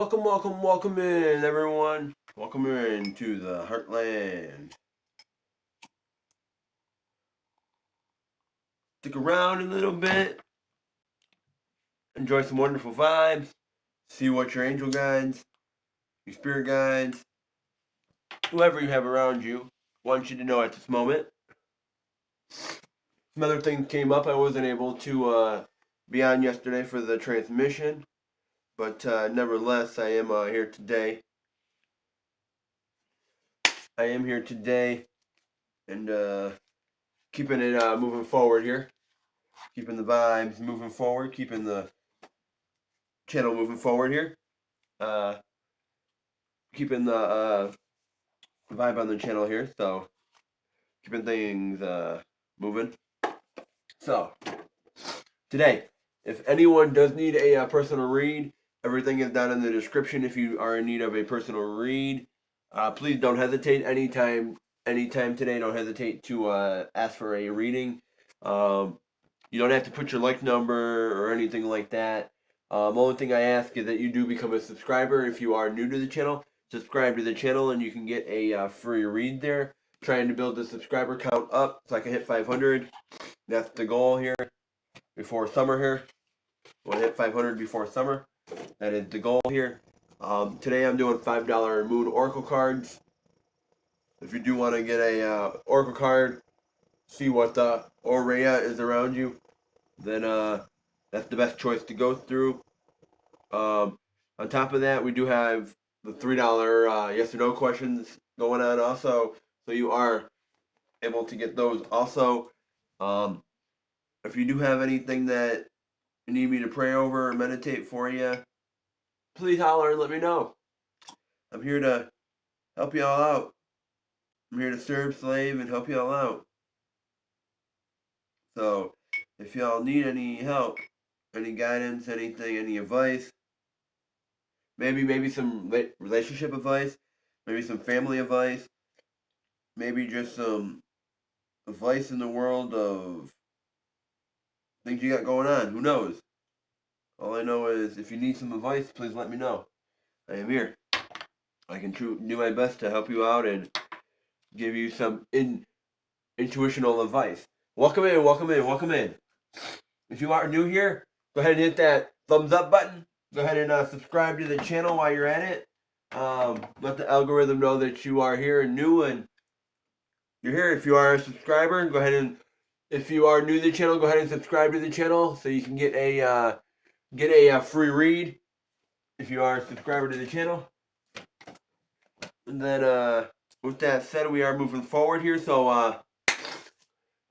Welcome in, everyone. Welcome in to the Heartland. Stick around a little bit, enjoy some wonderful vibes, see what your angel guides, your spirit guides, whoever you have around you, want you to know at this moment. Some other things came up. I wasn't able to be on yesterday for the transmission, but nevertheless, I am here today. I am here today and keeping it moving forward here. Keeping the vibes moving forward, keeping the channel moving forward here. Uh, Keeping the vibe on the channel here, so keeping things moving. So, today, if anyone does need a personal read, everything is down in the description. If you are in need of a personal read, please don't hesitate anytime today. Don't hesitate to ask for a reading. You don't have to put your like number or anything like that. Only thing I ask is that you do become a subscriber. If you are new to the channel, subscribe to the channel and you can get a free read there. Trying to build the subscriber count up so I can hit 500. That's the goal here before summer here. I want to hit 500 before summer. That is the goal here. Today I'm doing $5 Moon Oracle cards. If you do want to get a Oracle card, see what Aurea is around you, then that's the best choice to go through. On top of that, we do have the $3 yes or no questions going on also, so you are able to get those also. If you do have anything that you need me to pray over or meditate for you, please holler and let me know. I'm here to help you all out. I'm here to serve, slave, and help you all out. So, if y'all need any help, any guidance, anything, any advice, maybe some relationship advice, maybe some family advice, maybe just some advice in the world of things you got going on. Who knows? All I know is if you need some advice, please let me know. I am here. I can do my best to help you out and give you some intuitional advice. Welcome in, welcome in, welcome in. If you are new here, go ahead and hit that thumbs up button. Go ahead and subscribe to the channel while you're at it. Let the algorithm know that you are here and new and you're here. If you are a subscriber, go ahead and if you are new to the channel, go ahead and subscribe to the channel so you can get a free read if you are a subscriber to the channel. And then with that said, we are moving forward here. So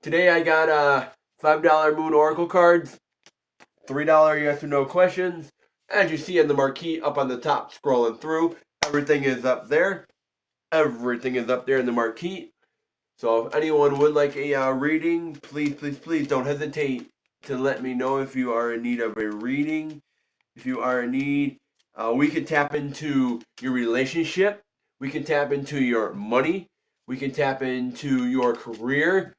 today I got $5 Moon Oracle cards, $3 yes or no questions. As you see in the marquee up on the top, scrolling through, everything is up there. Everything is up there in the marquee. So if anyone would like a reading, please don't hesitate to let me know if you are in need of a reading. If you are in need, we can tap into your relationship. We can tap into your money. We can tap into your career.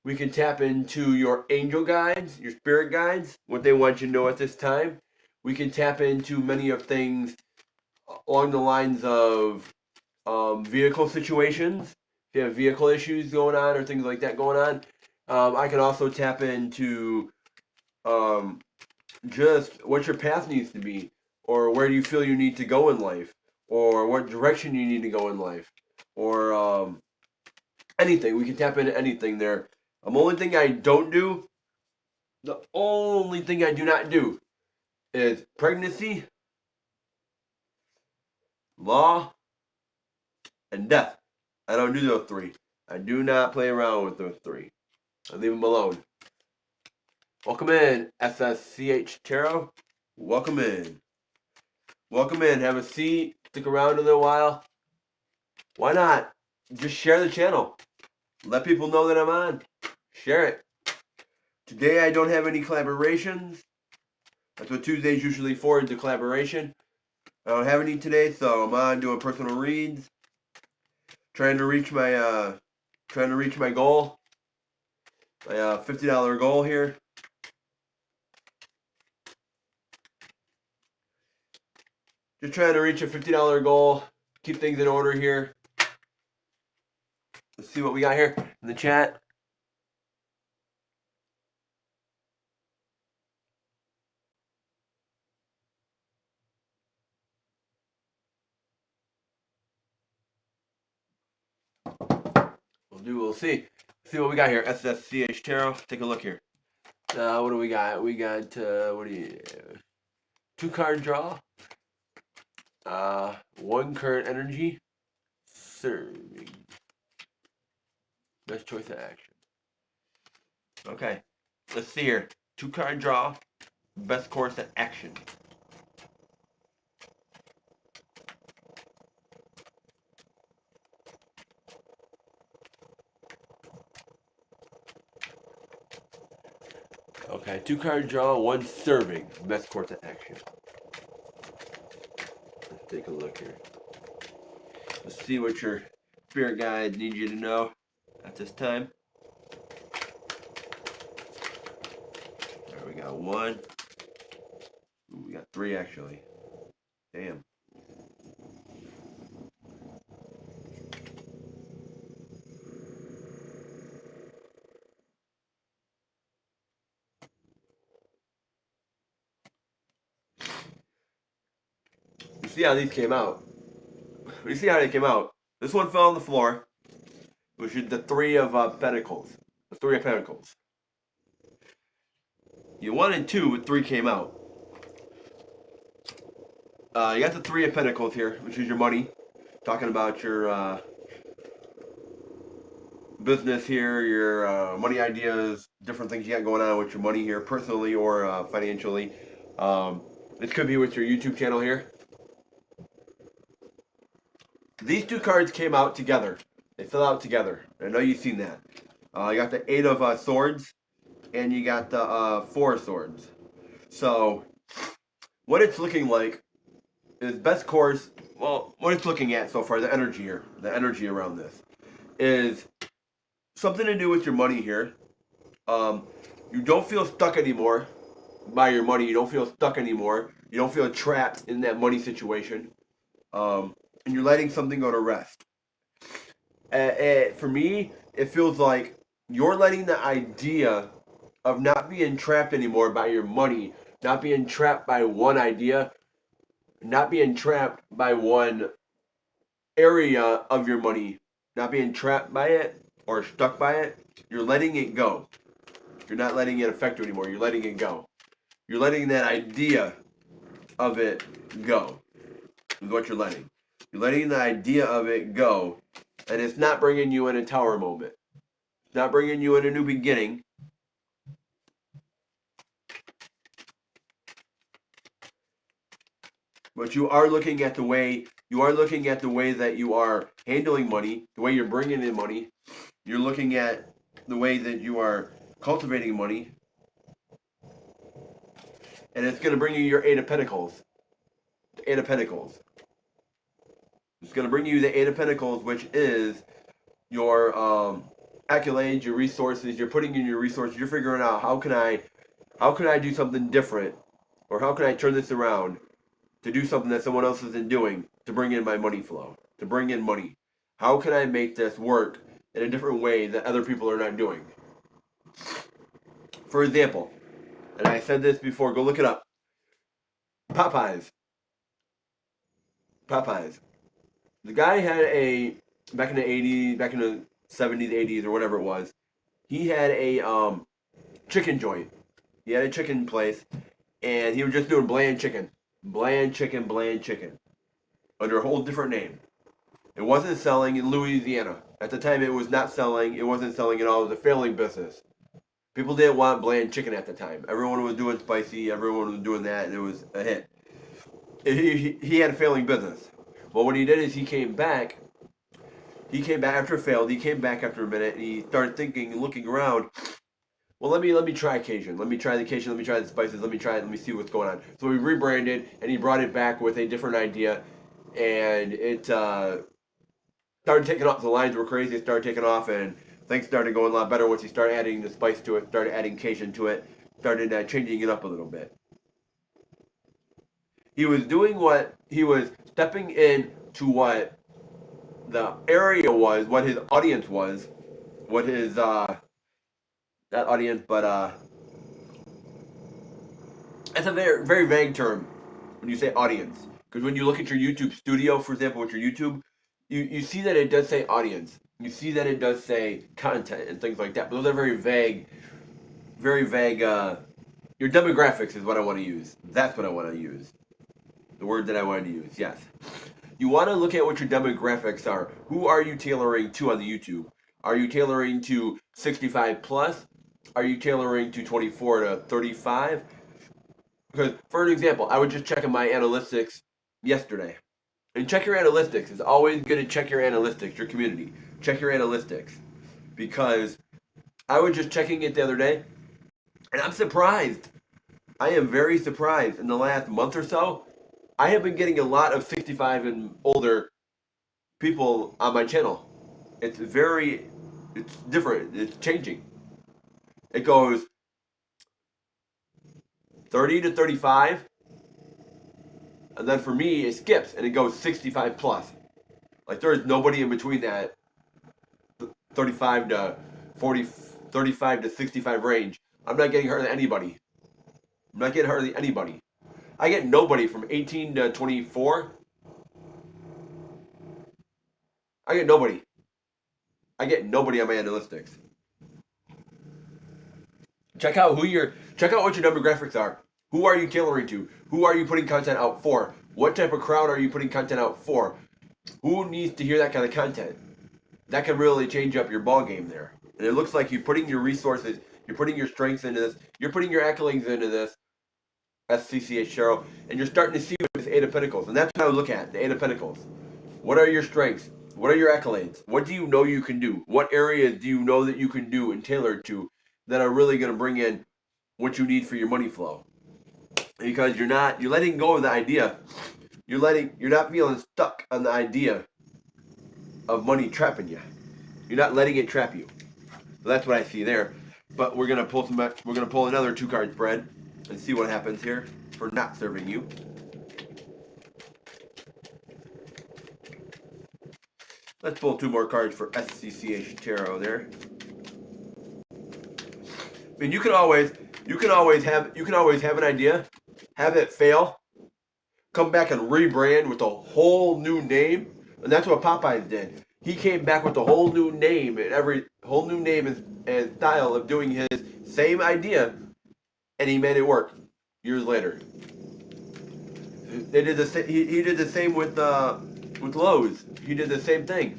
We can tap into your angel guides, your spirit guides, what they want you to know at this time. We can tap into many of things along the lines of vehicle situations. If you have vehicle issues going on or things like that going on, I can also tap into um, just what your path needs to be, or where do you feel you need to go in life, or what direction you need to go in life, or anything. We can tap into anything there. The only thing I do not do is pregnancy, law, and death. I don't do those three. I do not play around with those three. I leave them alone. Welcome in, sSCH Tarot. Welcome in. Welcome in. Have a seat. Stick around a little while. Why not? Just share the channel. Let people know that I'm on. Share it. Today I don't have any collaborations. That's what Tuesday's usually for, is the collaboration. I don't have any today, so I'm on doing personal reads. Trying to reach my goal. My $50 goal here. Just trying to reach a $50 goal. Keep things in order here. Let's see what we got here in the chat. We'll see. See what we got here. sThis Tarot. Take a look here. What do we got? We got, 2-card draw. 1 current energy. Serving. Best choice of action. Okay. Let's see here. 2-card draw. Best course of action. Okay, 2-card draw, 1 serving. Best course of action. Let's take a look here. Let's see what your spirit guide needs you to know at this time. There we got 1. Ooh, we got 3 actually. Damn. You see how these came out? You see how they came out? This one fell on the floor, which is the 3 of Pentacles. The 3 of Pentacles. You 1 and 2, with 3 came out. You got the 3 of Pentacles here, which is your money. Talking about your business here, your money ideas, different things you got going on with your money here, personally or financially. This could be with your YouTube channel here. These 2 cards came out together. They fell out together. I know you've seen that. You got the 8 of Swords, and you got the 4 of Swords. So, what it's looking like is best course, well, what it's looking at so far, the energy here, the energy around this, is something to do with your money here. You don't feel stuck anymore by your money. You don't feel stuck anymore. You don't feel trapped in that money situation. And you're letting something go to rest. For me, it feels like you're letting the idea of not being trapped anymore by your money, not being trapped by one idea, not being trapped by one area of your money, not being trapped by it or stuck by it. You're letting it go. You're not letting it affect you anymore. You're letting it go. You're letting that idea of it go. Is what you're letting. You're letting the idea of it go, and it's not bringing you in a tower moment. It's not bringing you in a new beginning. But you are looking at the way that you are handling money, the way you're bringing in money. You're looking at the way that you are cultivating money, and it's going to bring you your 8 of Pentacles. The 8 of Pentacles. It's going to bring you the 8 of Pentacles, which is your accolades, your resources. You're putting in your resources. You're figuring out how can I do something different, or how can I turn this around to do something that someone else isn't doing to bring in my money flow, to bring in money. How can I make this work in a different way that other people are not doing? For example, and I said this before, go look it up. Popeyes. The guy had back in the 80s, back in the 70s, 80s, or whatever it was, he had a chicken joint. He had a chicken place, and he was just doing bland chicken. Bland chicken, under a whole different name. It wasn't selling in Louisiana. At the time, it was not selling. It wasn't selling at all. It was a failing business. People didn't want bland chicken at the time. Everyone was doing spicy. Everyone was doing that, and it was a hit. He had a failing business. Well, what he did is he came back. He came back after it failed. He came back after a minute, and he started thinking and looking around. Well, let me try Cajun. Let me try the Cajun. Let me try the spices. Let me try it. Let me see what's going on. So he rebranded, and he brought it back with a different idea, and it started taking off. The lines were crazy. It started taking off, and things started going a lot better once he started adding the spice to it, started adding Cajun to it, started changing it up a little bit. He was doing what he was stepping in to what the area was, what his audience was, what his not audience, but it's a very very vague term when you say audience. Because when you look at your YouTube studio, for example, with your YouTube, you see that it does say audience. You see that it does say content and things like that. But those are very vague, very vague. Your demographics is what I want to use. That's what I want to use. The word that I wanted to use. Yes. You want to look at what your demographics are. Who are you tailoring to on the YouTube? Are you tailoring to 65 plus? Are you tailoring to 24 to 35? Because, for an example, I was just checking my analytics yesterday. And check your analytics. It's always good to check your analytics, your community. Check your analytics. Because I was just checking it the other day, and I'm surprised. I am very surprised. In the last month or so, I have been getting a lot of 65 and older people on my channel. It's different. It's changing. It goes 30 to 35, and then for me, it skips, and it goes 65 plus. Like, there is nobody in between that 35 to 40, 35 to 65 range. I'm not getting hardly anybody. I'm not getting hardly anybody. I get nobody from 18 to 24. I get nobody. I get nobody on my analytics. Check out what your demographics are. Who are you tailoring to? Who are you putting content out for? What type of crowd are you putting content out for? Who needs to hear that kind of content? That can really change up your ball game there. And it looks like you're putting your resources, you're putting your strengths into this, you're putting your accolades into this, sThis Tarot, and you're starting to see with this Eight of Pentacles. And that's what I would look at, the Eight of Pentacles. What are your strengths? What are your accolades? What do you know you can do? What areas do you know that you can do and tailor to that are really going to bring in what you need for your money flow? Because you're letting go of the idea. You're not feeling stuck on the idea of money trapping you. You're not letting it trap you. So that's what I see there. But we're gonna pull another 2-card spread and see what happens here for not serving you. Let's pull 2 more cards for sThis Tarot there. I mean, you can always have an idea, have it fail, come back and rebrand with a whole new name, and that's what Popeyes did. He came back with a whole new name and style of doing his same idea, and he made it work years later. They did he did the same with Lowe's. He did the same thing.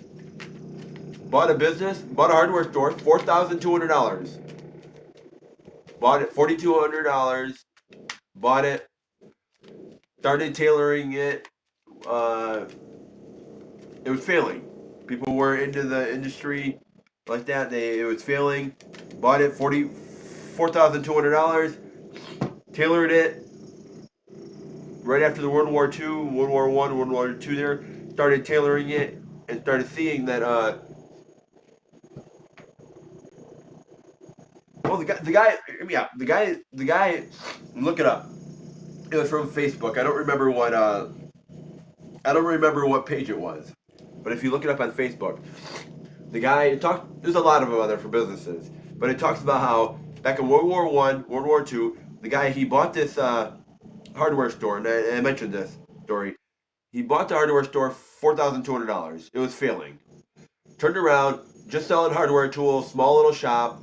Bought a hardware store, $4,200. Bought it $4,200. Bought it. Started tailoring it. It was failing. People were into the industry like that. It was failing. Bought it $4,200. Tailored it right after the World War II, World War I, World War II. There started tailoring it and started seeing that. Well, the guy. Look it up. It was from Facebook. I don't remember what page it was, but if you look it up on Facebook, the guy talked. There's a lot of them out there for businesses, but it talks about how back in World War I, World War II, the guy he bought this hardware store, and I mentioned this story. He bought the hardware store $4,200. It was failing. Turned around, just selling hardware tools, small little shop.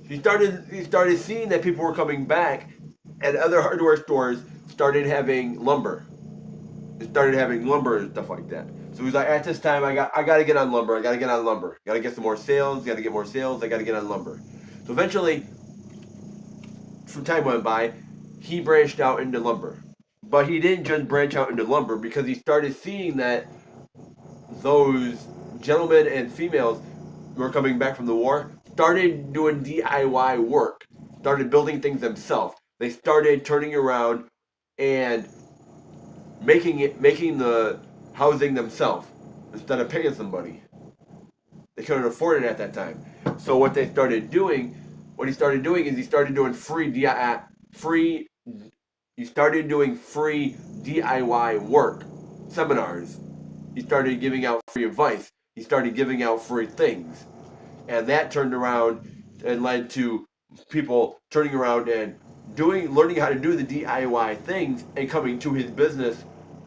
He started seeing that people were coming back, and other hardware stores started having lumber. They started having lumber and stuff like that. So he's like, at this time, I got to get on lumber. I got to get on lumber. Got to get some more sales. Got to get more sales. I got to get on lumber. So eventually, some time went by, he branched out into lumber. But he didn't just branch out into lumber because he started seeing that those gentlemen and females who were coming back from the war started doing DIY work, started building things themselves. They started turning around and making the housing themselves instead of paying somebody. They couldn't afford it at that time. So what he started doing is he started doing free You started doing free DIY work, seminars. You started giving out free advice. You started giving out free things. And that turned around and led to people turning around and learning how to do the DIY things and coming to his business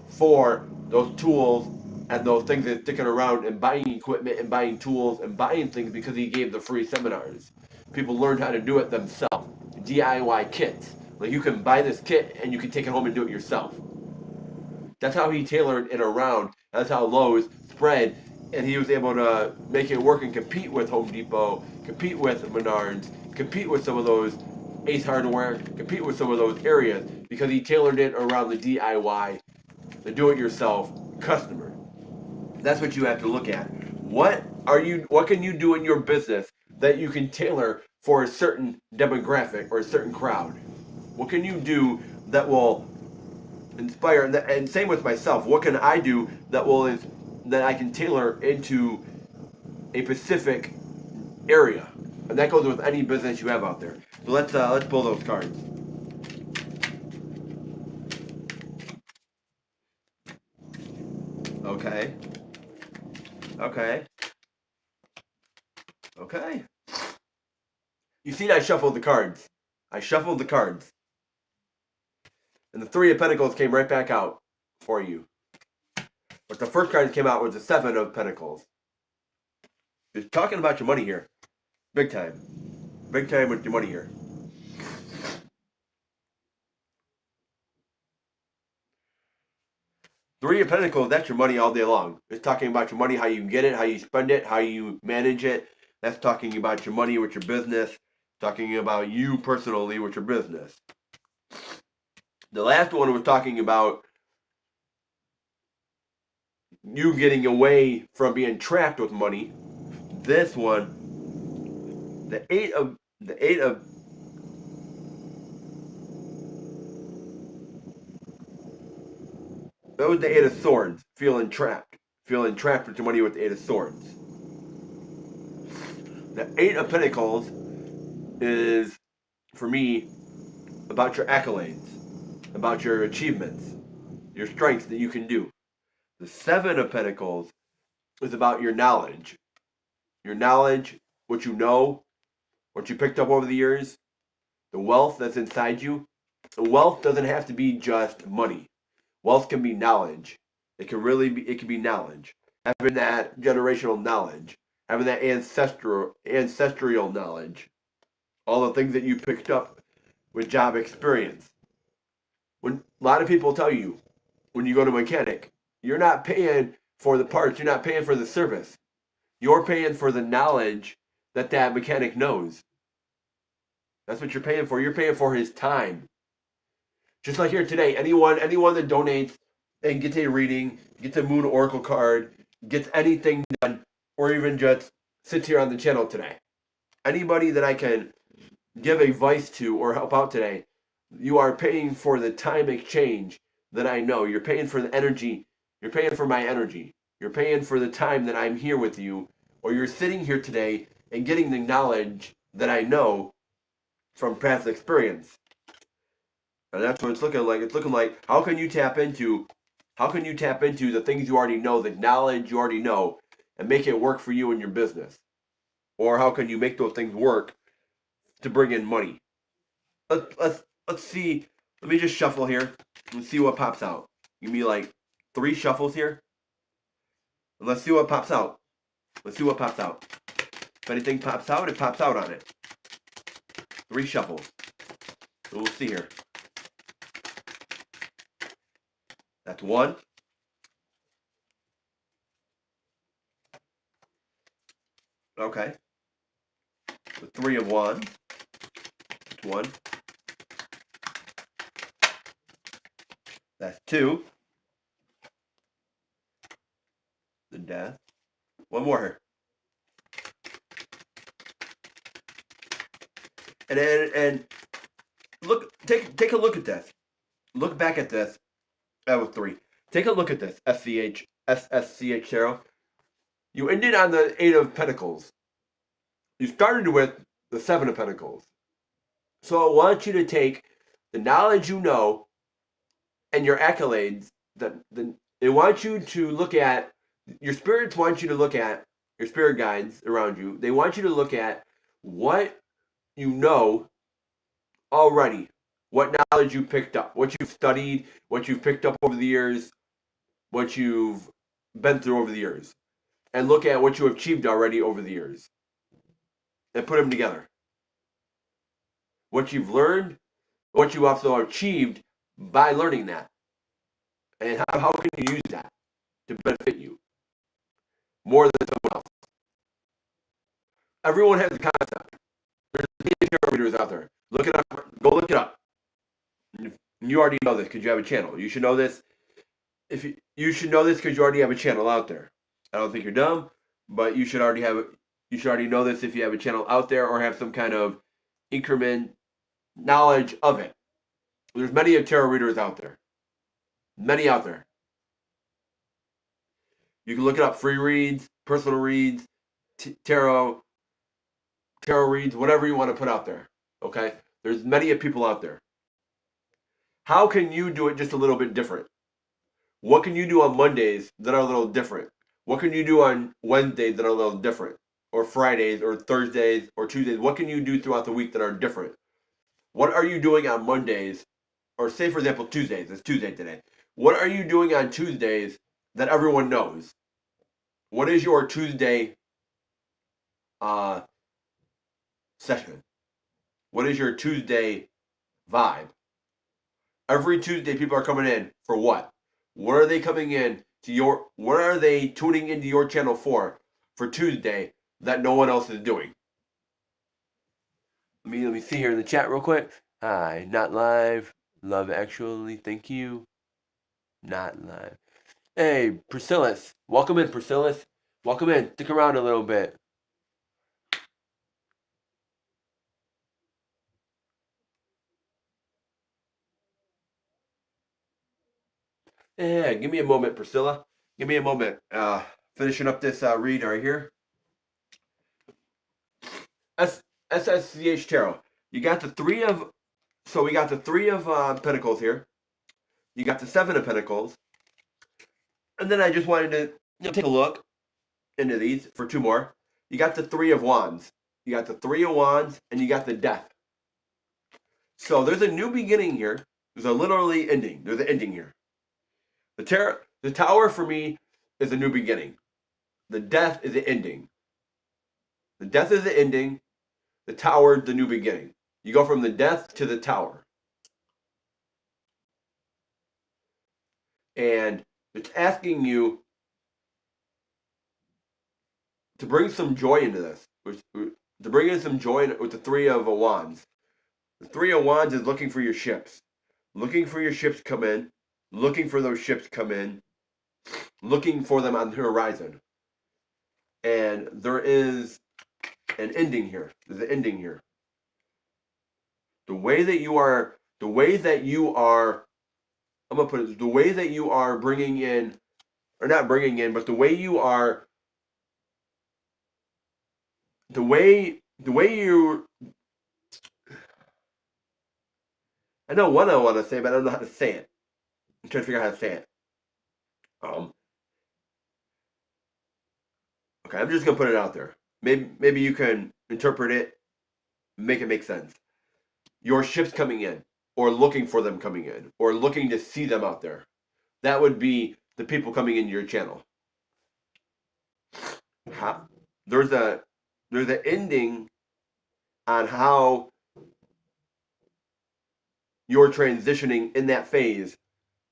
for those tools and those things and sticking around and buying equipment and buying tools and buying things because he gave the free seminars. People learned how to do it themselves. DIY kits. Like you can buy this kit and you can take it home and do it yourself. That's how he tailored it around. That's how Lowe's spread, and he was able to make it work and compete with Home Depot, compete with Menards, compete with some of those Ace Hardware, compete with some of those areas because he tailored it around the DIY, the do-it-yourself customer. That's what you have to look at. What can you do in your business that you can tailor for a certain demographic or a certain crowd? What can you do that will inspire? And same with myself. What can I do that I can tailor into a specific area? And that goes with any business you have out there. So let's pull those cards. Okay. Okay. Okay. You see, I shuffled the cards. I shuffled the cards. And the Three of Pentacles came right back out for you. But the first card that came out was the Seven of Pentacles. You're talking about your money here. Big time. Big time with your money here. Three of Pentacles, that's your money all day long. It's talking about your money, how you get it, how you spend it, how you manage it. That's talking about your money with your business. Talking about you personally with your business. The last one was talking about you getting away from being trapped with money. This one, the eight of that was the Eight of Swords, feeling trapped with your money with the Eight of Swords. The Eight of Pentacles is, for me, about your accolades, about your achievements, your strengths that you can do. The Seven of Pentacles is about your knowledge, what you know, what you picked up over the years, the wealth that's inside you. The wealth doesn't have to be just money. Wealth can be knowledge. It can be knowledge. Having that generational knowledge, having that ancestral knowledge, all the things that you picked up with job experience. When a lot of people tell you when you go to a mechanic, you're not paying for the parts, you're not paying for the service. You're paying for the knowledge that mechanic knows. That's what you're paying for. You're paying for his time. Just like here today, anyone that donates and gets a reading, gets a Moon Oracle card, gets anything done, or even just sits here on the channel today. Anybody that I can give advice to or help out today, you are paying for the time exchange that I know. You're paying for the energy. You're paying for my energy. You're paying for the time that I'm here with you, or you're sitting here today and getting the knowledge that I know from past experience. And that's what it's looking like. It's looking like how can you tap into the things you already know, the knowledge you already know, and make it work for you in your business? Or how can you make those things work to bring in money? Let's see. Let me just shuffle here and see what pops out. Give me like 3 shuffles here. And let's see what pops out. Let's see what pops out. If anything pops out, it pops out on it. 3 shuffles. So we'll see here. That's 1. Okay. The 3 of Wands. That's 1. That's 2. The Death. 1 more here. And look, take a look at this. Look back at this. That was 3. Take a look at this. SSCH Tarot. You ended on the 8 of Pentacles. You started with the 7 of Pentacles. So I want you to take the knowledge you know and your accolades. They want you to look at, your spirits want you to look at, your spirit guides around you, they want you to look at what you know already, what knowledge you picked up, what you've studied, what you've picked up over the years, what you've been through over the years, and look at what you have achieved already over the years and put them together. What you've learned, what you also achieved by learning that, and how can you use that to benefit you more than someone else. Everyone has a concept. There's tarot readers out there. Look it up. Go look it up. You already know this because you have a channel. You should know this. If you should know this because you already have a channel out there. I don't think you're dumb, but you should already have it. You should already know this if you have a channel out there or have some kind of increment knowledge of it. There's many tarot readers out there. Many out there. You can look it up. Free reads, personal reads, tarot reads, whatever you want to put out there. Okay? There's many people out there. How can you do it just a little bit different? What can you do on Mondays that are a little different? What can you do on Wednesdays that are a little different? Or Fridays, or Thursdays, or Tuesdays? What can you do throughout the week that are different? What are you doing on Mondays? Or say, for example, Tuesdays. It's Tuesday today. What are you doing on Tuesdays that everyone knows? What is your Tuesday session? What is your Tuesday vibe? Every Tuesday, people are coming in for what? What are they coming in to your? What are they tuning into your channel for Tuesday that no one else is doing? Let me see here in the chat real quick. Hi, not live. Love actually. Thank you. Not live. Hey, Priscillas. Welcome in, Priscillas. Welcome in. Stick around a little bit. Yeah, give me a moment, Priscilla. Give me a moment. Finishing up this read right here. sThis Tarot. You got the three of, so we got the three of Pentacles here. You got the Seven of Pentacles. And then I just wanted to take a look into these for two more. You got the Three of Wands. You got the Three of Wands, and you got the Death. So there's a new beginning here. There's a literally ending. There's an ending here. The Tower for me is a new beginning. The Death is the ending. The Death is the ending. The Tower, the new beginning. You go from the Death to the Tower. And it's asking you to bring some joy into this. To bring in some joy with the Three of Wands. The Three of Wands is looking for your ships. Looking for your ships come in. Looking for those ships come in. Looking for them on the horizon. And there is an ending here. There's an ending here. The way that you are, I'm going to put it, the way that you are bringing in, or not bringing in, but the way you are, the way you, I know what I want to say, but I don't know how to say it. I'm trying to figure out how to say it. Okay, I'm just going to put it out there. Maybe you can interpret it, make it make sense. Your ships coming in, or looking for them coming in, or looking to see them out there. That would be the people coming into your channel. There's an ending on how you're transitioning in that phase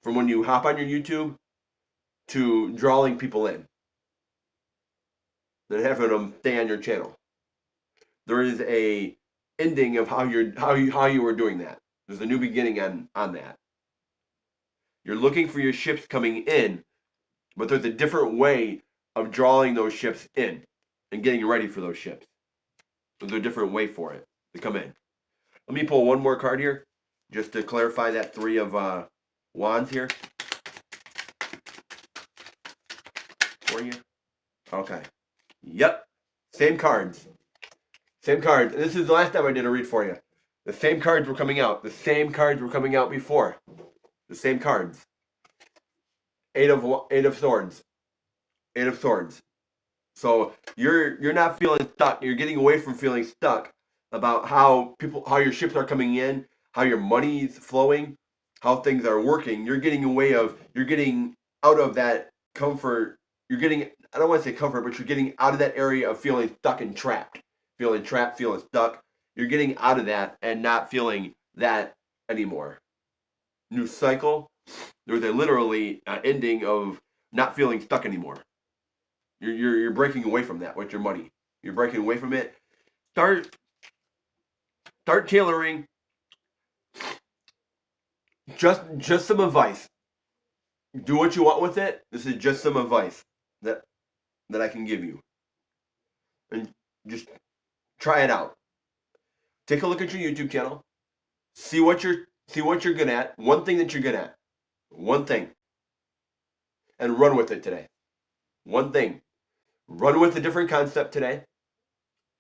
from when you hop on your YouTube to drawing people in and having them stay on your channel. There is a ending of how you were doing that. There's a new beginning on that. You're looking for your ships coming in, but there's a different way of drawing those ships in and getting ready for those ships. There's a different way for it to come in. Let me pull one more card here, just to clarify that Three of Wands here for you. Okay. Yep. Same cards. Same cards. This is the last time I did a read for you. The same cards were coming out. The same cards were coming out before. The same cards. Eight of swords. Eight of swords. So you're not feeling stuck. You're getting away from feeling stuck about how your ships are coming in, how your money's flowing, how things are working. You're getting out of that comfort. You're getting, I don't want to say comfort, but you're getting out of that area of feeling stuck and trapped. Feeling trapped, feeling stuck. You're getting out of that and not feeling that anymore. New cycle. There's a literally ending of not feeling stuck anymore. You're breaking away from that with your money. You're breaking away from it. Start tailoring. Just some advice. Do what you want with it. This is just some advice that I can give you, and just try it out. Take a look at your YouTube channel. See what you're good at. One thing that you're good at. One thing, and run with it today. One thing. Run with a different concept today,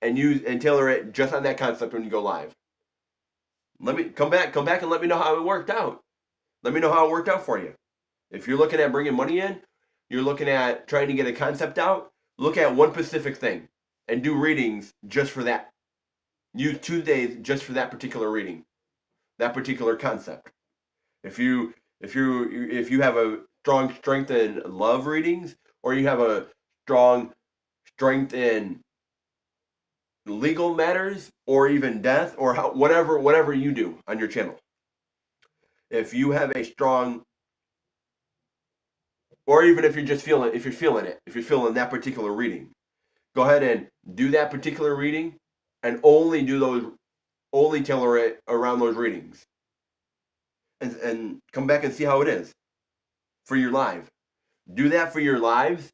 and tailor it just on that concept when you go live. Let me come back and let me know how it worked out. Let me know how it worked out for you. If you're looking at bringing money in, you're looking at trying to get a concept out, look at one specific thing and do readings just for that. Use Tuesdays just for that particular reading, that particular concept. If you have a strong strength in love readings, or you have a strong strength in legal matters, or even death, or whatever you do on your channel. If you have a strong, or even if you're feeling that particular reading, go ahead and do that particular reading, and only tailor it around those readings, and come back and see how it is for your live. Do that for your lives,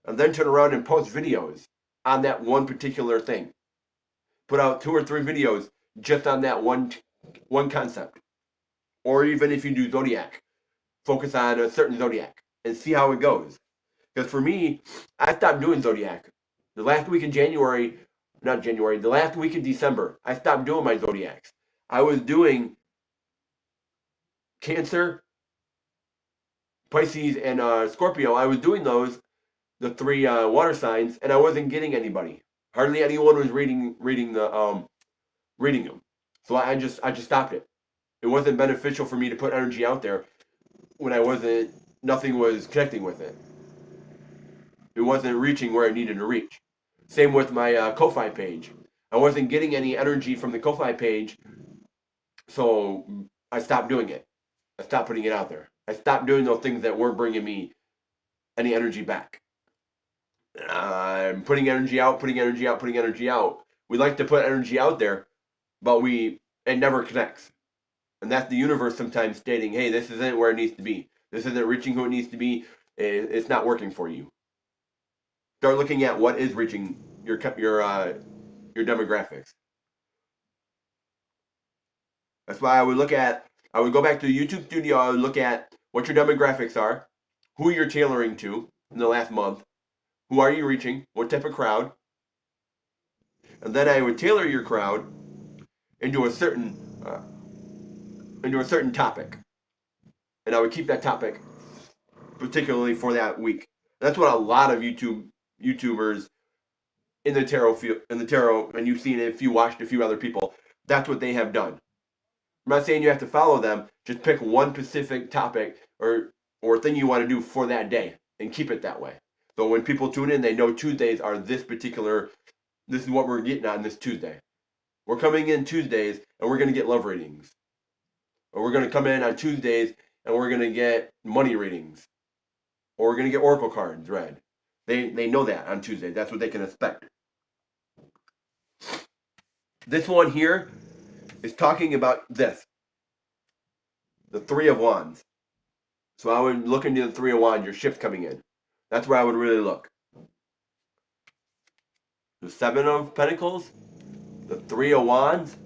and then turn around and post videos on that one particular thing. Put out 2 or 3 videos just on that one concept. Or even if you do zodiac, focus on a certain zodiac and see how it goes. Because for me, I stopped doing zodiac. The last week in the last week in December, I stopped doing my zodiacs. I was doing Cancer, Pisces, and Scorpio. I was doing those, the 3 water signs, and I wasn't getting anybody. Hardly anyone was reading them. So I just stopped it. It wasn't beneficial for me to put energy out there when nothing was connecting with it. It wasn't reaching where it needed to reach. Same with my Ko-Fi page. I wasn't getting any energy from the Ko-Fi page, so I stopped doing it. I stopped putting it out there. I stopped doing those things that weren't bringing me any energy back. I'm putting energy out. We like to put energy out there, but it never connects. And that's the universe sometimes stating, hey, this isn't where it needs to be. This isn't reaching who it needs to be. It's not working for you. Start looking at what is reaching your demographics. That's why I would go back to the YouTube studio. I would look at what your demographics are, who you're tailoring to in the last month, who are you reaching, what type of crowd, and then I would tailor your crowd into a certain topic, and I would keep that topic particularly for that week. That's what a lot of YouTubers in the tarot, and you've seen it if you watched a few other people, that's what they have done. I'm not saying you have to follow them, just pick one specific topic or thing you want to do for that day and keep it that way. So when people tune in, they know Tuesdays are this is what we're getting on this Tuesday. We're coming in Tuesdays and we're going to get love readings. Or we're going to come in on Tuesdays and we're going to get money readings. Or we're going to get oracle cards read. They know that on Tuesday. That's what they can expect. This one here is talking about this. The 3 of Wands. So I would look into the 3 of Wands, your ships coming in. That's where I would really look. The 7 of Pentacles, the 3 of Wands.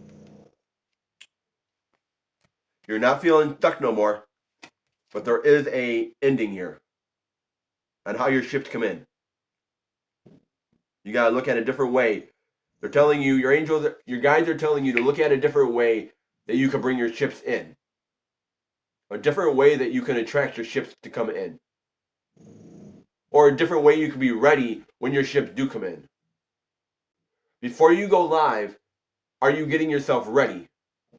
You're not feeling stuck no more, but there is a ending here on how your ships come in. You got to look at a different way. They're telling you, your angels, your guides are telling you to look at a different way that you can bring your ships in. a different way that you can attract your ships to come in, or a different way you can be ready when your ships do come in. Before you go live, are you getting yourself ready?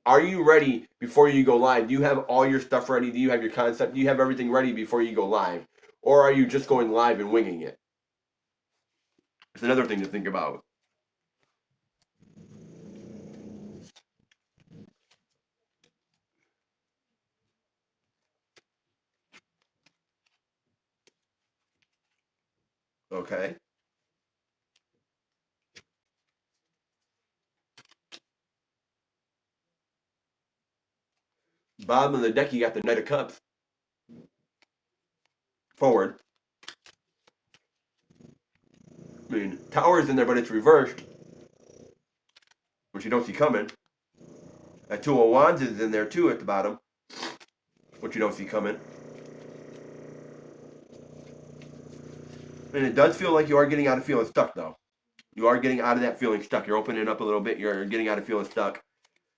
Are you ready before you go live? Do you have all your stuff ready? Do you have your concept? Do you have everything ready before you go live? Or are you just going live and winging it? It's another thing to think about. Okay. Bottom of the deck, you got the Knight of Cups. Forward. I mean, Tower's in there, but it's reversed, which you don't see coming. That Two of Wands is in there too at the bottom, which you don't see coming. And it does feel like you are getting out of feeling stuck, though. You are getting out of that feeling stuck. You're opening up a little bit. You're getting out of feeling stuck.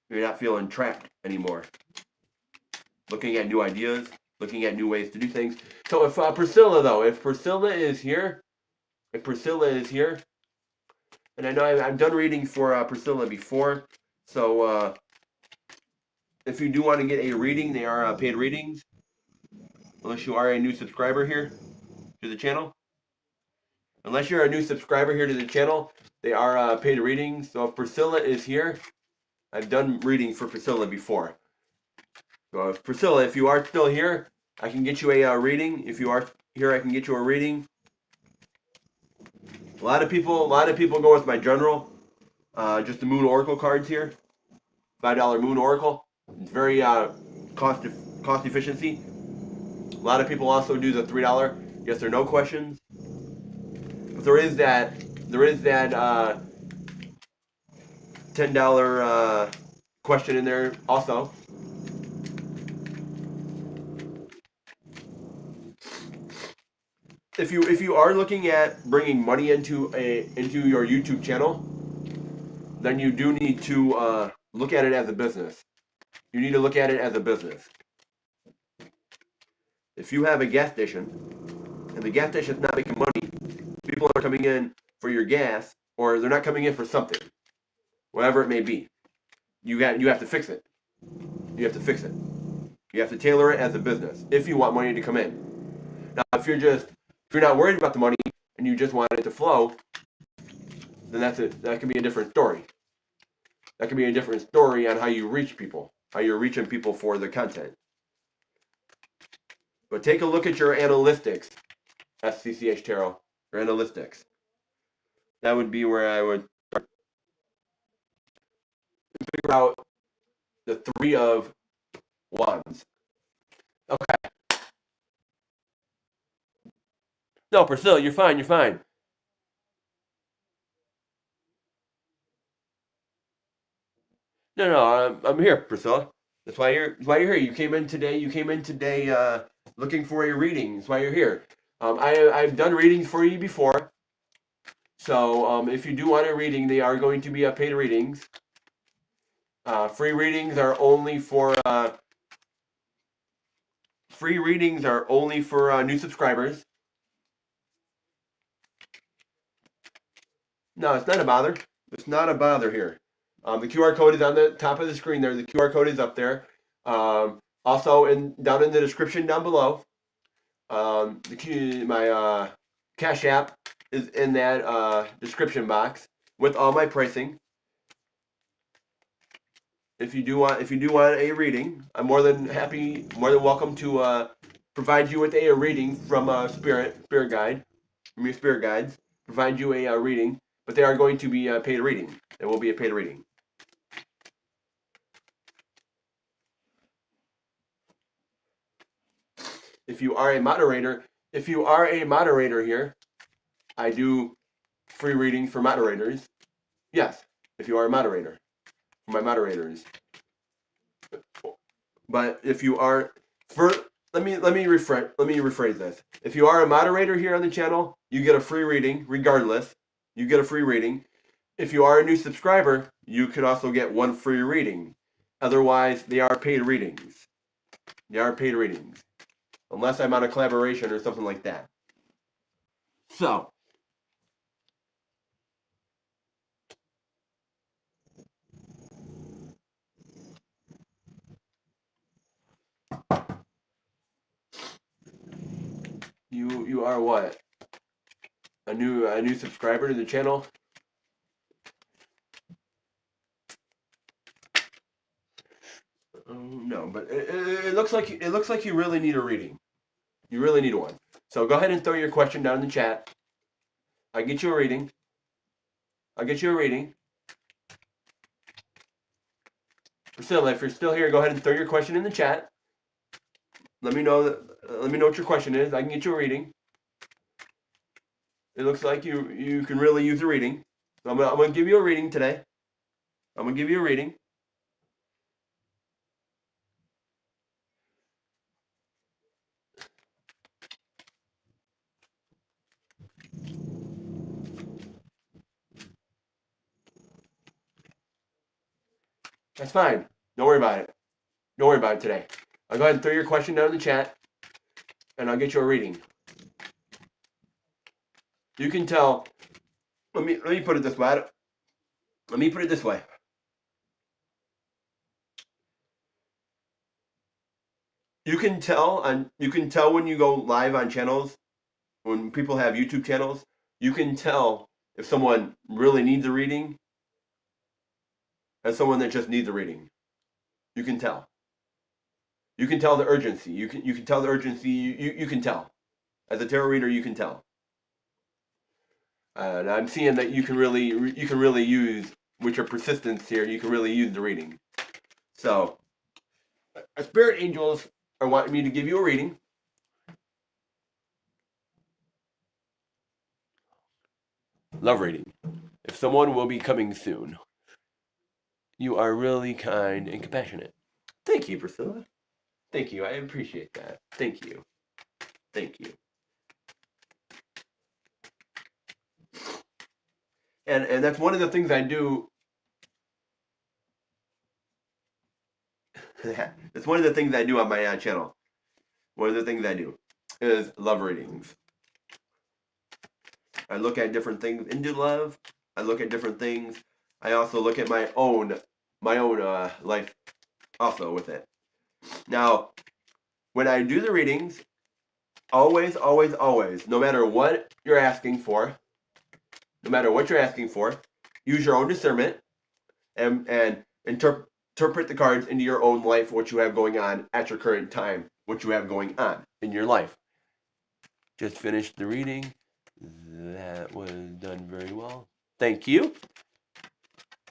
You're not feeling trapped anymore. Looking at new ideas, looking at new ways to do things. So if Priscilla, though, if Priscilla is here, and I know I've done reading for Priscilla before, so if you do want to get a reading, they are paid readings, unless you are a new subscriber here to the channel. Unless you're a new subscriber here to the channel, they are paid readings. So if Priscilla is here, I've done reading for Priscilla before. So Priscilla, if you are still here, I can get you a reading. If you are here, I can get you a reading. A lot of people go with my general, just the Moon Oracle cards here. $5 Moon Oracle. It's very cost efficiency. A lot of people also do the $3 yes or no questions. But there is that $10 question in there also. If you are looking at bringing money into your YouTube channel, then you do need to look at it as a business. You need to look at it as a business. If you have a gas station and the gas station is not making money, people are coming in for your gas, or they're not coming in for something, whatever it may be. You have to fix it. You have to fix it. You have to tailor it as a business if you want money to come in. Now, if you're not worried about the money and you just want it to flow, then that can be a different story. That can be a different story on how you reach people, how you're reaching people for the content. But take a look at your analytics, sThis Tarot, your analytics. That would be where I would figure out the Three of Wands. Okay. No, Priscilla, you're fine. You're fine. No, I'm here, Priscilla. That's why you're here. You came in today. Looking for a reading. That's why you're here. I've done readings for you before. So if you do want a reading, they are going to be paid readings. Free readings are only for new subscribers. No, it's not a bother. It's not a bother here. The QR code is on the top of the screen there. The QR code is up there. Also, down in the description down below, my Cash App is in that description box with all my pricing. If you do want a reading, I'm more than welcome to provide you with a reading from spirit guide, from your spirit guides. Provide you a reading, but they are going to be a paid reading. It will be a paid reading. If you are a moderator here, I do free readings for moderators. Yes, if you are a moderator, for my moderators. But if you are let me rephrase this. If you are a moderator here on the channel, you get a free reading regardless. You get a free reading. If you are a new subscriber, you could also get one free reading. Otherwise, they are paid readings. They are paid readings. Unless I'm on a collaboration or something like that. So, you are what? A new subscriber to the channel? No, but it looks like you really need a reading. You really need one. So go ahead and throw your question down in the chat. I'll get you a reading. I'll get you a reading. Priscilla, if you're still here, go ahead and throw your question in the chat. Let me know what your question is. I can get you a reading. It looks like you can really use a reading. So I'm gonna give you a reading today. I'm gonna give you a reading. That's fine. Don't worry about it. Don't worry about it today. I'll go ahead and throw your question down in the chat, and I'll get you a reading. You can tell. Let me put it this way. Let me put it this way. You can tell when you go live on channels, when people have YouTube channels, you can tell if someone really needs a reading and someone that just needs a reading. You can tell. You can tell the urgency. You can tell the urgency. You can tell. As a tarot reader, you can tell. And I'm seeing that you can really use, with your persistence here, you can really use the reading. So, our spirit angels are wanting me to give you a reading. Love reading. If someone will be coming soon. You are really kind and compassionate. Thank you, Priscilla. Thank you. I appreciate that. Thank you. Thank you. And that's one of the things I do. That's one of the things I do on my channel. One of the things I do is love readings. I look at different things into love. I look at different things. I also look at my own life also with it. Now, when I do the readings, always, no matter what you're asking for, use your own discernment and interpret the cards into your own life, what you have going on at your current time, what you have going on in your life. Just finished the reading. That was done very well. Thank you.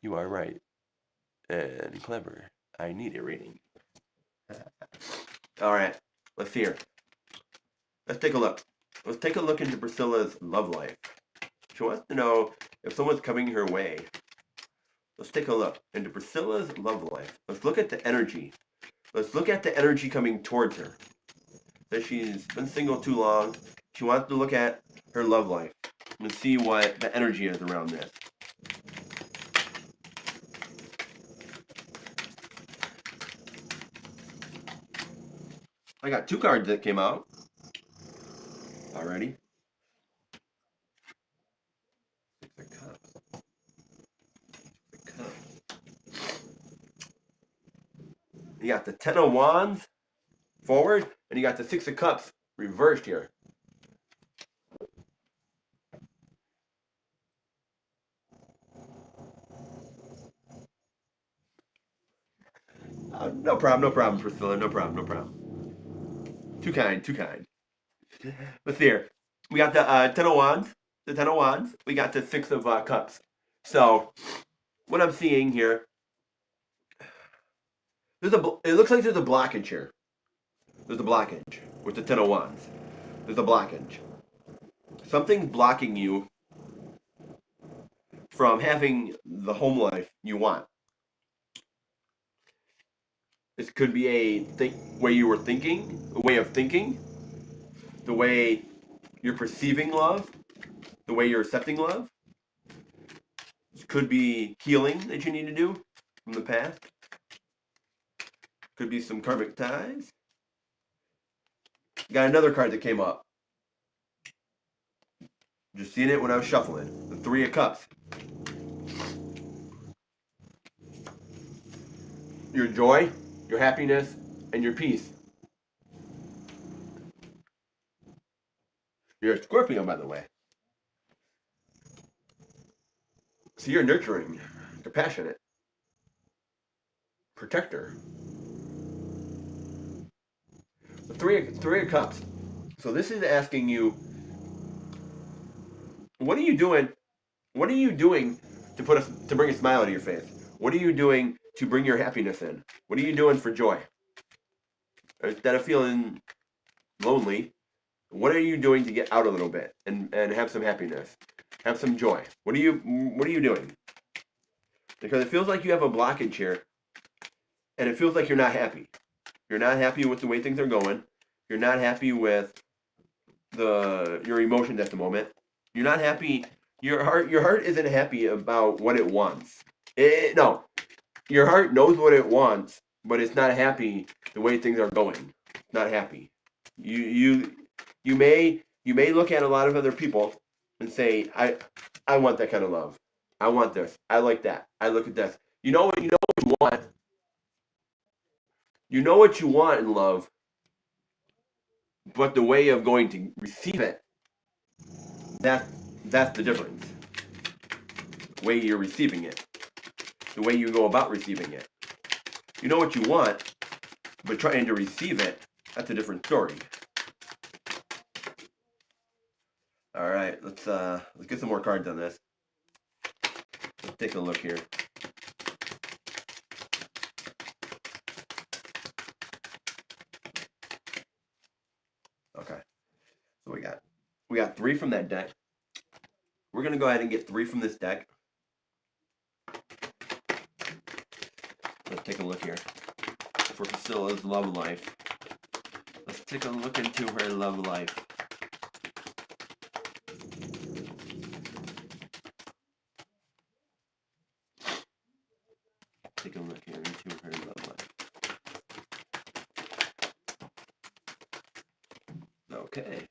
You are right and clever. I need a reading. All right, let's see here. Let's take a look. Let's take a look into Priscilla's love life. She wants to know if someone's coming her way. Let's take a look into Priscilla's love life. Let's look at the energy. Let's look at the energy coming towards her. That she's been single too long. She wants to look at her love life and see what the energy is around this. I got two cards that came out already. Six of Cups. You got the Ten of Wands forward, and you got the Six of Cups reversed here. No problem, Priscilla. No problem. Too kind. Let's see here. We got the Ten of Wands. The Ten of Wands. We got the Six of Cups. So, what I'm seeing here, it looks like there's a blockage here. There's a blockage with the Ten of Wands. There's a blockage. Something's blocking you from having the home life you want. This could be a way you were thinking, a way of thinking, the way you're perceiving love, the way you're accepting love. This could be healing that you need to do from the past. Could be some karmic ties. Got another card that came up. Just seeing it when I was shuffling. The Three of Cups. Your joy, your happiness, and your peace. You're a Scorpio, by the way. So you're nurturing, compassionate, protector. The three of Cups. So this is asking you, what are you doing? What are you doing to bring a smile to your face? What are you doing to bring your happiness in? What are you doing for joy? Instead of feeling lonely, what are you doing to get out a little bit and have some happiness, have some joy? What are you doing? Because it feels like you have a blockage here, and it feels like you're not happy. You're not happy with the way things are going. You're not happy with your emotions at the moment. You're not happy. Your heart isn't happy about what it wants. No, your heart knows what it wants, but it's not happy the way things are going. It's not happy. You may look at a lot of other people and say, I want that kind of love. I want this. I like that. I look at this. You know what you want. You know what you want in love, but the way of going to receive it, that that's the difference. The way you're receiving it. The way you go about receiving it. You know what you want, but trying to receive it, that's a different story. All right, let's get some more cards on this. Let's take a look here. Okay, so we got three from that deck. We're gonna go ahead and get three from this deck. Let's take a look here for Priscilla's love life. Let's take a look into her love life. Take a look here into her love life. Okay.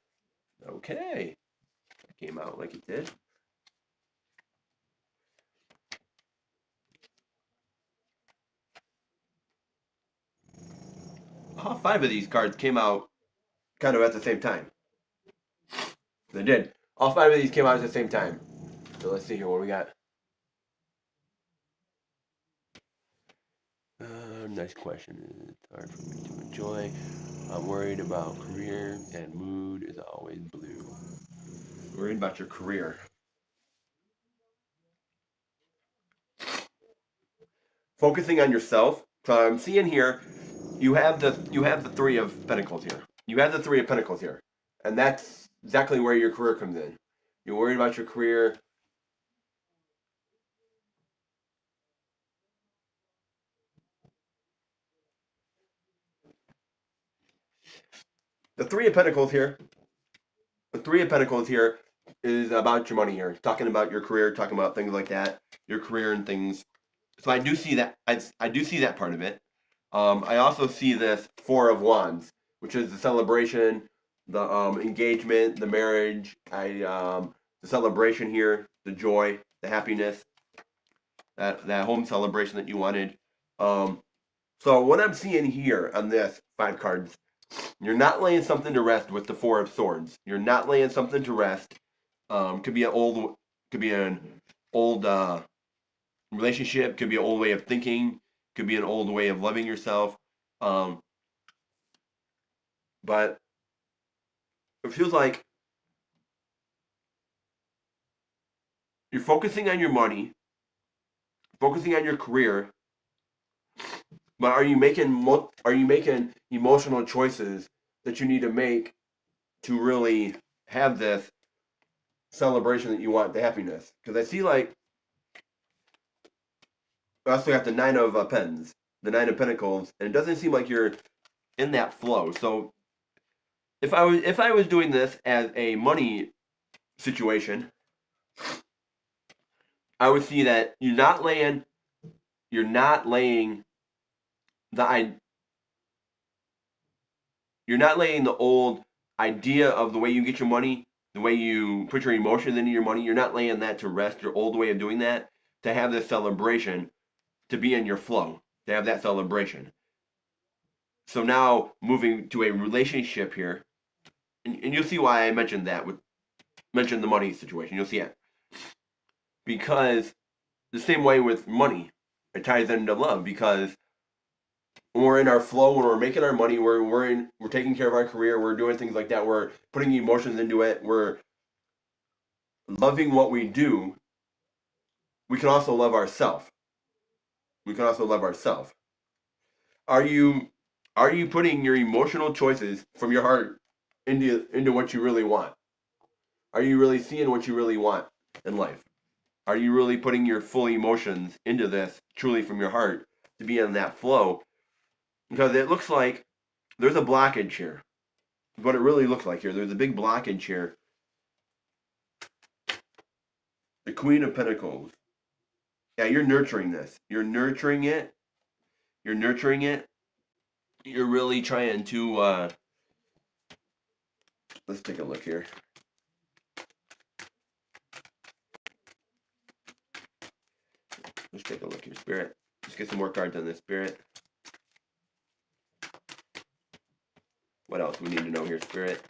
That came out like it did. All five of these cards came out kind of at the same time. They did. All five of these came out at the same time. So let's see here what we got. Next question. It's hard for me to enjoy. I'm worried about career and mood is always blue. Worried about your career. Focusing on yourself. So I'm seeing here, you have the Three of Pentacles here. You have the Three of Pentacles here, and that's exactly where your career comes in. You're worried about your career. The Three of Pentacles here. The Three of Pentacles here is about your money here, talking about your career, talking about things like that, your career and things. So I do see that. I do see that part of it. I also see this Four of Wands, which is the celebration, the engagement, the marriage. The celebration here, the joy, the happiness, that home celebration that you wanted. So what I'm seeing here on this five cards, you're not laying something to rest with the Four of Swords. You're not laying something to rest. Could be an old relationship. Could be an old way of thinking. Could be an old way of loving yourself. But it feels like you're focusing on your money, focusing on your career, but are you making emotional choices that you need to make to really have this celebration that you want, the happiness? Because I see like I also got the Nine of Pens, the Nine of Pentacles, and it doesn't seem like you're in that flow. So if I was doing this as a money situation, I would see that you're not laying the You're not letting the old idea of the way you get your money, the way you put your emotions into your money, you're not laying that to rest, your old way of doing that, to have this celebration, to be in your flow, to have that celebration. So now moving to a relationship here, and you'll see why I mentioned that mentioned the money situation. You'll see it. Because the same way with money, it ties into love because when we're in our flow, when we're making our money, we're taking care of our career, we're doing things like that, we're putting emotions into it, we're loving what we do, we can also love ourselves. We can also love ourselves. Are you are you putting your emotional choices from your heart into what you really want? Are you really seeing what you really want in life? Are you really putting your full emotions into this truly from your heart to be in that flow? Because it looks like there's a blockage here. What it really looks like here, there's a big blockage here. The Queen of Pentacles. Yeah, you're nurturing this. You're nurturing it. You're nurturing it. You're really trying to. Let's take a look here. Let's take a look here, Spirit. Let's get some more cards on this, Spirit. What else we need to know here, Spirit?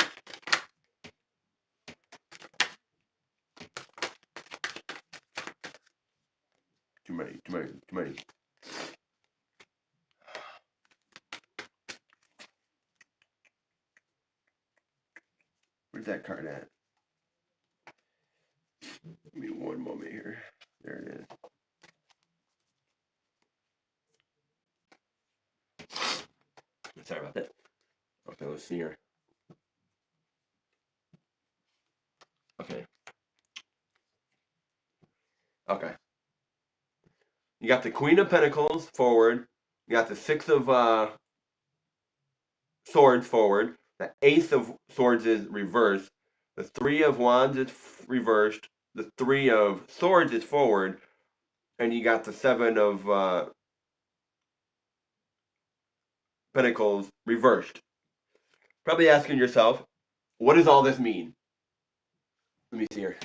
Too many, too many, too many. Where's that card at? Give me one moment here. There it is. Sorry about that. Okay, let's see here. Okay. Okay. You got the Queen of Pentacles forward. You got the Six of Swords forward. The Ace of Swords is reversed. The Three of Wands is reversed. The Three of Swords is forward. And you got the Seven of Pentacles reversed. Probably asking yourself, what does all this mean? Let me see here.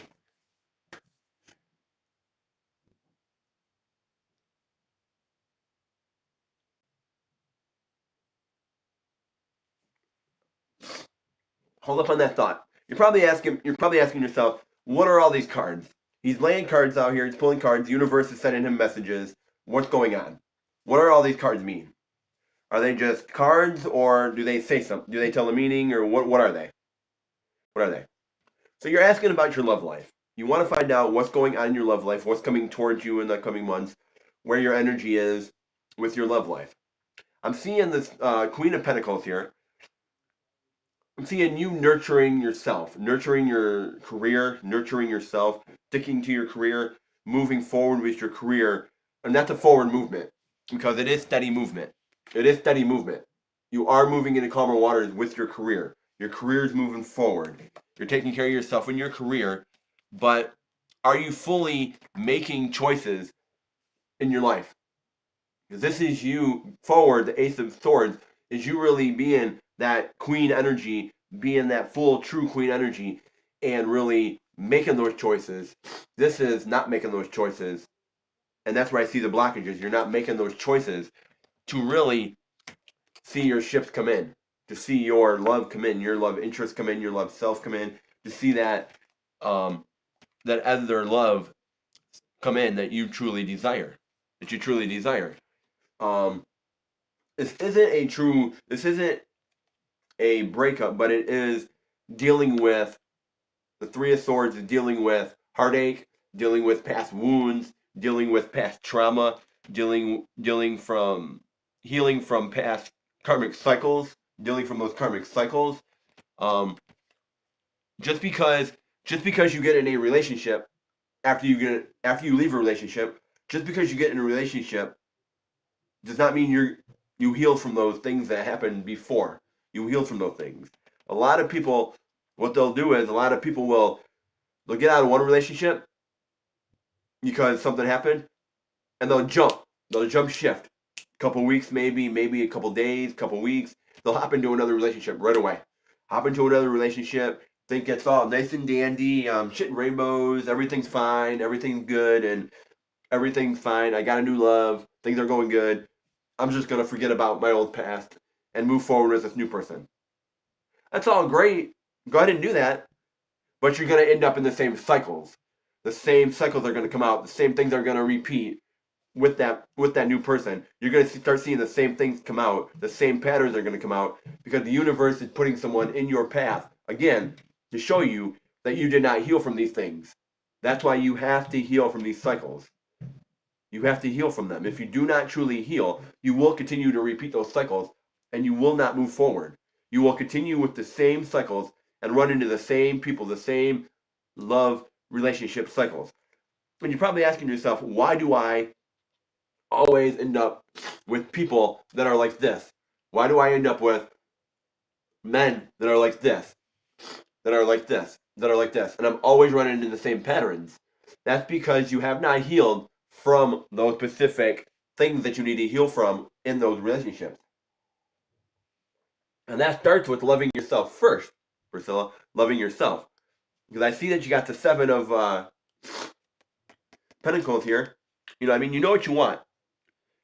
Hold up on that thought. You're probably asking yourself, what are all these cards? He's laying cards out here, he's pulling cards, the universe is sending him messages. What's going on? What are all these cards mean? Are they just cards or do they say something? Do they tell a meaning or what are they? What are they? So you're asking about your love life. You want to find out what's going on in your love life, what's coming towards you in the coming months, where your energy is with your love life. I'm seeing this Queen of Pentacles here. I'm seeing you nurturing yourself, nurturing your career, nurturing yourself, sticking to your career, moving forward with your career. And that's a forward movement because it is steady movement. It is steady movement. You are moving into calmer waters with your career. Your career is moving forward. You're taking care of yourself in your career, but are you fully making choices in your life? Because this is you forward, the Ace of Swords, is you really being that queen energy, being that full, true queen energy, and really making those choices. This is not making those choices. And that's where I see the blockages. You're not making those choices to really see your ships come in, to see your love come in, your love interest come in, your love self come in, to see that that other love come in that you truly desire, that you truly desire. Um, this isn't a breakup, but it is dealing with the Three of Swords is dealing with heartache, dealing with past wounds, dealing with past trauma, dealing from healing from past karmic cycles, dealing from those karmic cycles. Um, just because just because you get in a relationship after you leave a relationship, just because you get in a relationship does not mean you heal from those things that happened before. You heal from those things. A lot of people, what they'll do is a lot of people they'll get out of one relationship because something happened, and they'll jump. They'll jump shift. A couple weeks, maybe a couple days, couple weeks. they'll hop into another relationship right away. Hop into another relationship, think it's all nice and dandy, shit and rainbows, everything's fine, everything's good, and everything's fine. I got a new love, things are going good. I'm just gonna forget about my old past and move forward with this new person. That's all great. Go ahead and do that, but you're gonna end up in the same cycles. The same cycles are gonna come out. The same things are gonna repeat with that new person. You're going to start seeing the same things come out. The same patterns are going to come out because the universe is putting someone in your path again to show you that you did not heal from these things. That's why you have to heal from these cycles. You have to heal from them. If you do not truly heal, you will continue to repeat those cycles and you will not move forward. You will continue with the same cycles and run into the same people, the same love relationship cycles. And you're probably asking yourself, why do I always end up with people that are like this? Why do I end up with men that are like this, that are like this, that are like this? And I'm always running into the same patterns. That's because you have not healed from those specific things that you need to heal from in those relationships. And that starts with loving yourself first, Priscilla, loving yourself. Because I see that you got the 7 of Pentacles here. You know what you want.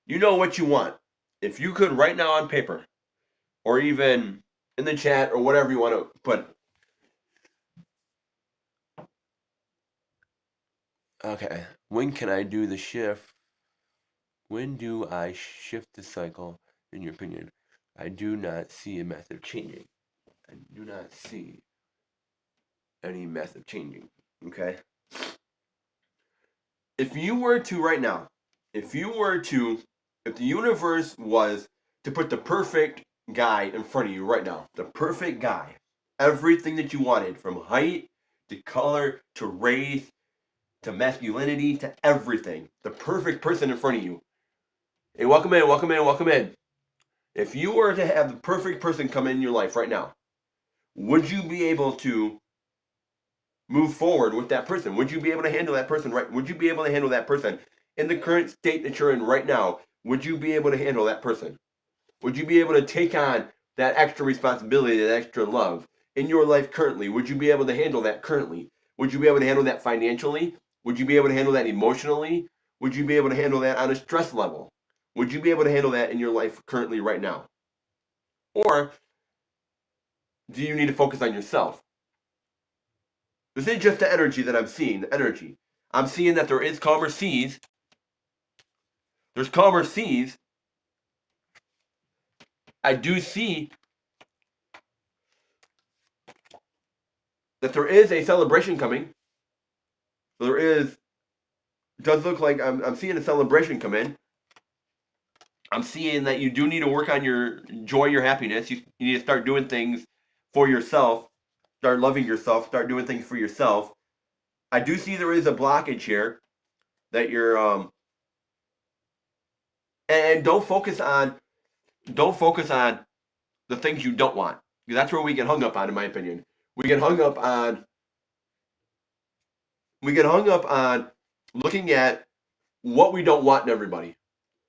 You know what you want. If you could right now on paper, or even in the chat, or whatever you want to put. Okay, when can I do the shift? When do I shift the cycle, in your opinion? I do not see a method changing. I do not see any method changing. Okay? If you were to right now, if the universe was to put the perfect guy in front of you right now, the perfect guy, everything that you wanted, from height to color to race to masculinity to everything, the perfect person in front of you. Hey, welcome in, welcome in, welcome in. If you were to have the perfect person come in your life right now, would you be able to move forward with that person? Would you be able to handle that person right? Would you be able to handle that person in the current state that you're in right now? Would you be able to handle that person? Would you be able to take on that extra responsibility, that extra love in your life currently? Would you be able to handle that currently? Would you be able to handle that financially? Would you be able to handle that emotionally? Would you be able to handle that on a stress level? Would you be able to handle that in your life currently right now? Or do you need to focus on yourself? This is just the energy that I'm seeing, the energy. I'm seeing that there is calmer seas. There's calmer seas. I do see that there is a celebration coming. There is, does look like I'm seeing a celebration come in. I'm seeing that you do need to work on your joy, your happiness. You need to start doing things for yourself. Start loving yourself. Start doing things for yourself. I do see there is a blockage here that you're and don't focus on the things you don't want. Because that's where we get hung up on, in my opinion. We get hung up on looking at what we don't want in everybody.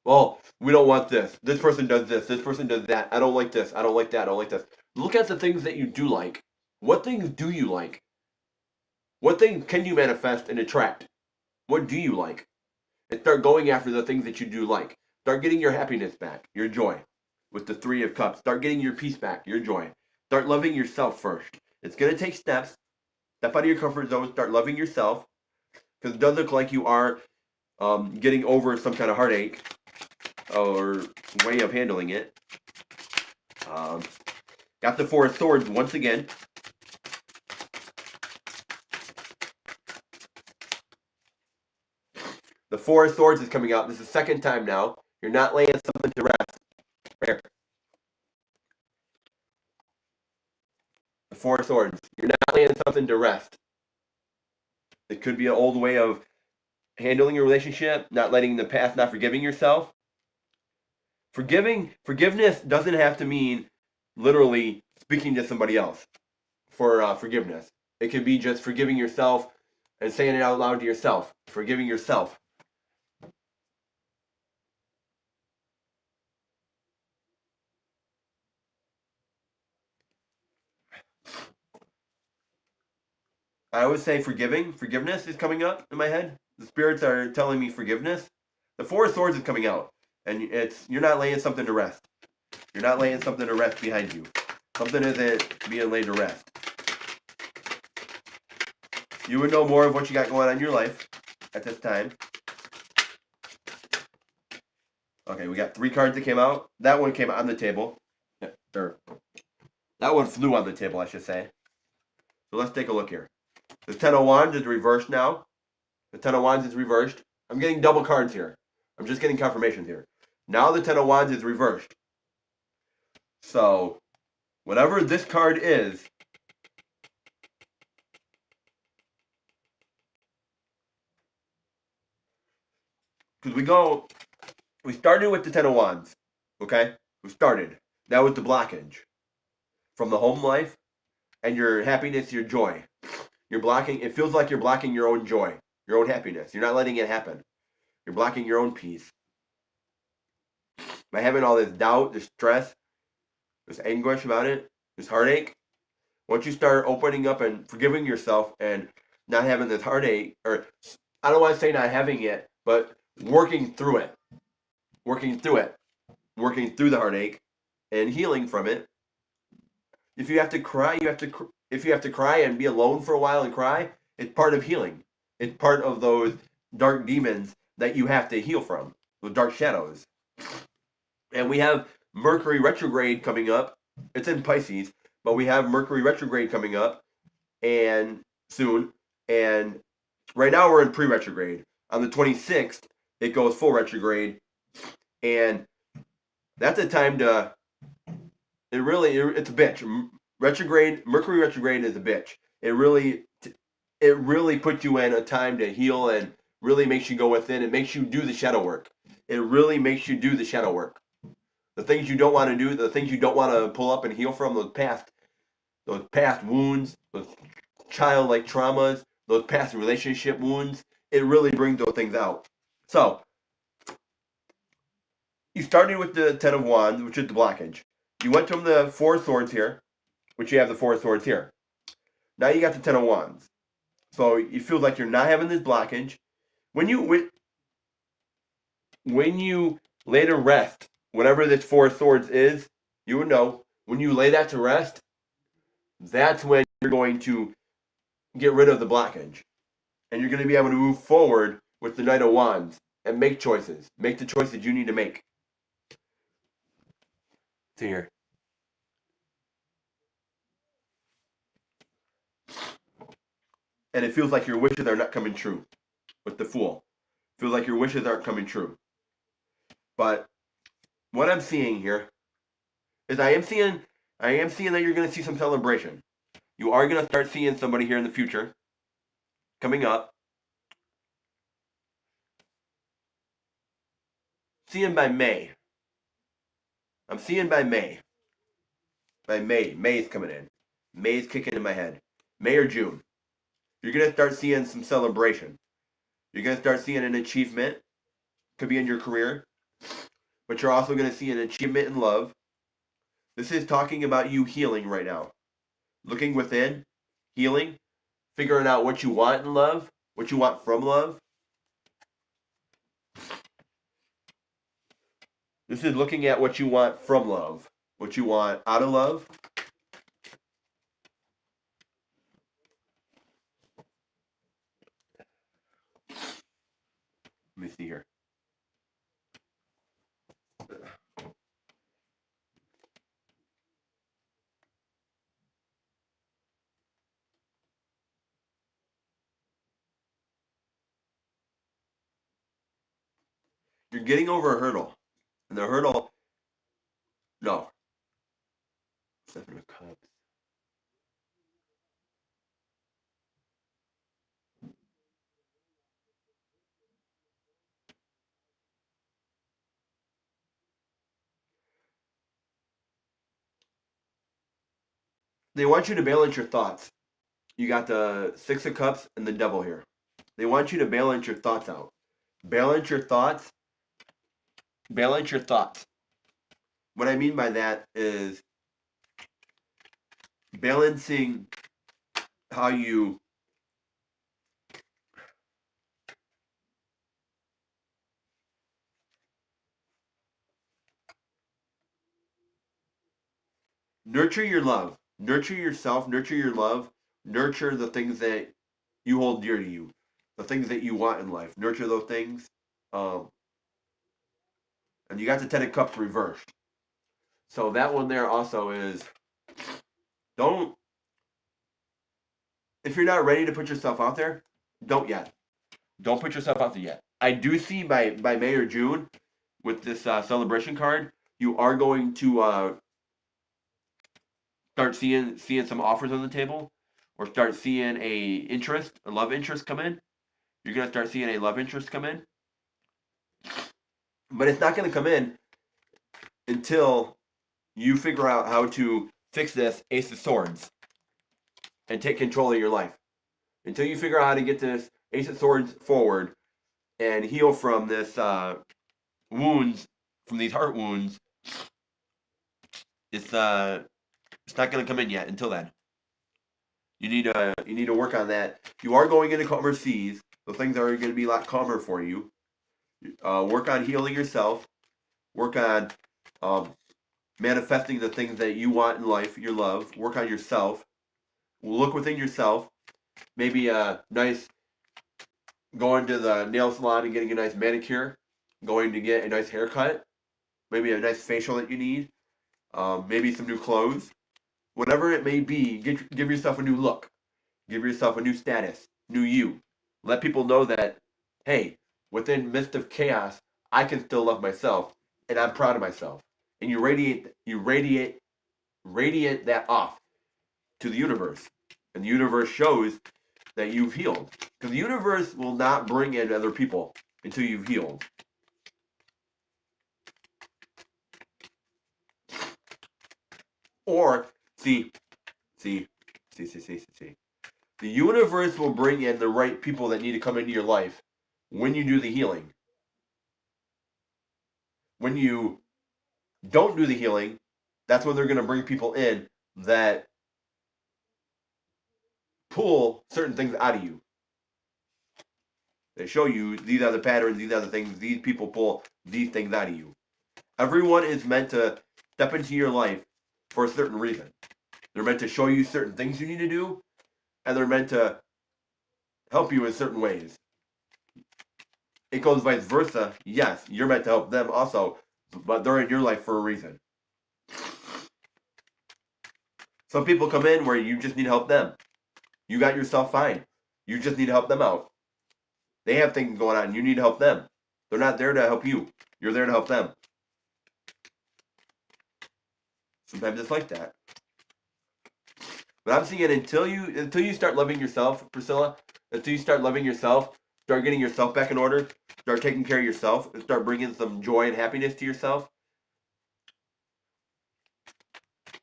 Well, we don't want this. This person does this. This person does that. I don't like this. I don't like that. I don't like this. Look at the things that you do like. What things do you like? What things can you manifest and attract? What do you like? And start going after the things that you do like. Start getting your happiness back, your joy, with the 3 of Cups. Start getting your peace back, your joy. Start loving yourself first. It's going to take steps. Step out of your comfort zone. Start loving yourself. Because it does look like you are getting over some kind of heartache or way of handling it. Got the 4 of Swords once again. The 4 of Swords is coming out. This is the second time now. You're not laying something to rest. There. The 4 of Swords. You're not laying something to rest. It could be an old way of handling your relationship, not letting the past, not forgiving yourself. Forgiveness doesn't have to mean literally speaking to somebody else for forgiveness. It can be just forgiving yourself and saying it out loud to yourself. Forgiving yourself. I would say forgiveness is coming up in my head. The spirits are telling me forgiveness. The Four of Swords is coming out, and you're not laying something to rest. You're not laying something to rest behind you. Something isn't being laid to rest. You would know more of what you got going on in your life at this time. Okay, we got 3 cards that came out. That one came on the table. That one flew on the table, I should say. So let's take a look here. The Ten of Wands is reversed now. The Ten of Wands is reversed. I'm getting double cards here. I'm just getting confirmations here. Now the Ten of Wands is reversed. So, whatever this card is, because we started with the Ten of Wands, okay? We started. That was the blockage from the home life and your happiness, your joy. You're blocking, it feels like you're blocking your own joy, your own happiness. You're not letting it happen. You're blocking your own peace. By having all this doubt, this stress, this anguish about it, this heartache, once you start opening up and forgiving yourself and not having this heartache, or I don't want to say not having it, but working through it, working through the heartache and healing from it. If you have to cry, if you have to cry and be alone for a while and cry, it's part of healing. It's part of those dark demons that you have to heal from, those dark shadows. And we have Mercury retrograde coming up. It's in Pisces, but we have Mercury retrograde coming up and soon. And right now we're in pre-retrograde. On the 26th, it goes full retrograde. And that's a time to, it's a bitch. Mercury retrograde is a bitch. It really puts you in a time to heal and really makes you go within. It makes you do the shadow work. It really makes you do the shadow work. The things you don't want to do, the things you don't want to pull up and heal from, those past wounds, those childlike traumas, those past relationship wounds, it really brings those things out. So, you started with the Ten of Wands, which is the blockage. You went from the Four of Swords here, which you have the Four of Swords here. Now you got the Ten of Wands. So you feel like you're not having this blockage. When you lay to rest, whatever this Four of Swords is, you would know, when you lay that to rest, that's when you're going to get rid of the blockage. And you're going to be able to move forward with the Knight of Wands and make choices. Make the choices you need to make. See here. And it feels like your wishes are not coming true with the Fool. It feels like your wishes aren't coming true. But what I'm seeing here is I am seeing that you're going to see some celebration. You are going to start seeing somebody here in the future coming up. Seeing by May. I'm seeing by May. By May. May's coming in. May's kicking in my head. May or June. You're going to start seeing some celebration. You're going to start seeing an achievement. Could be in your career. But you're also going to see an achievement in love. This is talking about you healing right now. Looking within, healing, figuring out what you want in love, what you want from love. This is looking at what you want from love, what you want out of love. Let me see here. You're getting over a hurdle. And the hurdle, no. 7 of Cups. They want you to balance your thoughts. You got the 6 of Cups and the Devil here. They want you to balance your thoughts out. Balance your thoughts. Balance your thoughts. What I mean by that is balancing how you nurture your love. Nurture yourself. Nurture your love. Nurture the things that you hold dear to you, the things that you want in life. Nurture those things. Um, and you got the Ten of Cups reversed. So that one there also is don't, if you're not ready to put yourself out there, don't yet. Don't put yourself out there yet. I do see by May or June with this celebration card, you are going to start seeing some offers on the table, or start seeing a love interest come in. You're gonna start seeing a love interest come in, but it's not gonna come in until you figure out how to fix this Ace of Swords and take control of your life. Until you figure out how to get this Ace of Swords forward and heal from this wounds, from these heart wounds, it's not going to come in yet. Until then, you need to work on that. You are going into calmer seas, so things are going to be a lot calmer for you. Work on healing yourself. Work on manifesting the things that you want in life, your love. Work on yourself. Look within yourself. Maybe a nice going to the nail salon and getting a nice manicure. Going to get a nice haircut. Maybe a nice facial that you need. Maybe some new clothes. Whatever it may be, give yourself a new look. Give yourself a new status, new you. Let people know that, hey, within midst of chaos, I can still love myself, and I'm proud of myself. And radiate that off to the universe, and the universe shows that you've healed. Because the universe will not bring in other people until you've healed. Or see. The universe will bring in the right people that need to come into your life when you do the healing. When you don't do the healing, that's when they're going to bring people in that pull certain things out of you. They show you these are the patterns, these are the things, these people pull these things out of you. Everyone is meant to step into your life for a certain reason. They're meant to show you certain things you need to do, and they're meant to help you in certain ways. It goes vice versa. Yes, you're meant to help them also, but they're in your life for a reason. Some people come in where you just need to help them. You got yourself fine. You just need to help them out. They have things going on. You need to help them. They're not there to help you. You're there to help them. Sometimes it's like that. But I'm seeing until you start loving yourself, Priscilla, until you start loving yourself, start getting yourself back in order, start taking care of yourself, and start bringing some joy and happiness to yourself.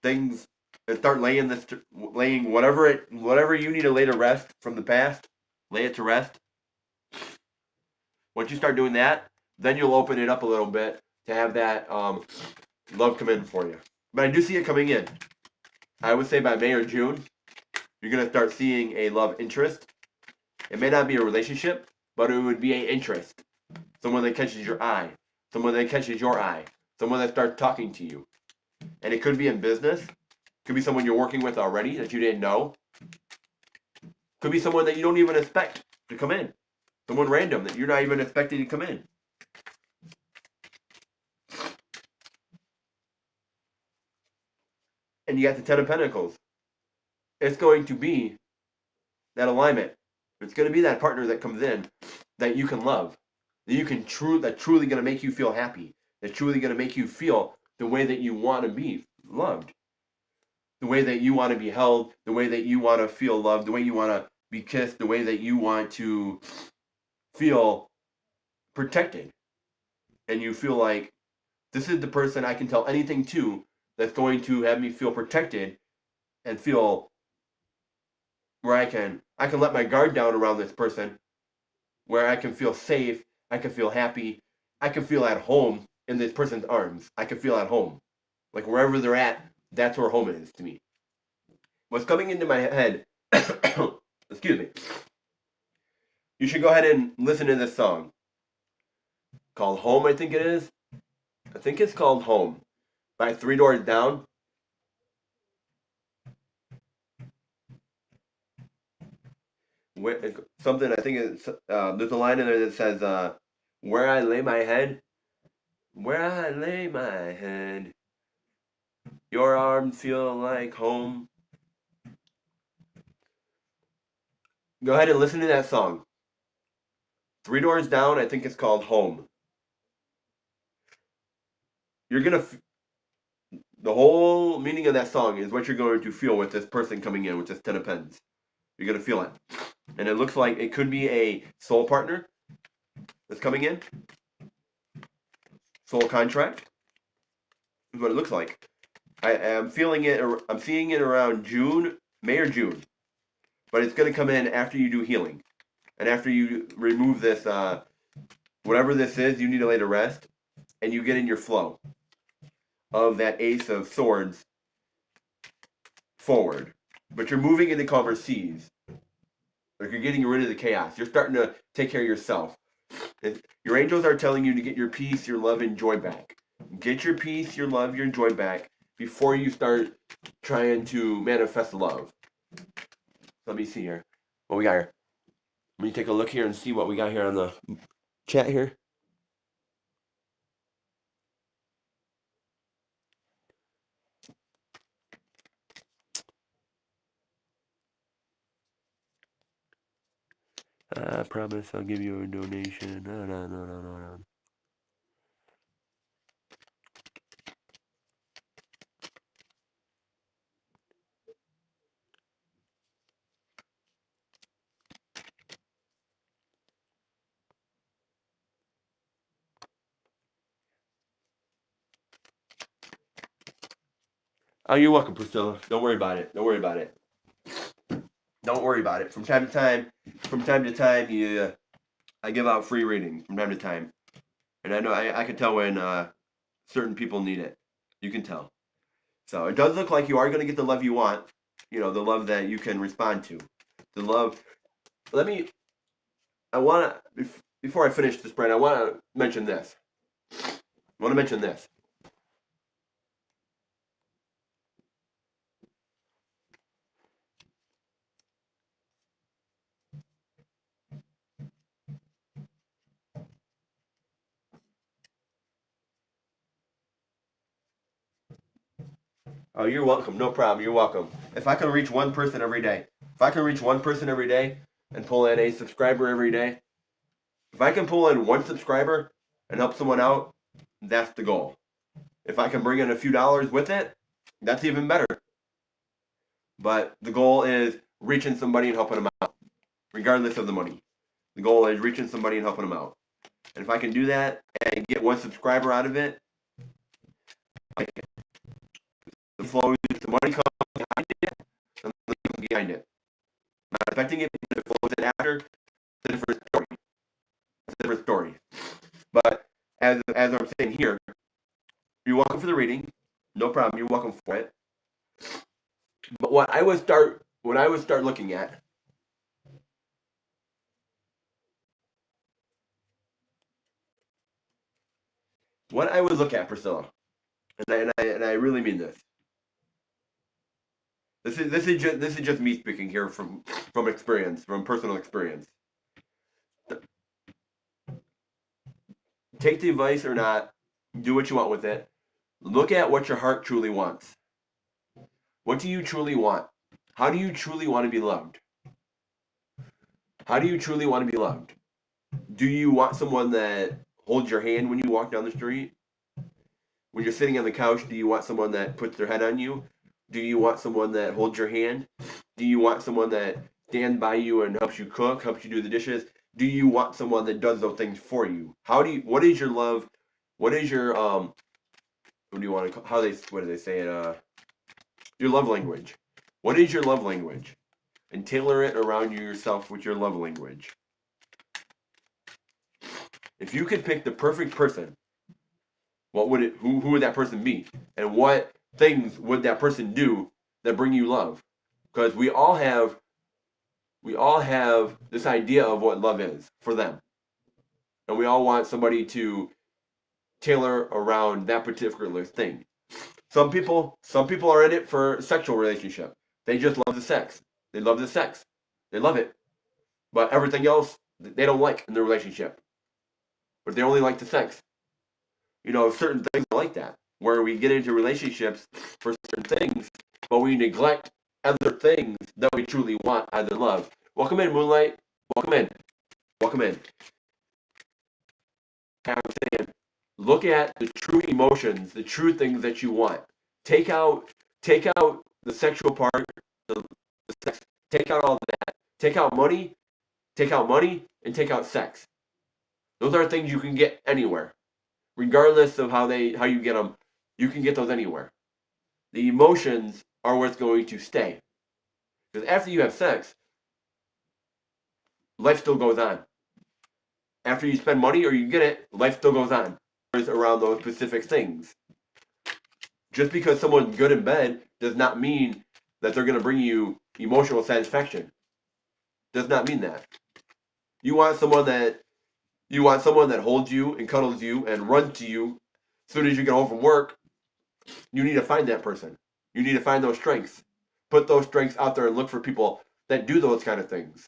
Things, and start laying whatever you need to lay to rest from the past, lay it to rest. Once you start doing that, then you'll open it up a little bit to have that love come in for you. But I do see it coming in. I would say by May or June, you're going to start seeing a love interest. It may not be a relationship, but it would be an interest. Someone that catches your eye. Someone that catches your eye. Someone that starts talking to you. And it could be in business. Could be someone you're working with already that you didn't know. Could be someone that you don't even expect to come in. Someone random that you're not even expecting to come in. And you got the Ten of Pentacles. It's going to be that alignment. It's going to be that partner that comes in that you can love. That you can that's truly going to make you feel happy. That's truly going to make you feel the way that you want to be loved. The way that you want to be held. The way that you want to feel loved. The way you want to be kissed. The way that you want to feel protected. And you feel like this is the person I can tell anything to that's going to have me feel protected and feel where I can let my guard down around this person, where I can feel safe, I can feel happy, I can feel at home in this person's arms. I can feel at home. Like wherever they're at, that's where home is to me. What's coming into my head, excuse me, you should go ahead and listen to this song called Home, I think it is. I think it's called Home by Three Doors Down. something, I think it's, there's a line in there that says, where I lay my head, where I lay my head, your arms feel like home. Go ahead and listen to that song. Three Doors Down, I think it's called Home. You're gonna, the whole meaning of that song is what you're going to feel with this person coming in with this Ten of Pens. You're gonna feel it. And it looks like it could be a soul partner that's coming in. Soul contract is what it looks like. I am feeling it, I'm seeing it around June, May or June. But it's going to come in after you do healing. And after you remove this, whatever this is, you need to lay to rest. And you get in your flow of that Ace of Swords forward. But you're moving into calmer seas. Like you're getting rid of the chaos. You're starting to take care of yourself. Your angels are telling you to get your peace, your love, and joy back. Get your peace, your love, your joy back before you start trying to manifest love. Let me see here. What we got here? Let me take a look here and see what we got here on the chat here. I promise I'll give you a donation. No. Oh, you're welcome, Priscilla. Don't worry about it. Don't worry about it. Don't worry about it. From time to time, I give out free readings from time to time, and I know I can tell when certain people need it. You can tell. So it does look like you are going to get the love you want. You know, the love that you can respond to. The love. I want to before I finish this, Brent. I want to mention this. Oh, you're welcome. No problem. You're welcome. If I can reach one person every day, and pull in a subscriber every day, if I can pull in one subscriber and help someone out, that's the goal. If I can bring in a few dollars with it, that's even better. But the goal is reaching somebody and helping them out, regardless of the money. The goal is reaching somebody and helping them out. And if I can do that and get one subscriber out of it, like the flow, the money comes behind it, and the money comes behind it. I'm not expecting it, but it flows in after. It's a different story. But as I'm saying here, you're welcome for the reading. No problem. You're welcome for it. But what I would start looking at, what I would look at, Priscilla, and I really mean this. This is just me speaking here from experience, from personal experience. Take the advice or not, do what you want with it. Look at what your heart truly wants. What do you truly want? How do you truly want to be loved? How do you truly want to be loved? Do you want someone that holds your hand when you walk down the street? When you're sitting on the couch, do you want someone that puts their head on you? Do you want someone that holds your hand? Do you want someone that stands by you and helps you cook, helps you do the dishes? Do you want someone that does those things for you? What is your love? What is your what do you want to what do they say it? Your love language. What is your love language? And tailor it around yourself with your love language. If you could pick the perfect person, what would it? Who would that person be? And what things would that person do that bring you love? Because we all have this idea of what love is for them, and we all want somebody to tailor around that particular thing. Some people are in it for sexual relationship. They just love the sex. They love the sex. They love it. but everything else they don't like in the relationship. But they only like the sex. Certain things are like that, where we get into relationships for certain things, but we neglect other things that we truly want, either love. Welcome in, Moonlight. Welcome in. Welcome in. I'm saying, look at the true emotions, the true things that you want. Take out the sexual part, the sex. Take out all that. Take out money, and take out sex. Those are things you can get anywhere, regardless of how you get them. You can get those anywhere. The emotions are what's going to stay, because after you have sex, life still goes on. After you spend money or you get it, life still goes on around those specific things. Just because someone's good in bed does not mean that they're going to bring you emotional satisfaction. Does not mean that. You want someone that holds you and cuddles you and runs to you as soon as you get home from work. You need to find that person. You need to find those strengths. Put those strengths out there and look for people that do those kind of things.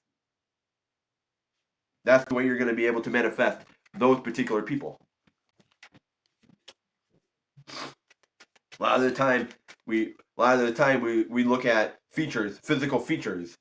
That's the way you're going to be able to manifest those particular people. A lot of the time we look at features, physical features.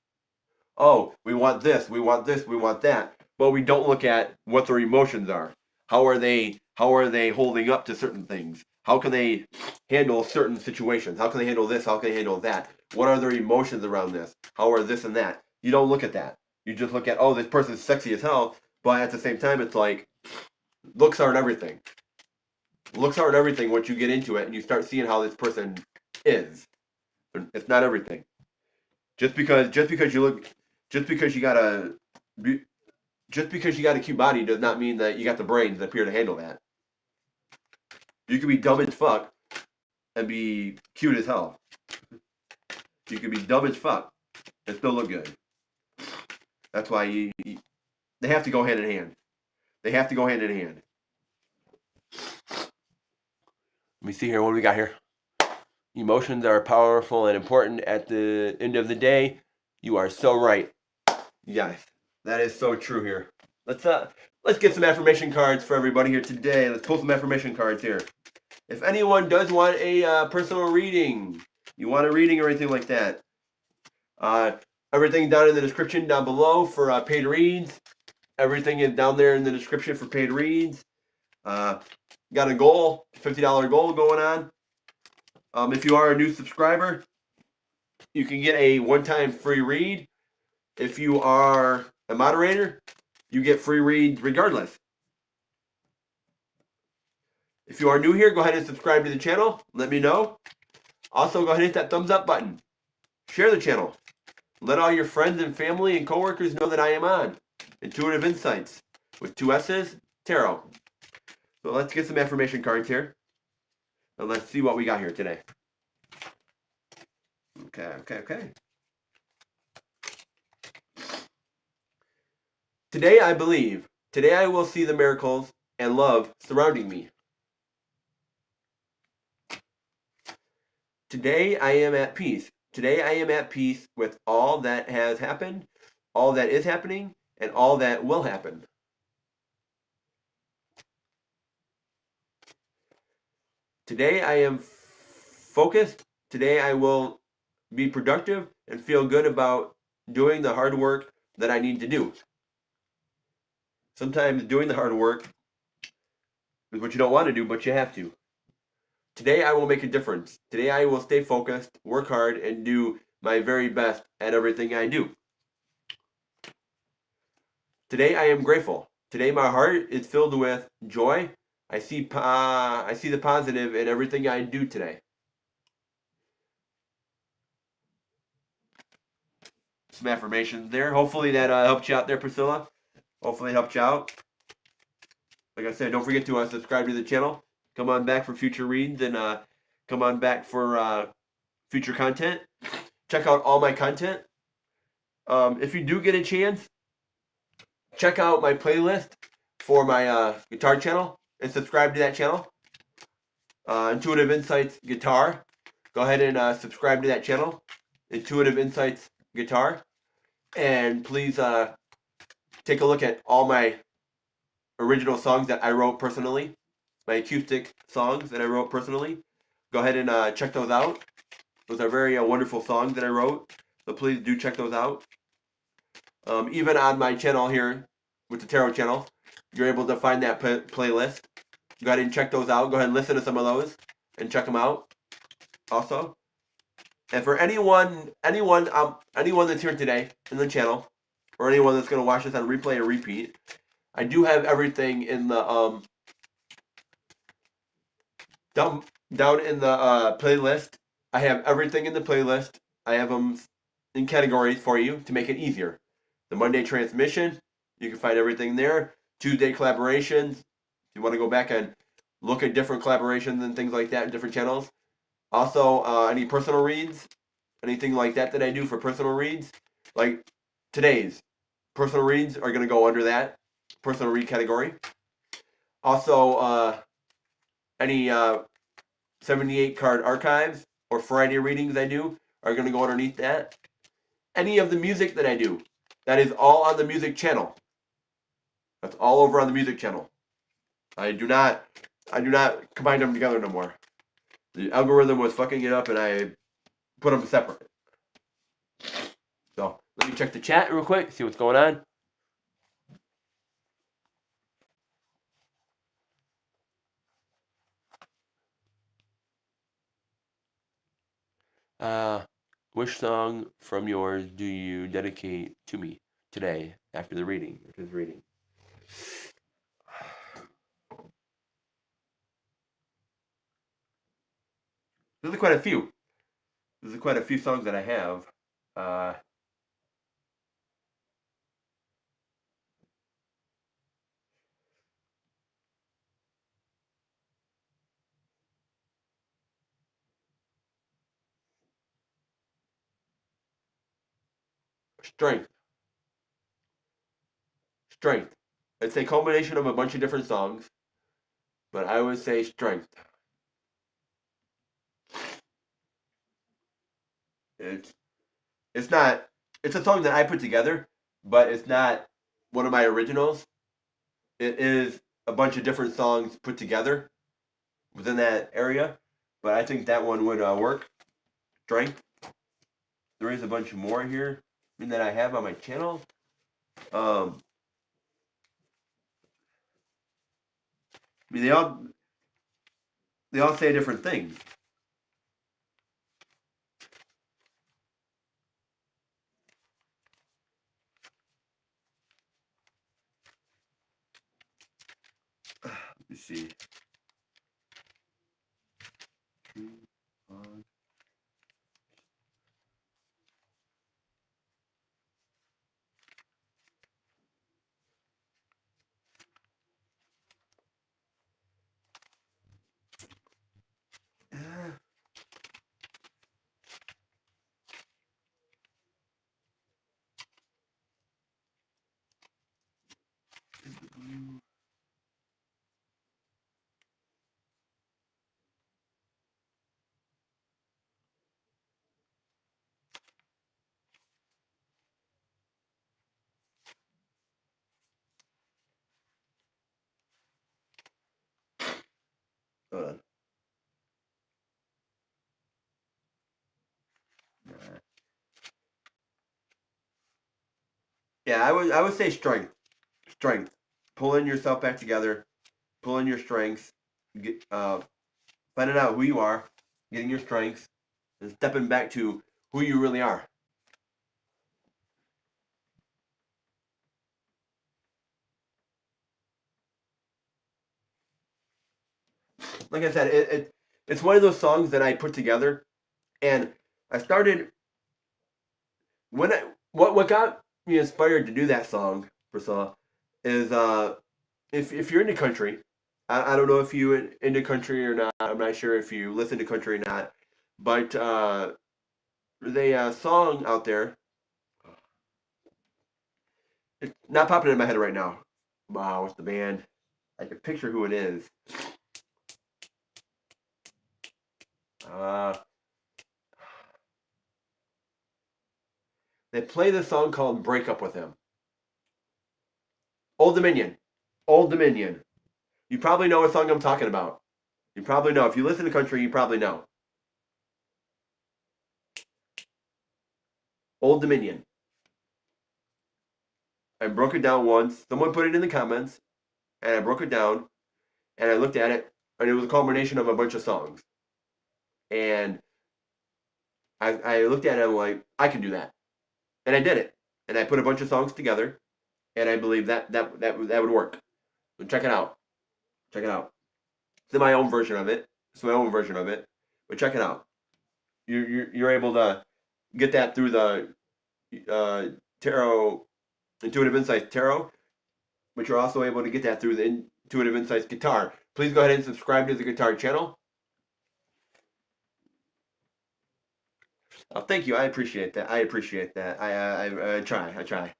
Oh, we want this, we want that. But we don't look at what their emotions are. How are they holding up to certain things? How can they handle certain situations? How can they handle this? How can they handle that? What are their emotions around this? How are this and that? You don't look at that. You just look at, oh, this person's sexy as hell, but at the same time, it's like, looks aren't everything. Looks aren't everything once you get into it and you start seeing how this person is. It's not everything. Just because you got a cute body does not mean that you got the brains that appear to handle that. You could be dumb as fuck and be cute as hell. You could be dumb as fuck and still look good. That's why they have to go hand in hand. They have to go hand in hand. Let me see here. What do we got here? Emotions are powerful and important at the end of the day. You are so right. Yes, that is so true here. Let's get some affirmation cards for everybody here today. Let's pull some affirmation cards here. If anyone does want a personal reading, you want a reading or anything like that, everything down in the description down below for paid reads. Everything is down there in the description for paid reads. Got a goal, $50 goal going on. If you are a new subscriber, you can get a one-time free read. If you are a moderator, you get free reads regardless. If you are new here, go ahead and subscribe to the channel. Let me know. Also, go ahead and hit that thumbs up button. Share the channel. Let all your friends and family and coworkers know that I am on Intuitive Insights with 2 S's, Tarot. So let's get some affirmation cards here. And let's see what we got here today. Okay. Today I believe. Today I will see the miracles and love surrounding me. Today I am at peace. Today I am at peace with all that has happened, all that is happening, and all that will happen. Today I am focused. Today I will be productive and feel good about doing the hard work that I need to do. Sometimes doing the hard work is what you don't want to do, but you have to. Today I will make a difference. Today I will stay focused, work hard, and do my very best at everything I do. Today I am grateful. Today my heart is filled with joy. I see the positive in everything I do today. Some affirmations there. Hopefully that helped you out there, Priscilla. Hopefully it helped you out. Like I said, don't forget to subscribe to the channel. Come on back for future reads and come on back for future content. Check out all my content. If you do get a chance, check out my playlist for my guitar channel and subscribe to that channel. Intuitive Insights Guitar. Go ahead and subscribe to that channel. Intuitive Insights Guitar. And please take a look at all my original songs that I wrote personally, my acoustic songs that I wrote personally. Go ahead and check those out. Those are very wonderful songs that I wrote. So please do check those out. Even on my channel here with the Tarot channel, you're able to find that playlist. Go ahead and check those out. Go ahead and listen to some of those and check them out also. And for anyone that's here today in the channel, or anyone that's going to watch this on replay or repeat, I do have everything in the down in the playlist. I have everything in the playlist. I have them in categories for you to make it easier. The Monday transmission, you can find everything there. Tuesday collaborations, if you want to go back and look at different collaborations and things like that in different channels. Also, any personal reads, anything like that I do for personal reads, like today's personal reads are going to go under that personal read category. Also, any 78 card archives or Friday readings I do are going to go underneath that. Any of the music that I do, that is all on the music channel. That's all over on the music channel. I do not combine them together no more. The algorithm was fucking it up and I put them separate. So let me check the chat real quick, see what's going on. Which song from yours do you dedicate to me today after the reading? There's quite a few. There's quite a few songs that I have. Strength. Strength. It's a culmination of a bunch of different songs, but I would say Strength. It's not. It's a song that I put together, but it's not one of my originals. It is a bunch of different songs put together within that area, but I think that one would work. Strength. There is a bunch more here that I have on my channel. I mean, they all say different things. Let me see. Hold on. Yeah, I would say strength. Strength. Pulling yourself back together, pulling your strengths, finding out who you are, getting your strengths, and stepping back to who you really are. Like I said, it's one of those songs that I put together, and I started when what got me inspired to do that song, Priscilla, is if you're into country, I don't know if you into country or not. I'm not sure if you listen to country or not, but there's a song out there. It's not popping in my head right now. Wow, what's the band? I can picture who it is. Uh, they play this song called "Break Up with Him." Old Dominion. Old Dominion. You probably know what song I'm talking about. You probably know. If you listen to country, you probably know. Old Dominion. I broke it down once. Someone put it in the comments, and I broke it down, and I looked at it, and it was a culmination of a bunch of songs. And I looked at it, and I'm like, I can do that, and I did it, and I put a bunch of songs together, and I believe that would work. So check it out. Check it out. It's my own version of it. It's my own version of it, but check it out. You're able to get that through the tarot intuitive insights tarot, but you're also able to get that through the intuitive insights guitar. Please go ahead and subscribe to the guitar channel. Oh, thank you. I appreciate that. I appreciate that. I try. I try.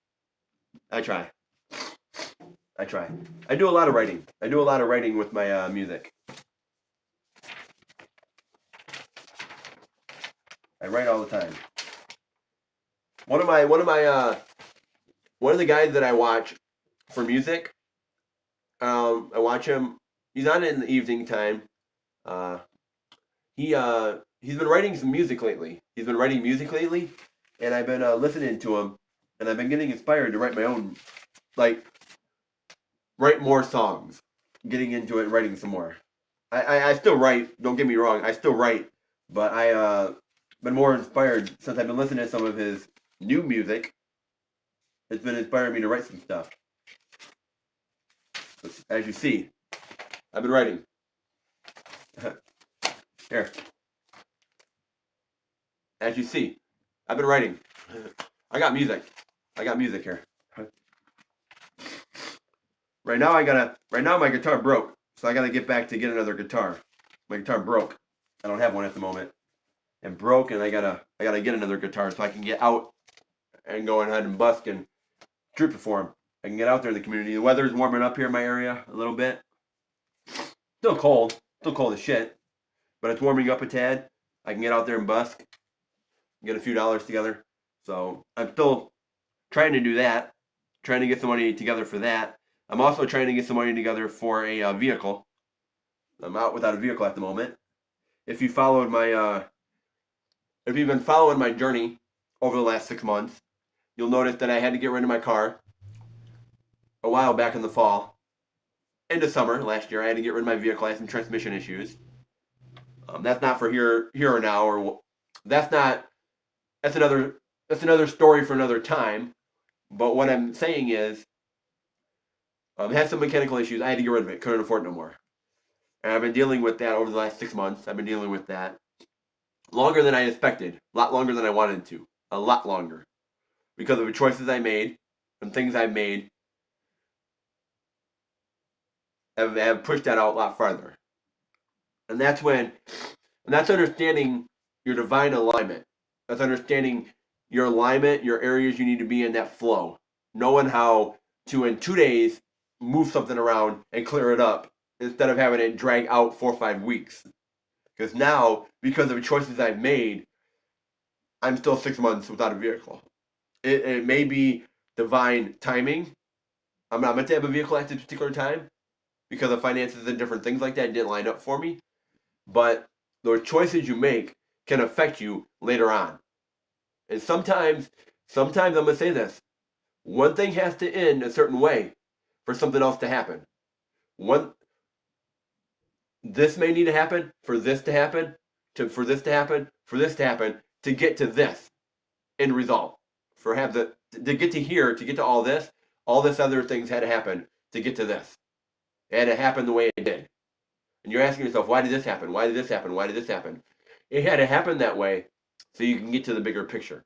I try. I try. I do a lot of writing. I do a lot of writing with my music. I write all the time. One of the guys that I watch for music. I watch him. He's on it in the evening time. Uh, he's been writing some music lately. He's been writing music lately, and I've been listening to him, and I've been getting inspired to write my own, like, write more songs. Getting into it and writing some more. I still write. Don't get me wrong. I still write, but I been more inspired since I've been listening to some of his new music. It's been inspiring me to write some stuff. As you see, I've been writing. Here. As you see, I've been writing. I got music. I got music here. Right now my guitar broke, so I gotta get back to get another guitar. My guitar broke. I don't have one at the moment. And broke, and I gotta get another guitar so I can get out and go ahead and busk and street perform. I can get out there in the community. The weather's warming up here in my area a little bit. Still cold as shit, but it's warming up a tad. I can get out there and busk, get a few dollars together. So I'm still trying to do that, trying to get some money together for that. I'm also trying to get some money together for a vehicle. I'm out without a vehicle at the moment. If you followed my, if you've been following my journey over the last 6 months, you'll notice that I had to get rid of my car a while back in the fall. Into summer last year, I had to get rid of my vehicle. I had some transmission issues. That's not for here or now, or that's another story for another time. But what I'm saying is, it had some mechanical issues. I had to get rid of it. Couldn't afford it no more. And I've been dealing with that over the last 6 months. I've been dealing with that longer than I expected. A lot longer than I wanted to. A lot longer. Because of the choices I made and things I've made have pushed that out a lot farther. And that's understanding your divine alignment. That's understanding your alignment, your areas you need to be in, that flow. Knowing how to, in 2 days, move something around and clear it up instead of having it drag out 4 or 5 weeks. Because now, because of the choices I've made, I'm still 6 months without a vehicle. It may be divine timing. I'm not meant to have a vehicle at this particular time because of finances and different things like that didn't line up for me. But the choices you make can affect you later on. And sometimes I'm going to say this. One thing has to end a certain way for something else to happen. This may need to happen for this to happen, for this to happen, for this to happen, to get to this end result. To get to here, to get to all this other things had to happen to get to this. It had to happen the way it did. And you're asking yourself, why did this happen? Why did this happen? Why did this happen? It had to happen that way so you can get to the bigger picture.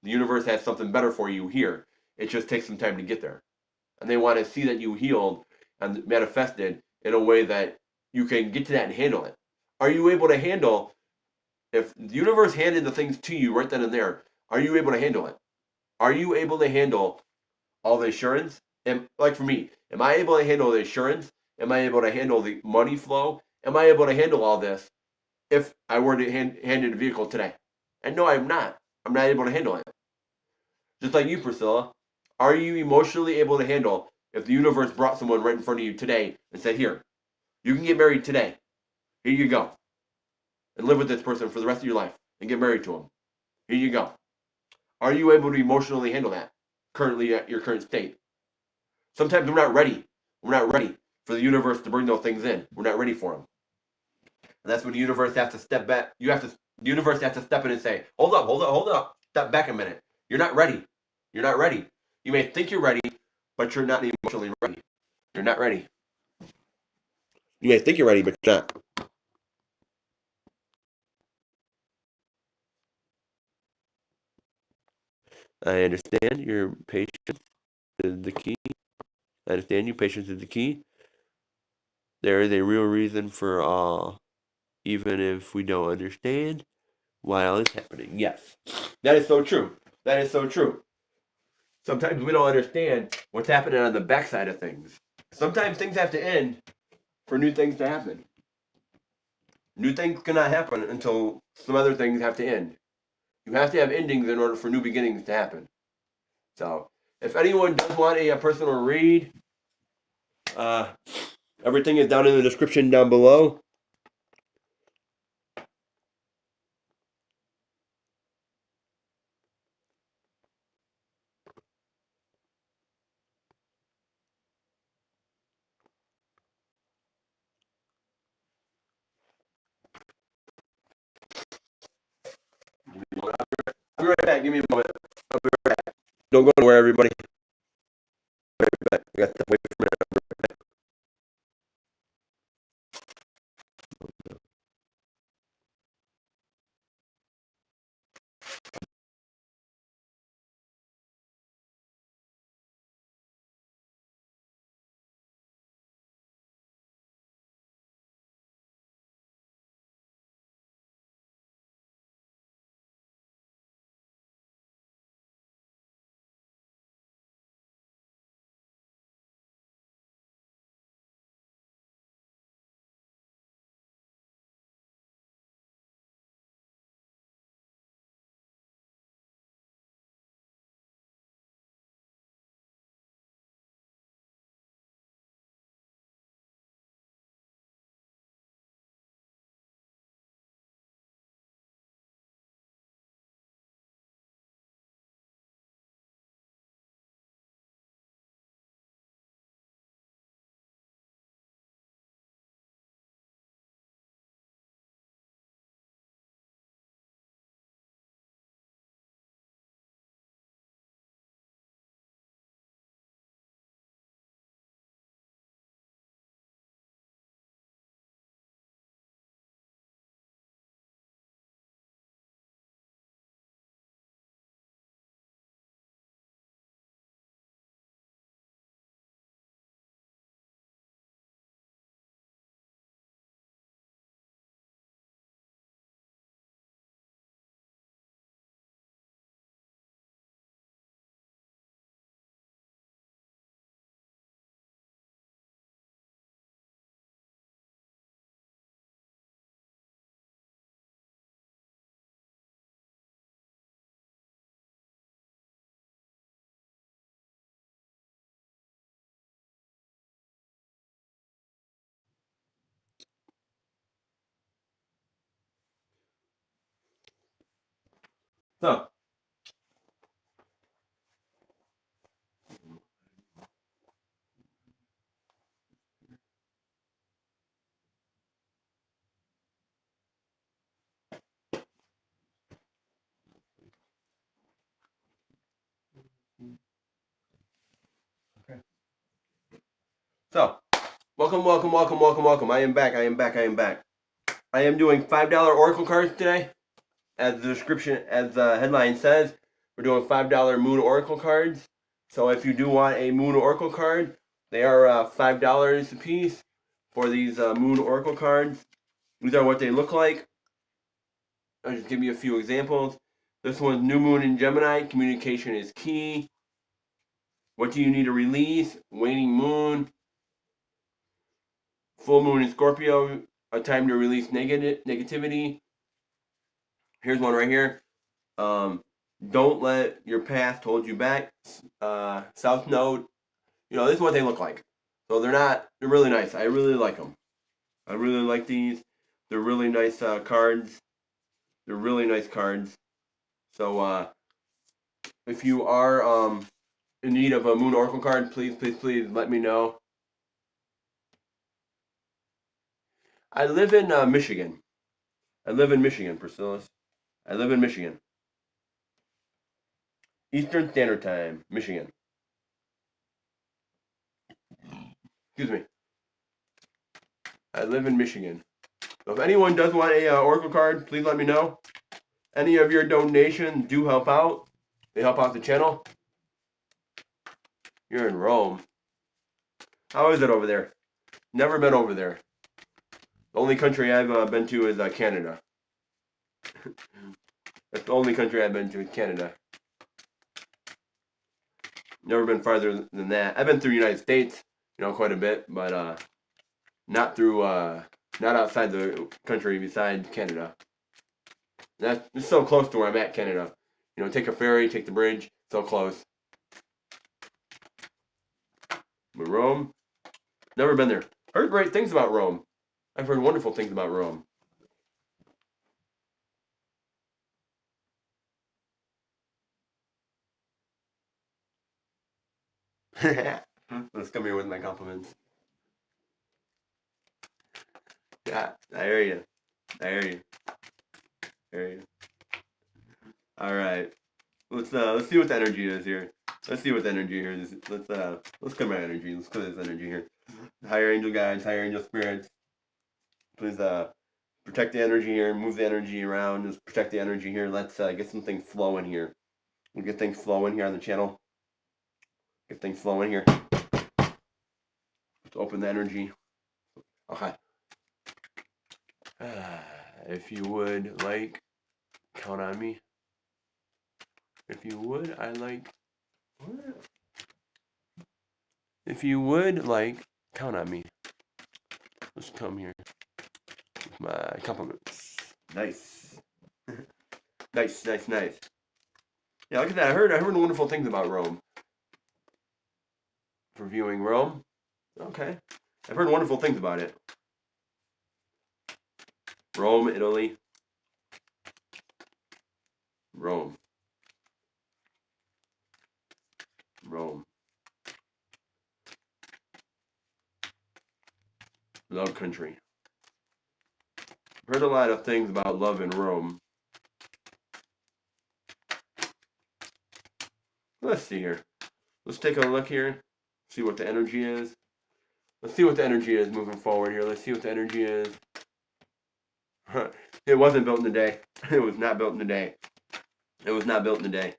The universe has something better for you here. It just takes some time to get there. And they want to see that you healed and manifested in a way that you can get to that and handle it. Are you able to handle, if the universe handed the things to you right then and there, are you able to handle it? Are you able to handle all the assurance? And like for me, am I able to handle the assurance? Am I able to handle the money flow? Am I able to handle all this if I were to hand in a vehicle today? And no, I'm not. I'm not able to handle it. Just like you, Priscilla. Are you emotionally able to handle if the universe brought someone right in front of you today and said, here, you can get married today. Here you go. And live with this person for the rest of your life and get married to them. Here you go. Are you able to emotionally handle that currently at your current state? Sometimes we're not ready. We're not ready for the universe to bring those things in. We're not ready for them. And that's when the universe has to step back. The universe has to step in and say, hold up, hold up, hold up. Step back a minute. You're not ready. You're not ready. You may think you're ready, but you're not emotionally ready. You're not ready. You may think you're ready, but you're not. I understand your patience is the key. I understand you. Patience is the key. There is a real reason for even if we don't understand why all is happening. Yes, that is so true. That is so true. Sometimes we don't understand what's happening on the backside of things. Sometimes things have to end for new things to happen. New things cannot happen until some other things have to end. You have to have endings in order for new beginnings to happen. So, if anyone does want a personal read, everything is down in the description down below. I'll be right back. Give me a moment. I'll be right back. Don't go anywhere, everybody. I'll be right back. I got to step away for a minute. So, so welcome, welcome, welcome, welcome, welcome. I am back. I am back. I am back. I am doing $5 Oracle cards today. As the description, as the headline says, we're doing $5 Moon Oracle cards. So if you do want a Moon Oracle card, they are $5 a piece for these Moon Oracle cards. These are what they look like. I'll just give you a few examples. This one's New Moon in Gemini. Communication is key. What do you need to release? Waning Moon. Full Moon in Scorpio. A time to release negativity. Here's one right here. Don't let your past hold you back. South Node. This is what they look like. So they're really nice. I really like them. I really like these. They're really nice cards. They're really nice cards. So if you are in need of a Moon Oracle card, please, please, please let me know. I live in Michigan. I live in Michigan, Priscilla. I live in Michigan. Eastern Standard Time, Michigan. Excuse me. I live in Michigan. So if anyone does want a Oracle card, please let me know. Any of your donations do help out. They help out the channel. You're in Rome. How is it over there? Never been over there. The only country I've been to is Canada. That's the only country I've been to is Canada. Never been farther than that. I've been through the United States, quite a bit, but not through, not outside the country besides Canada. It's so close to where I'm at, Canada. Take a ferry, take the bridge, so close. But Rome, never been there. Heard great things about Rome. I've heard wonderful things about Rome. Let's come here with my compliments. Yeah, I hear you. I hear you. I hear you. All right. Let's see what the energy is here. Let's see what the energy here is. Let's come my energy. Let's put this energy here. Higher angel guides, higher angel spirits. Please protect the energy here, move the energy around, just protect the energy here. Let's get some things flowing here. We'll get things flowing here on the channel. Get things flowing here. Let's open the energy. Okay. If you would like, count on me. If you would, I like. What? If you would like, count on me. Let's come here with my compliments. Nice. Nice, nice, nice. Yeah, look at that. I heard wonderful things about Rome. For viewing Rome. Okay. I've heard wonderful things about it. Rome, Italy. Rome. Rome. Love country. Heard a lot of things about love in Rome. Let's see here. Let's take a look here. See what the energy is. Let's see what the energy is moving forward here. Let's see what the energy is. It wasn't built in a day. It was not built in a day. It was not built in a day.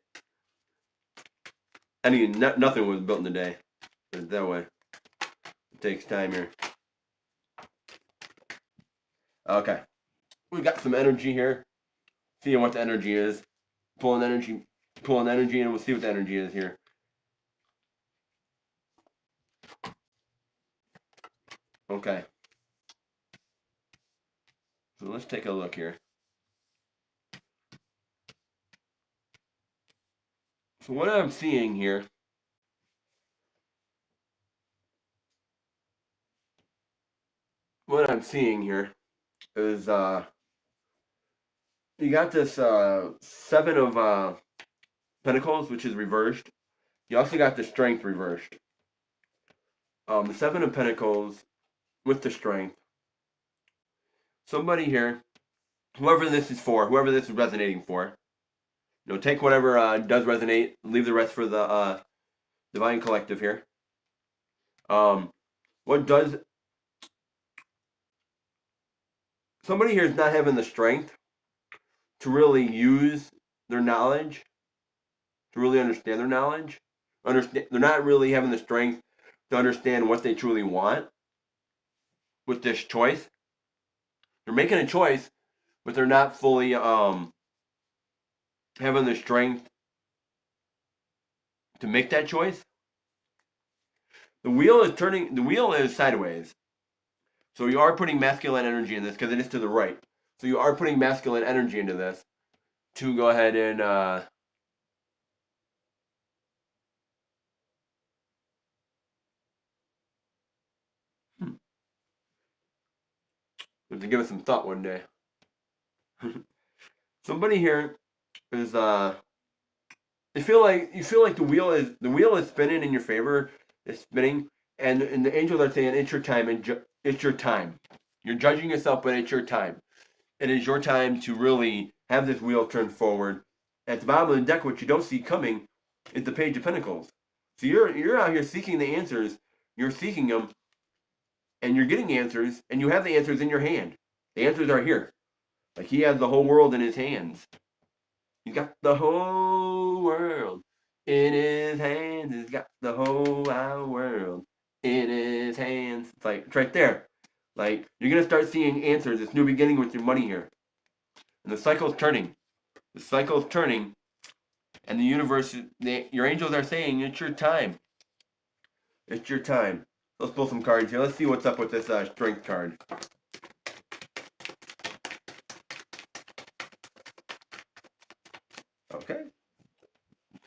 Nothing was built in a day. Put it that way. It takes time here. Okay. We got some energy here. Seeing what the energy is. Pulling energy, and we'll see what the energy is here. Okay. So let's take a look here. So what I'm seeing here is you got this Seven of Pentacles, which is reversed. You also got the Strength reversed. The Seven of Pentacles with the Strength. Somebody here, whoever this is resonating for, take whatever does resonate, leave the rest for the Divine Collective here. Somebody here is not having the strength to really use their knowledge, to really understand their knowledge. They're not really having the strength to understand what they truly want with this choice. They're making a choice, but they're not fully having the strength to make that choice. The wheel is sideways. So you are putting masculine energy in this because it is to the right. So you are putting masculine energy into this to go ahead and To give it some thought one day. Somebody here is you feel like the wheel is spinning in your favor. It's spinning, and the angels are saying it's your time and it's your time. You're judging yourself, but it's your time. It is your time to really have this wheel turn forward. At the bottom of the deck, what you don't see coming is the Page of Pentacles. So you're out here seeking the answers. You're seeking them, and you're getting answers, and you have the answers in your hand. The answers are here. Like he has the whole world in his hands. He's got the whole world in his hands. He's got the whole wide world in his hands. It's right there. Like you're gonna start seeing answers. It's new beginning with your money here, and the cycle's turning. The cycle's turning, and the universe, your angels are saying it's your time. It's your time. Let's pull some cards here. Let's see what's up with this strength card. Okay.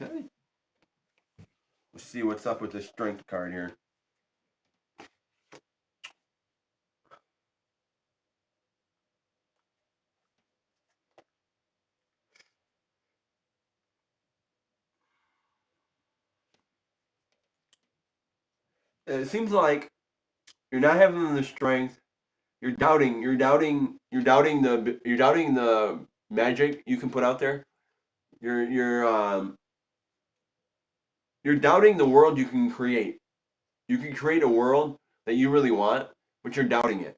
Okay. Let's see what's up with this strength card here. It seems like you're not having the strength. You're doubting the magic you can put out there. You're doubting the world you can create. You can create a world that you really want, but you're doubting it.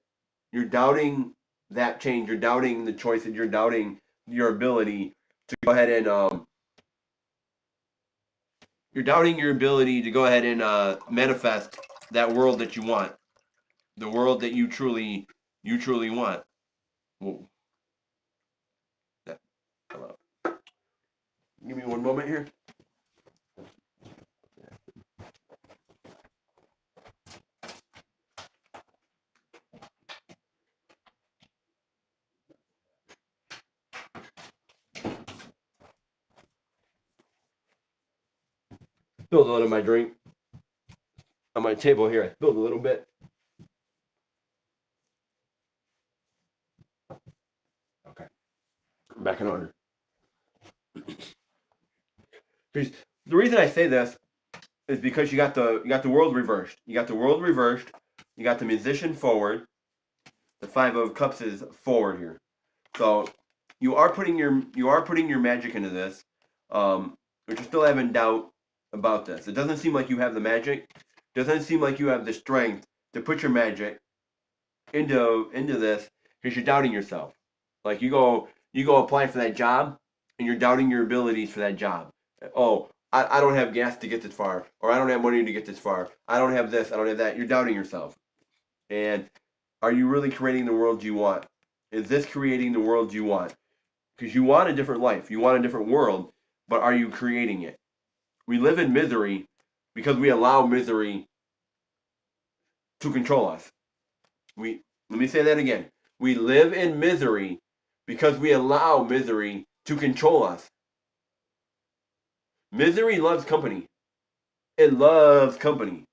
You're doubting that change. You're doubting the choices. You're doubting your ability to go ahead and you're doubting your ability to go ahead and manifest that world that you want, the world that you truly want. Whoa. Hello. Give me one moment here. Spilled a little of my drink on my table here. I spilled a little bit. Okay, I'm back in order. Because the reason I say this is because you got the world reversed. You got the world reversed. You got the musician forward. The Five of Cups is forward here. So you are putting your magic into this, but you're still having doubt about this. It doesn't seem like you have the magic. It doesn't seem like you have the strength to put your magic into this because you're doubting yourself. Like you go apply for that job and you're doubting your abilities for that job. Oh, I don't have gas to get this far, or I don't have money to get this far. I don't have this, I don't have that. You're doubting yourself. And are you really creating the world you want? Is this creating the world you want? Because you want a different life, you want a different world, but are you creating it? We live in misery because we allow misery to control us. Let me say that again. We live in misery because we allow misery to control us. Misery loves company. It loves company.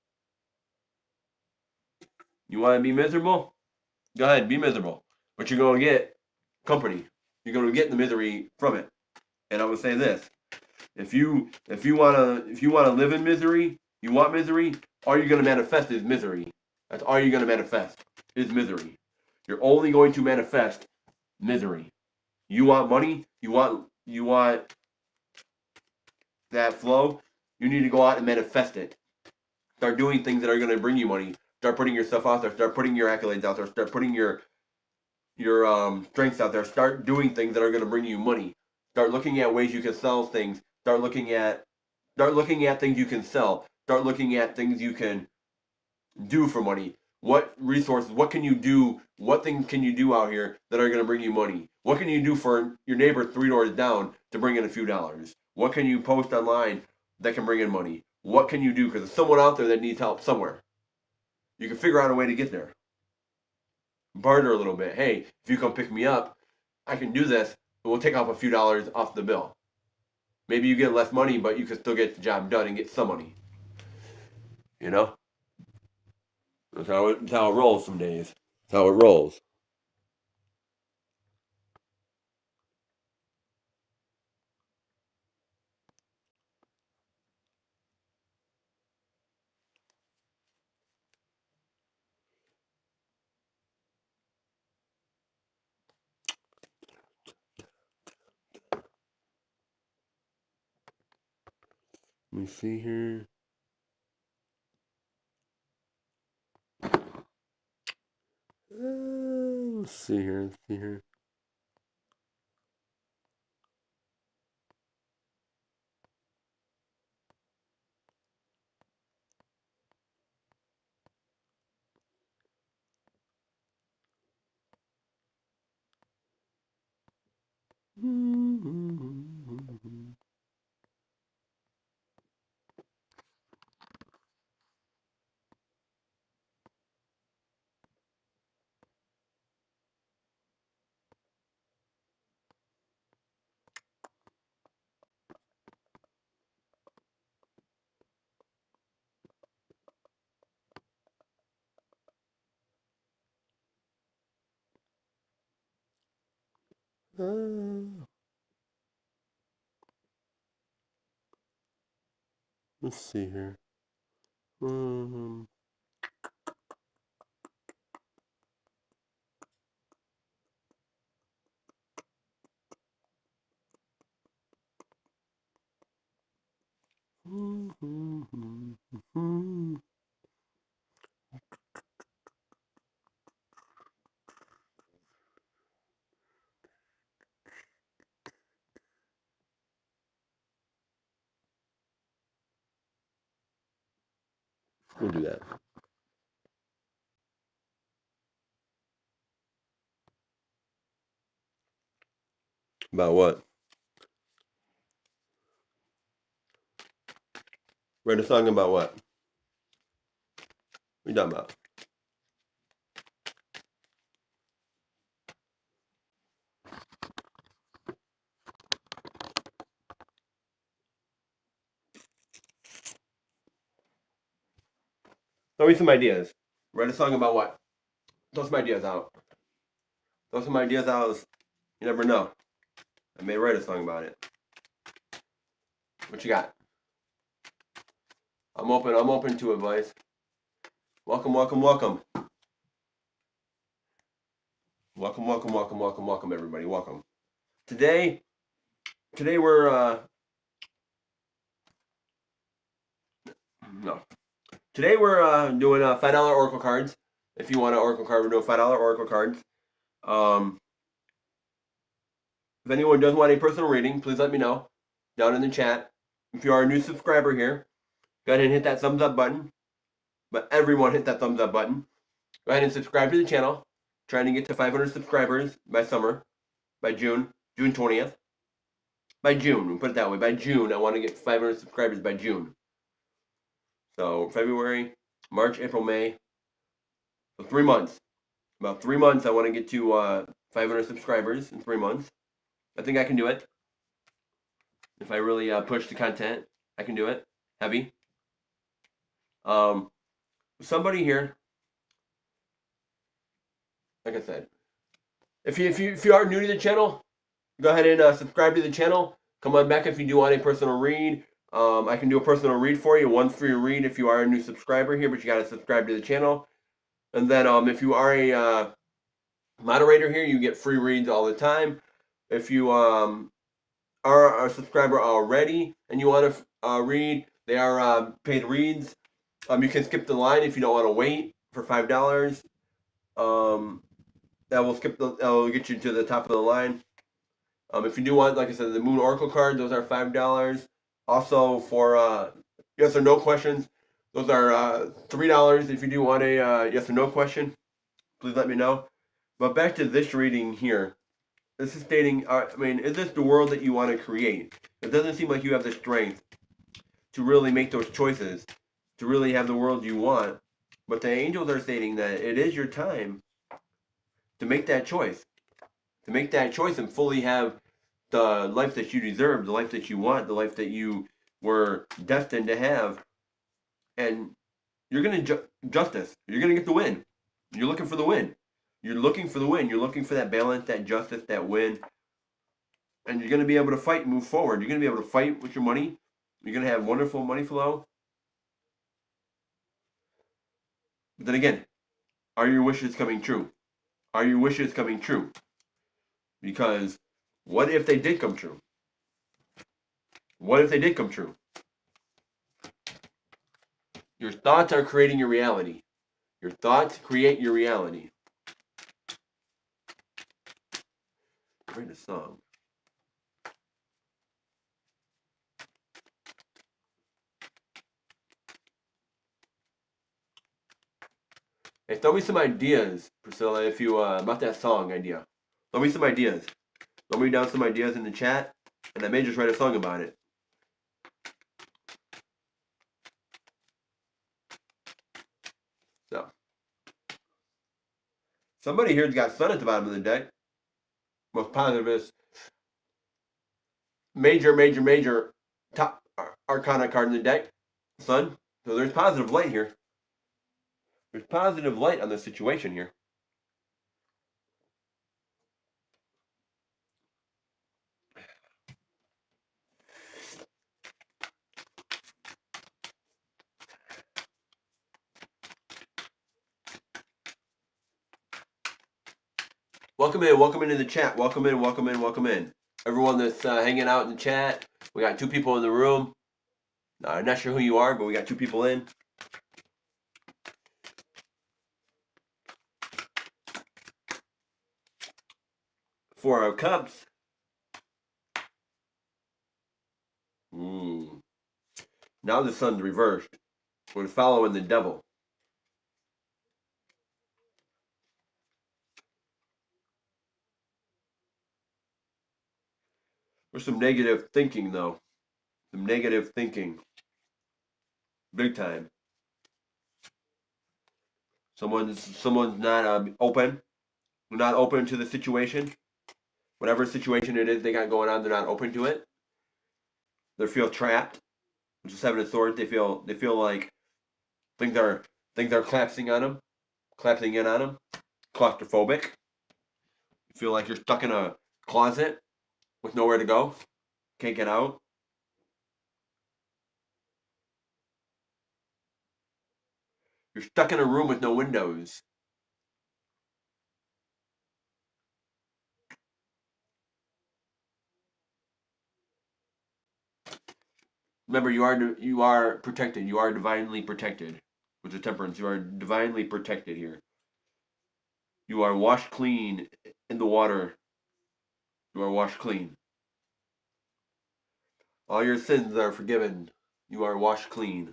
You want to be miserable? Go ahead, be miserable. But you're going to get company. You're going to get the misery from it. And I would say this: if you wanna live in misery, you want misery. All you're going to manifest is misery. That's all you're going to manifest is misery. You're only going to manifest misery. You want money. You want that flow. You need to go out and manifest it. Start doing things that are going to bring you money. Start putting your stuff out there. Start putting your accolades out there. Start putting your strengths out there. Start doing things that are going to bring you money. Start looking at ways you can sell things. Start looking at things you can sell. Start looking at things you can do for money. What resources? What can you do? What things can you do out here that are going to bring you money? What can you do for your neighbor 3 doors down to bring in a few dollars? What can you post online that can bring in money? What can you do? Because there's someone out there that needs help somewhere. You can figure out a way to get there. Barter a little bit. Hey, if you come pick me up, I can do this, and we'll take off a few dollars off the bill. Maybe you get less money, but you can still get the job done and get some money. You know? That's how it rolls some days. That's how it rolls. Let me see here. Let's see here. Let's see here. Let's see here. Um, we'll do that. About what? Write a song about what? What are you talking about? Throw me some ideas. Write a song about what? Throw some ideas out. Throw some ideas out. You never know. I may write a song about it. What you got? I'm open. I'm open to advice. Welcome, welcome, welcome. Welcome, welcome, welcome, welcome, welcome, everybody. Welcome. Today we're no. Today we're doing $5 Oracle cards. If you want an Oracle card, we're doing $5 Oracle cards. If anyone does want a personal reading, please let me know down in the chat. If you are a new subscriber here, go ahead and hit that thumbs up button. But everyone hit that thumbs up button. Go ahead and subscribe to the channel. Trying to get to 500 subscribers by summer, by June 20th. By June, we'll put it that way. By June, I want to get 500 subscribers by June. So February, March, April, May. So 3 months. About 3 months, I want to get to 500 subscribers in 3 months. I think I can do it. If I really push the content, I can do it. Heavy. Somebody here, like I said, if you are new to the channel, go ahead and subscribe to the channel. Come on back if you do want a personal read. I can do a personal read for you, one free read if you are a new subscriber here, but you got to subscribe to the channel. And then if you are a moderator here, you get free reads all the time. If you are a subscriber already and you want to read, they are paid reads. You can skip the line if you don't want to wait for $5. That will get you to the top of the line. If you do want, like I said, the Moon Oracle card, those are $5. Also for yes or no questions, those are $3. If you do want a yes or no question, please let me know. But back to this reading here. This is stating, is this the world that you want to create? It doesn't seem like you have the strength to really make those choices, to really have the world you want. But the angels are stating that it is your time to make that choice. To make that choice and fully have the life that you deserve, the life that you want, the life that you were destined to have. And you're going to justice. You're going to get the win. You're looking for the win. You're looking for the win. You're looking for that balance, that justice, that win. And you're going to be able to fight and move forward. You're going to be able to fight with your money. You're going to have wonderful money flow. But then again, are your wishes coming true? Are your wishes coming true? Because what if they did come true? What if they did come true? Your thoughts are creating your reality. Your thoughts create your reality. Write a song. Hey, throw me some ideas, Priscilla, if you about that song idea. Throw me some ideas. Throw me down some ideas in the chat, and I may just write a song about it. So, somebody here's got sun at the bottom of the deck. Most positive is major top arcana card in the deck. Sun. So there's positive light here. There's positive light on the situation here. Welcome into the chat. Welcome in. Everyone that's hanging out in the chat. We got 2 people in the room. I'm not sure who you are, but we got 2 people in. 4 of Cups. Now the sun's reversed. We're following the devil. There's some negative thinking, though. Some negative thinking. Big time. Someone's not open. They're not open to the situation. Whatever situation it is they got going on, they're not open to it. They feel trapped. Just having a sword, they feel like things are collapsing on them, collapsing in on them. Claustrophobic. You feel like you're stuck in a closet with nowhere to go. Can't get out. You're stuck in a room with no windows. Remember, you are protected. You are divinely protected. With the temperance, you are divinely protected here. You are washed clean in the water. You are washed clean. All your sins are forgiven. You are washed clean.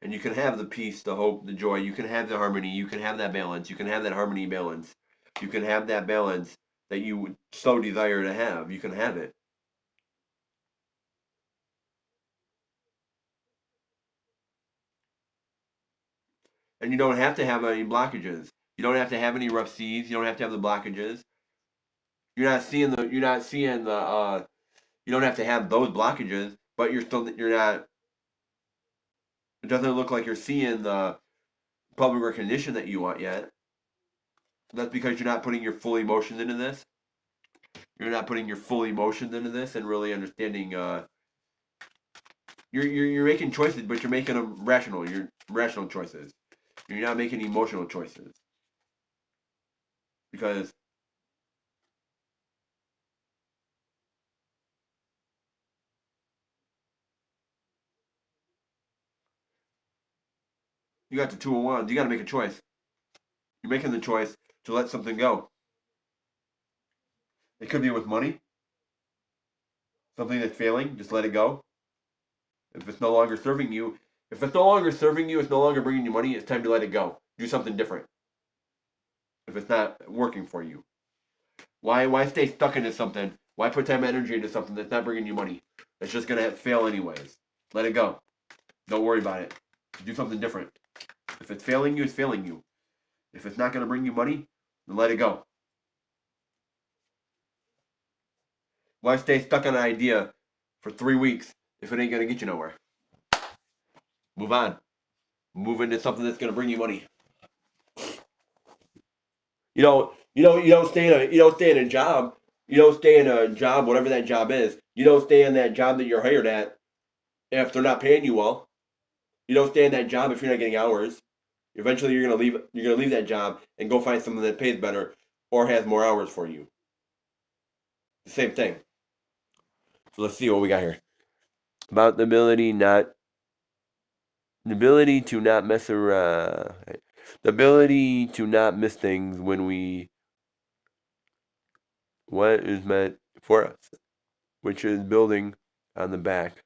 And you can have the peace, the hope, the joy. You can have the harmony. You can have that balance. You can have that harmony balance. You can have that balance that you would so desire to have. You can have it. And you don't have to have any blockages. You don't have to have any rough seas. You don't have to have the blockages. You're not seeing the you don't have to have those blockages, but you're not, it doesn't look like you're seeing the public recognition that you want yet. That's because you're not putting your full emotions into this. You're not putting your full emotions into this and really understanding you're making choices, but you're making them rational. You're rational choices. You're not making emotional choices. Because you got the 2 of Wands, you gotta make a choice. You're making the choice to let something go. It could be with money. Something that's failing, just let it go. If it's no longer serving you, it's no longer bringing you money, it's time to let it go. Do something different. If it's not working for you, why stay stuck into something? Why put time and energy into something that's not bringing you money? It's just gonna fail anyways. Let it go. Don't worry about it. Do something different. If it's failing you, it's failing you. If it's not gonna bring you money, then let it go. Why stay stuck on an idea for 3 weeks if it ain't gonna get you nowhere? Move on. Move into something that's gonna bring you money. You don't stay in a job. You don't stay in a job, whatever that job is. You don't stay in that job that you're hired at if they're not paying you well. You don't stay in that job if you're not getting hours. Eventually, you're gonna leave. You're gonna leave that job and go find something that pays better or has more hours for you. The same thing. So let's see what we got here. About the ability to not mess around. The ability to not miss things when what is meant for us, which is building on the back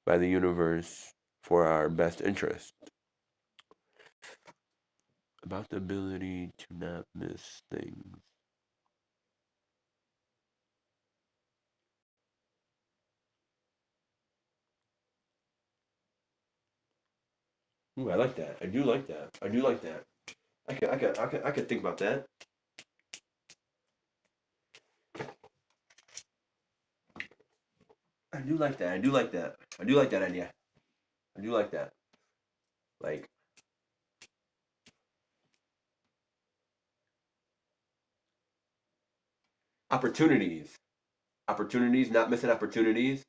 by the universe for our best interest. About the ability to not miss things. Ooh, I like that. I do like that. I do like that. I could think about that. I do like that. I do like that. I do like that idea. I do like that. Like opportunities. Opportunities, not missing opportunities.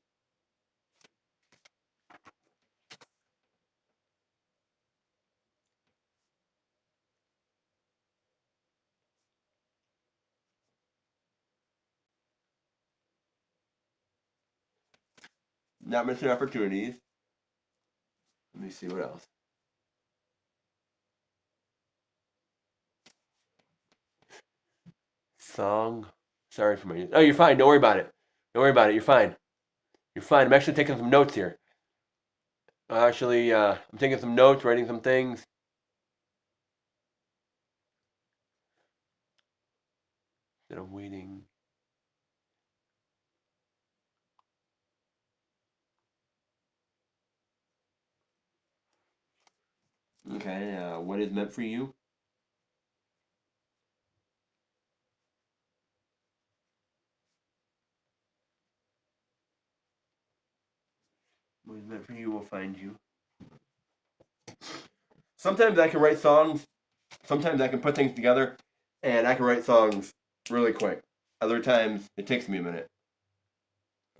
Not missing opportunities. Let me see what else. Song. Sorry for my. Oh, you're fine. Don't worry about it. Don't worry about it. You're fine. You're fine. I'm actually taking some notes here. I'm taking some notes, writing some things. Instead of waiting. Okay. What is meant for you? What is meant for you will find you. Sometimes I can write songs. Sometimes I can put things together, and I can write songs really quick. Other times it takes me a minute.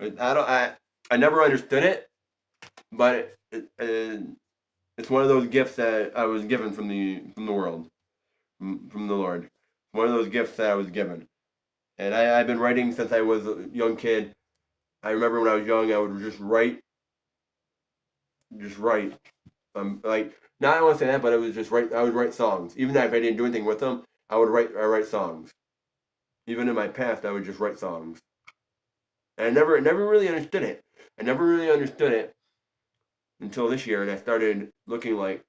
I don't. I never understood it, but it's one of those gifts that I was given from the world, from the Lord. One of those gifts that I was given, and I've been writing since I was a young kid. I remember when I was young, I would just write. Like now I don't want to say that, but it was just write. I would write songs, even if I didn't do anything with them. I would write. I write songs. Even in my past, I would just write songs, and I never really understood it. I never really understood it until this year, and I started looking like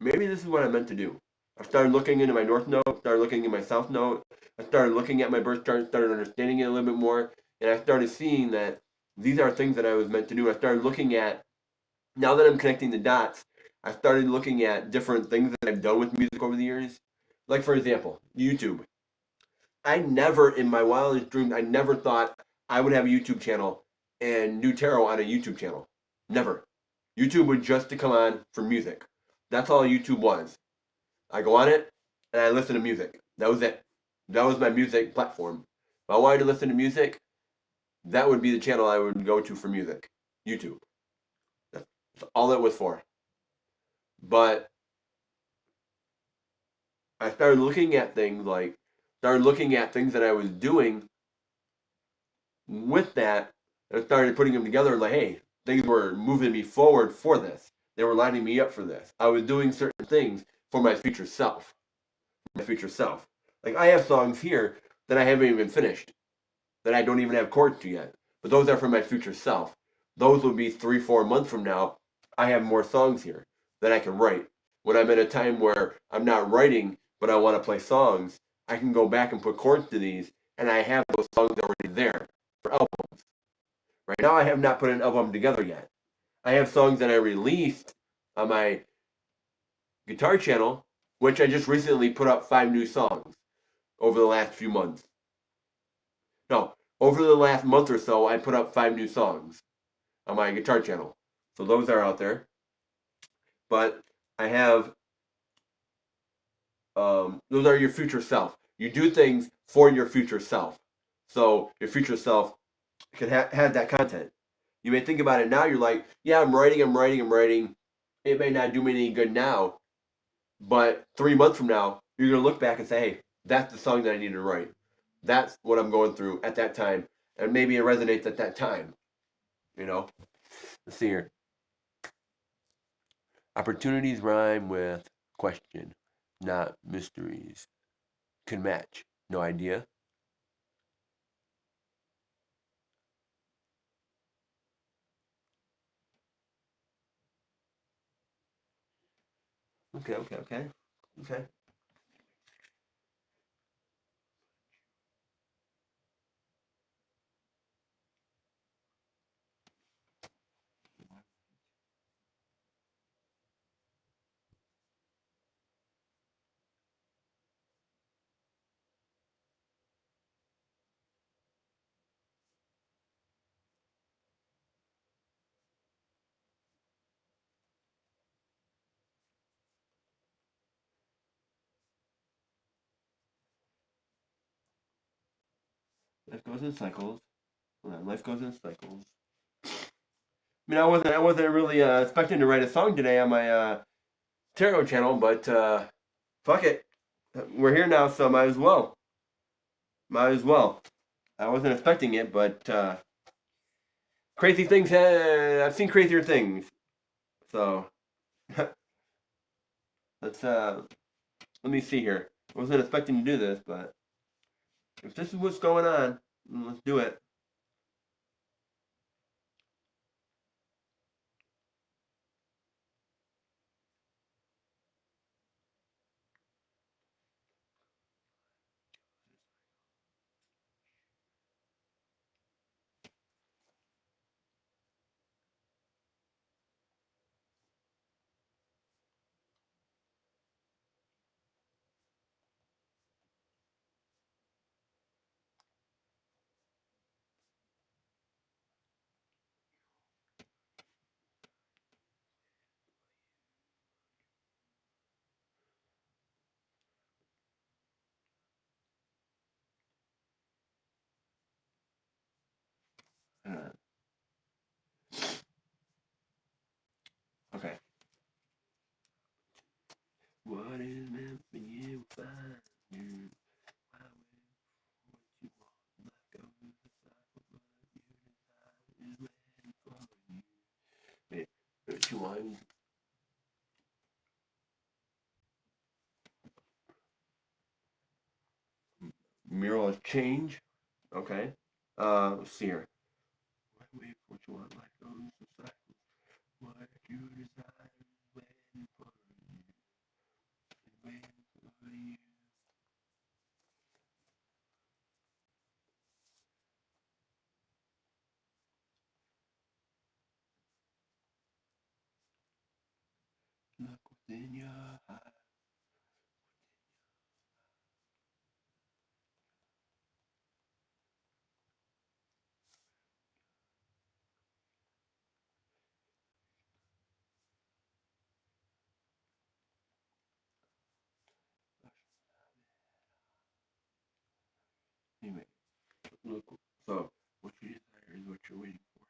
maybe this is what I meant to do. I started looking into my North Node, started looking in my South Node. I started looking at my birth chart, started understanding it a little bit more, and I started seeing that these are things that I was meant to do. I started looking at, now that I'm connecting the dots, I started looking at different things that I've done with music over the years. Like, for example, YouTube. I never, in my wildest dreams, I never thought I would have a YouTube channel and do tarot on a YouTube channel. Never. YouTube was just to come on for music. That's all YouTube was. I go on it and I listen to music. That was it. That was my music platform. If I wanted to listen to music, that would be the channel I would go to for music. YouTube. That's all it was for. But I started looking at things that I was doing with that, and started putting them together like, hey, things were moving me forward for this. They were lining me up for this. I was doing certain things for my future self. My future self. Like I have songs here that I haven't even finished, that I don't even have chords to yet. But those are for my future self. Those will be 3, 4 months from now. I have more songs here that I can write. When I'm at a time where I'm not writing, but I want to play songs, I can go back and put chords to these, and I have those songs already there for albums. Right now, I have not put an album together yet. I have songs that I released on my guitar channel, which I just recently put up 5 new songs over the last few months. No, over the last month or so, I put up 5 new songs on my guitar channel. So those are out there. But I have, those are your future self. You do things for your future self. So your future self can have that content. You may think about it now, you're like, yeah, I'm writing. It may not do me any good now, but 3 months from now, you're going to look back and say, hey, that's the song that I need to write. That's what I'm going through at that time. and maybe it resonates at that time. You know. Let's see here. Opportunities rhyme with question, not mysteries. Can match. No idea. Okay, okay, okay. Okay. Life goes in cycles. Life goes in cycles. I mean, I wasn't really expecting to write a song today on my tarot channel, but fuck it, we're here now, so might as well. Might as well. I wasn't expecting it, but crazy things. I've seen crazier things. So let's let me see here. I wasn't expecting to do this, but if this is what's going on, let's do it. Uh, okay. What is meant for you, find you. Why would what you want? Let go of the cycle, what you desire is waiting for you. Wait, two lines. Mural of change. Okay. Let's see here. Why wait for what you want? Let go of the cycle, what you desire is waiting for you. Is waiting for you. Look within your eyes. Anyway, look. So, what you desire is what you're waiting for.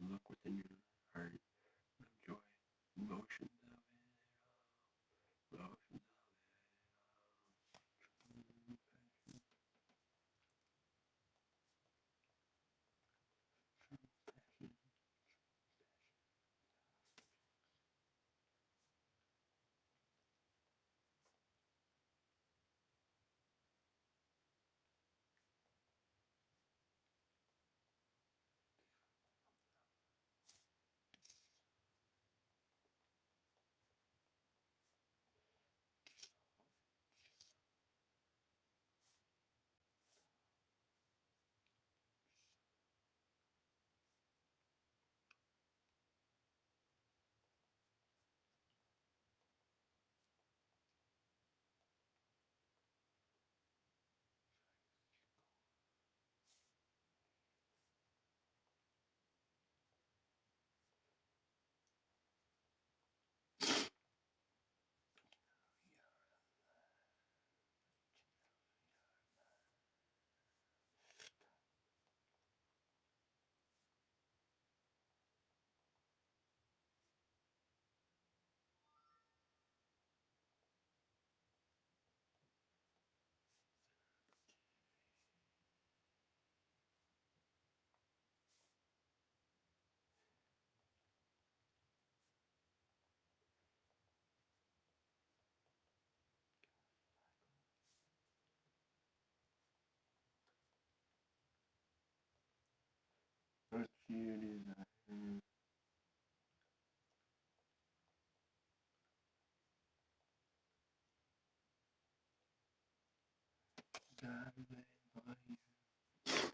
Look within your heart. Enjoy emotions of it. Emotions of it. you desire.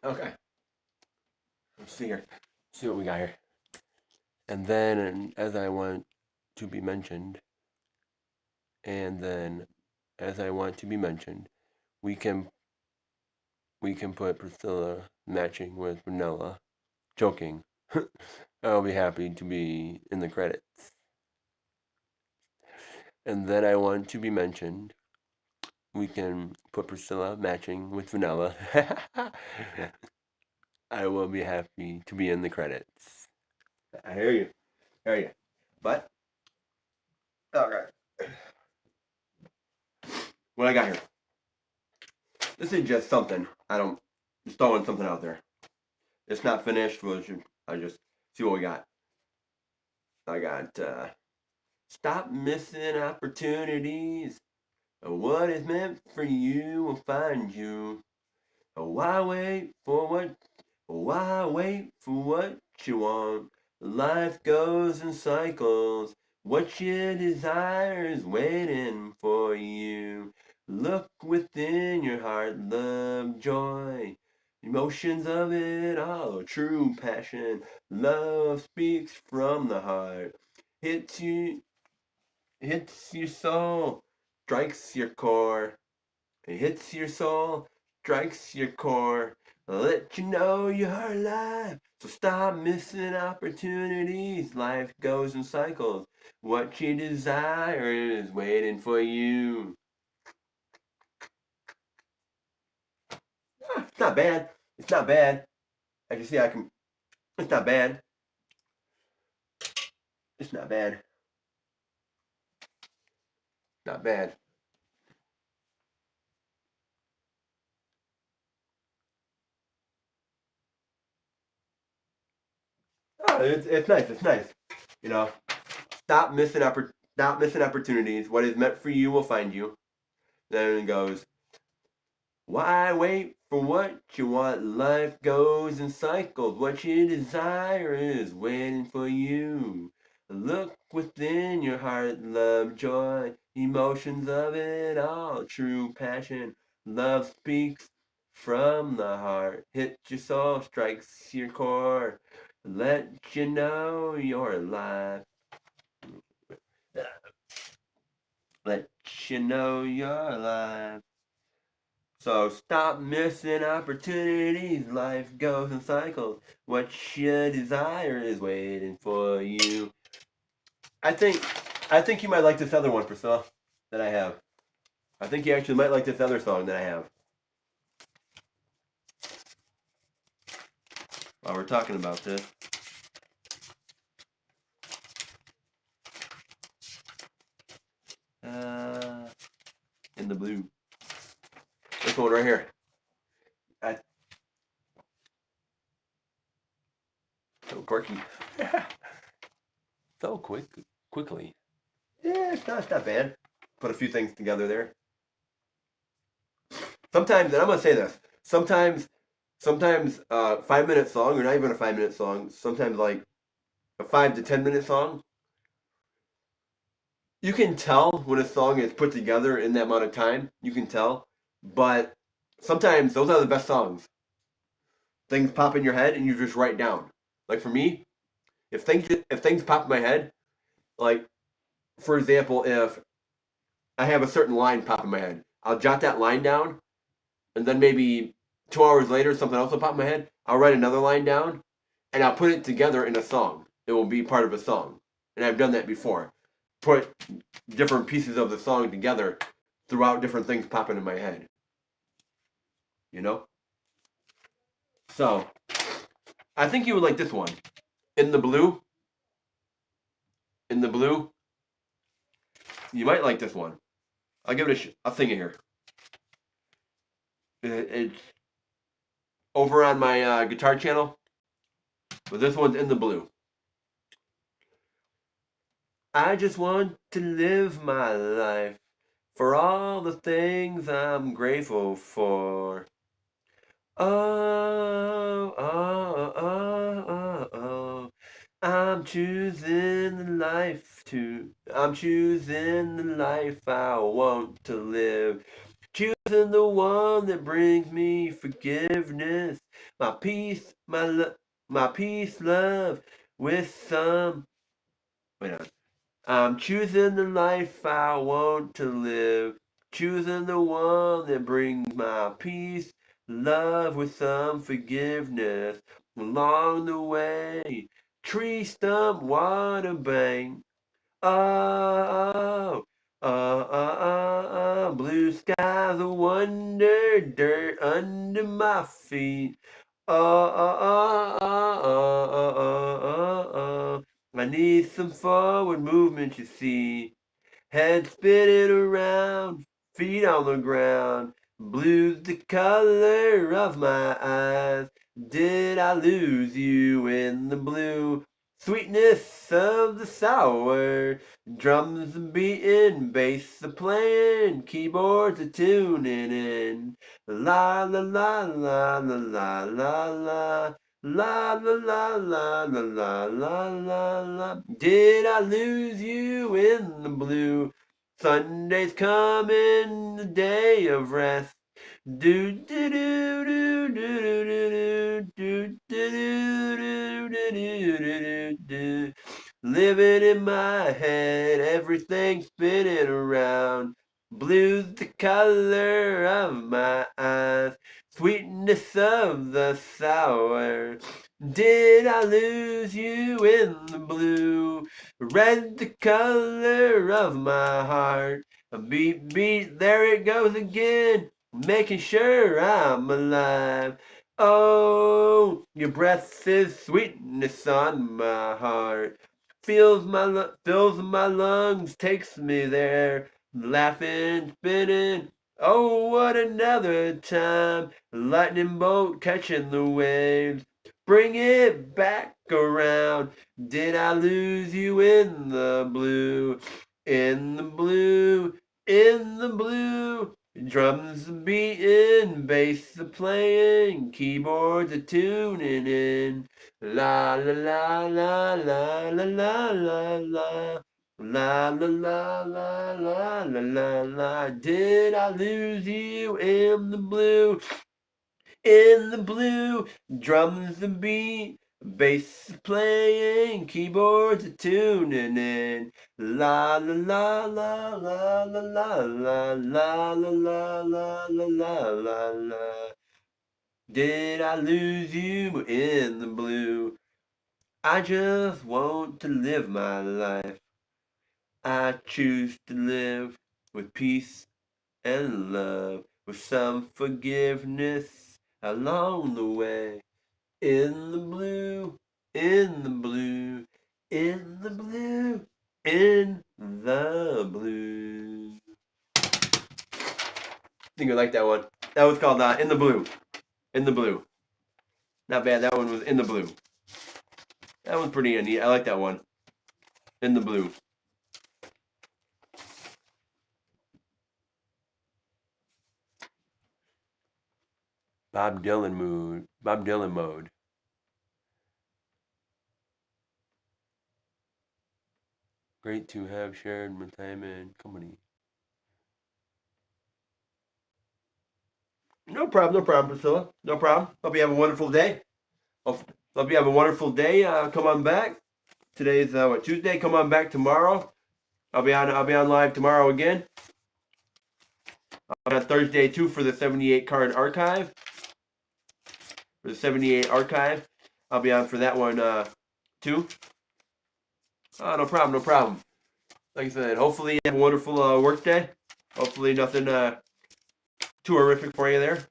Okay, let's see here. See what we got here. And then, as I want to be mentioned, and then, as I want to be mentioned, we can put Priscilla matching with Vanilla. Joking. I'll be happy to be in the credits. And then I want to be mentioned. We can put Priscilla matching with Vanilla. I will be happy to be in the credits. I hear you. Hear you. But, okay. What I got here? This is just something. Just throwing something out there. It's not finished. I just see what we got. I got, stop missing opportunities. What is meant for you will find you. Why wait for what? Why wait for what you want? Life goes in cycles. What you desire is waiting for you. Look within your heart, love, joy, emotions of it all, true passion. Love speaks from the heart. Hits you, hits your soul, strikes your core. It hits your soul, strikes your core, let you know you're alive. So stop missing opportunities. Life goes in cycles. What you desire is waiting for you. It's not bad. It's not bad. I can see I can. It's not bad. It's not bad. Not bad. Oh, it's nice. It's nice. You know, stop missing opportunities. What is meant for you will find you. Then it goes, why wait for what you want? Life goes in cycles. What you desire is waiting for you. Look within your heart, love, joy, emotions of it all, true passion. Love speaks from the heart. Hits your soul, strikes your core. Let you know you're alive. Let you know you're alive. So stop missing opportunities. Life goes in cycles. What you desire is waiting for you. I think I think you might like this other one, Priscilla, that I have. I think you actually might like this other song that I have. While we're talking about this. Uh, in the blue. This one right here. I, so quirky. so quickly. Yeah, it's not bad. Put a few things together there. Sometimes, and I'm gonna say this. Sometimes 5 minute song, or not even a 5 minute song. Sometimes like a 5 to 10 minute song. You can tell when a song is put together in that amount of time. You can tell, but sometimes those are the best songs. Things pop in your head, and you just write down. Like for me, if things pop in my head, like for example, if I have a certain line pop in my head, I'll jot that line down, and then maybe 2 hours later, something else will pop in my head. I'll write another line down, and I'll put it together in a song. It will be part of a song, and I've done that before. Put different pieces of the song together throughout different things popping in my head. You know? So, I think you would like this one. In the blue, in the blue, you might like this one. I'll give it I'll sing it here. It's over on my guitar channel, but this one's in the blue. I just want to live my life for all the things I'm grateful for. Oh, oh, oh, oh, oh. I'm choosing the life I want to live. Choosing the one that brings me forgiveness. My peace, my peace, love, with some. Wait on. I'm choosing the life I want to live. Choosing the one that brings my peace, love with some forgiveness along the way. Tree stump, water bank. Oh, blue skies of wonder, dirt under my feet. I need some forward movement, you see. Head spinning around, feet on the ground. Blue's the color of my eyes. Did I lose you in the blue? Sweetness of the sour. Drums are beating, bass are playing, keyboards are tuning in. La la la la la la la la. La la la la la la la la la. Did I lose you in the blue? Sunday's coming, the day of rest. Do do do do do do do do do do do do do. Living in my head, everything spinning around. Blue's the color of my eyes, sweetness of the sour. Did I lose you in the blue? Red the color of my heart. Beat, beat, there it goes again, making sure I'm alive. Oh, your breath is sweetness on my heart. Fills my lungs, takes me there. Laughing, spinning. Oh, what another time. Lightning bolt catching the waves. Bring it back around. Did I lose you in the blue? In the blue, in the blue. Drums are beating, bass are playing, keyboards are tuning in. La la la la la la la la la. La la la la la la la la. Did I lose you in the blue? In the blue, drums and beat, bass playing, keyboards are tuning in. La la la la la la la la la la la la la la la la. Did I lose you in the blue? I just want to live my life. I choose to live with peace and love, with some forgiveness along the way. In the blue, in the blue, in the blue, in the blue. I think I like that one. That was called In the Blue. In the Blue. Not bad. That one was In the Blue. That one's pretty neat. I like that one. In the Blue. Bob Dylan mood. Bob Dylan mode. Great to have shared my time and company. No problem, Priscilla. No problem. Hope you have a wonderful day. Hope you have a wonderful day. Come on back. Today's Tuesday. Come on back tomorrow. I'll be on live tomorrow again. On Thursday too for the 78 card archive. For the 78 archive, I'll be on for that one too. Oh, no problem, no problem. Like I said, hopefully you have a wonderful work day. Hopefully nothing too horrific for you there.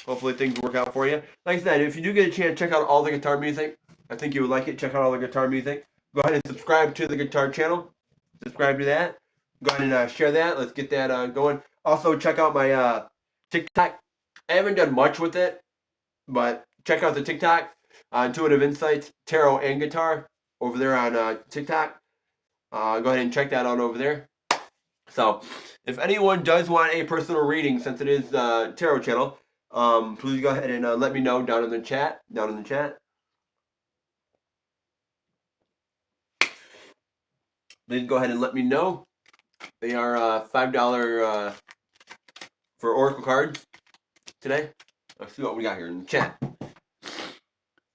Hopefully things work out for you. Like I said, if you do get a chance, check out all the guitar music. I think you would like it. Check out all the guitar music. Go ahead and subscribe to the guitar channel. Subscribe to that. Go ahead and share that. Let's get that going. Also, check out my TikTok. I haven't done much with it, but check out the TikTok. Intuitive Insights, Tarot and Guitar over there on TikTok. Go ahead and check that out over there. So, if anyone does want a personal reading, since it is Tarot channel, Please go ahead and let me know down in the chat. Please go ahead and let me know. They are $5 for Oracle cards today. Let's see what we got here in the chat.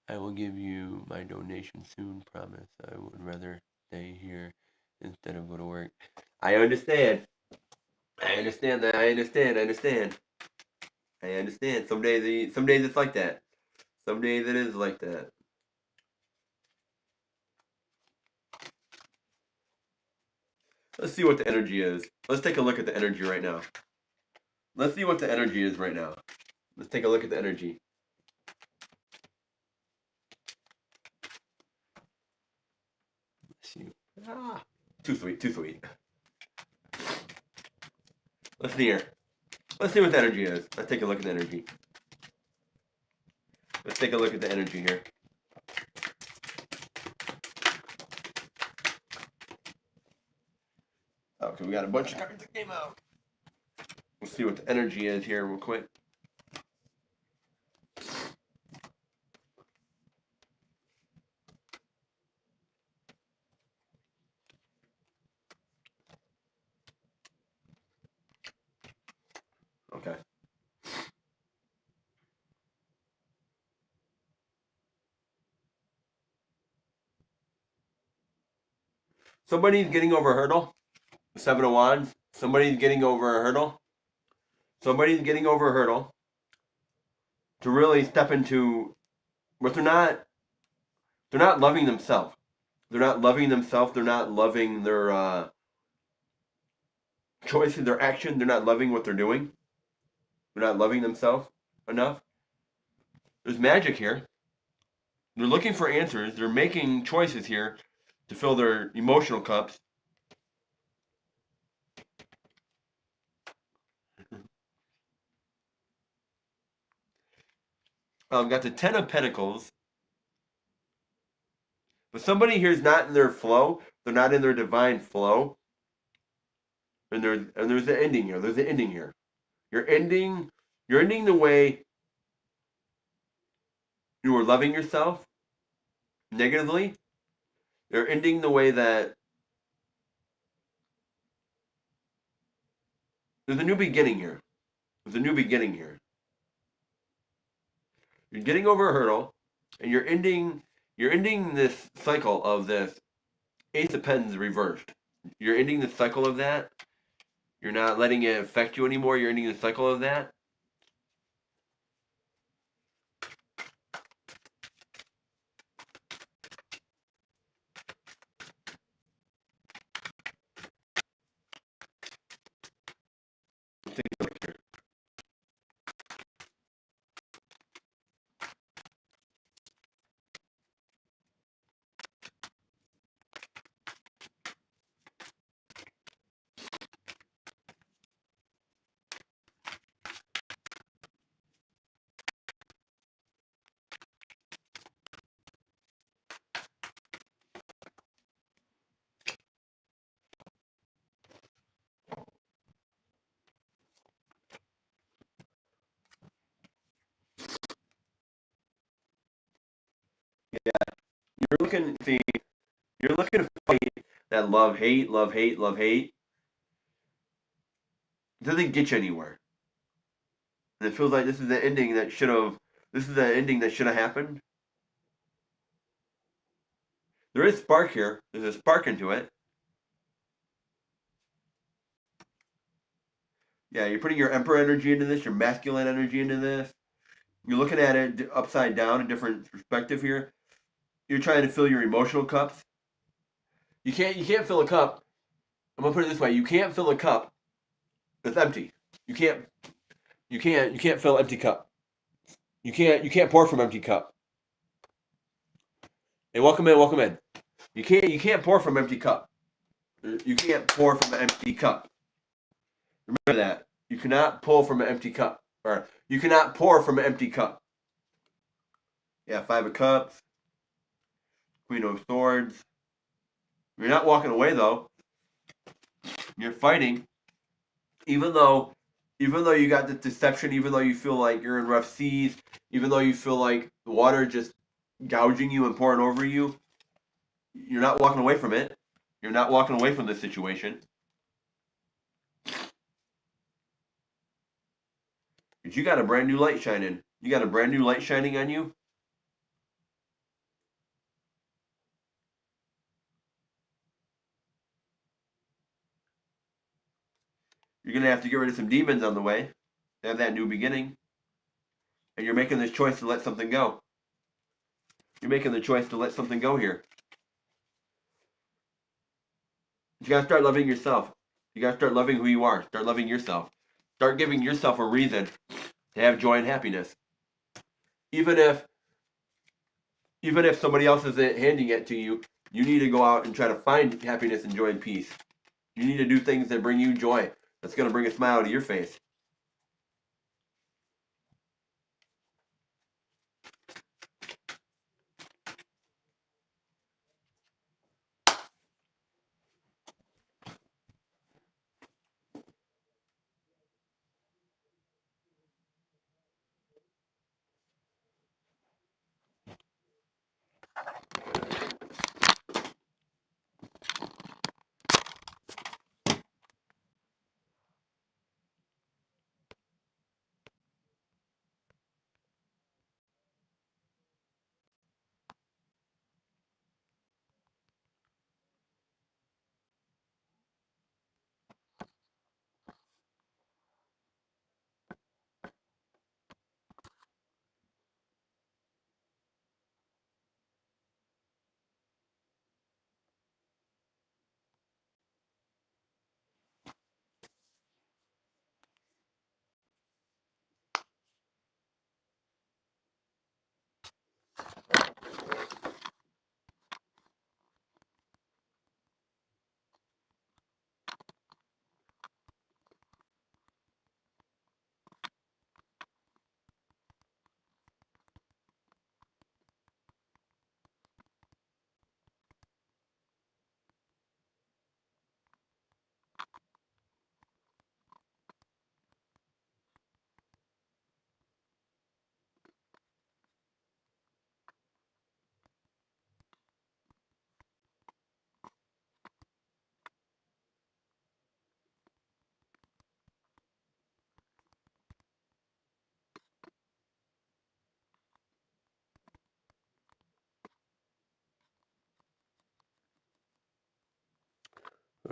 I will give you my donation soon, promise. I would rather stay here instead of go to work. I understand. I understand that. I understand. Some days it's like that. Some days it is like that. Let's see what the energy is. Let's take a look at the energy right now. Let's see what the energy is right now. Let's take a look at the energy. Let's see. Too sweet. Let's see here. Let's see what the energy is. Let's take a look at the energy. Let's take a look at the energy here. Okay, we got a bunch of cards that came out. We'll see what the energy is here real quick. Okay. Somebody's getting over a hurdle. Seven of Wands. Somebody's getting over a hurdle. Somebody's getting over a hurdle to really step into what they're not loving themselves. They're not loving themselves. They're not loving their choices, their action. They're not loving what they're doing. They're not loving themselves enough. There's magic here. They're looking for answers. They're making choices here to fill their emotional cups. Got the Ten of Pentacles. But somebody here is not in their flow. They're not in their divine flow. And there's the ending here. There's the ending here. You're ending the way you were loving yourself negatively. You're ending the way that there's a new beginning here. There's a new beginning here. You're getting over a hurdle, and you're ending this cycle of this Ace of Pens reversed. You're ending the cycle of that. You're not letting it affect you anymore. You're ending the cycle of that. You're looking to fight that love hate. It doesn't get you anywhere. And it feels like this is the ending that should have happened. There is spark here. There's a spark into it. Yeah, you're putting your Emperor energy into this, your masculine energy into this. You're looking at it upside down, a different perspective here. You're trying to fill your emotional cups. You can't fill a cup. I'm gonna put it this way: you can't fill a cup that's empty. You can't fill an empty cup. You can't pour from an empty cup. Hey, welcome in. You can't pour from an empty cup. You can't pour from an empty cup. Remember that. You cannot pull from an empty cup. Or you cannot pour from an empty cup. Yeah, Five of Cups. Queen of Swords. You're not walking away though. You're fighting. Even though Even though you got the deception, even though you feel like you're in rough seas, even though you feel like the water just gouging you and pouring over you, you're not walking away from it. You're not walking away from this situation. But you got a brand new light shining. You got a brand new light shining on you. You're gonna have to get rid of some demons on the way to have that new beginning. And you're making this choice to let something go. You're making the choice to let something go here. You gotta start loving yourself. You gotta start loving who you are. Start loving yourself. Start giving yourself a reason to have joy and happiness. Even if somebody else isn't handing it to you, you need to go out and try to find happiness and joy and peace. You need to do things that bring you joy. That's gonna bring a smile to your face.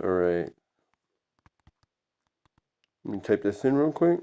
All right. Let me type this in real quick.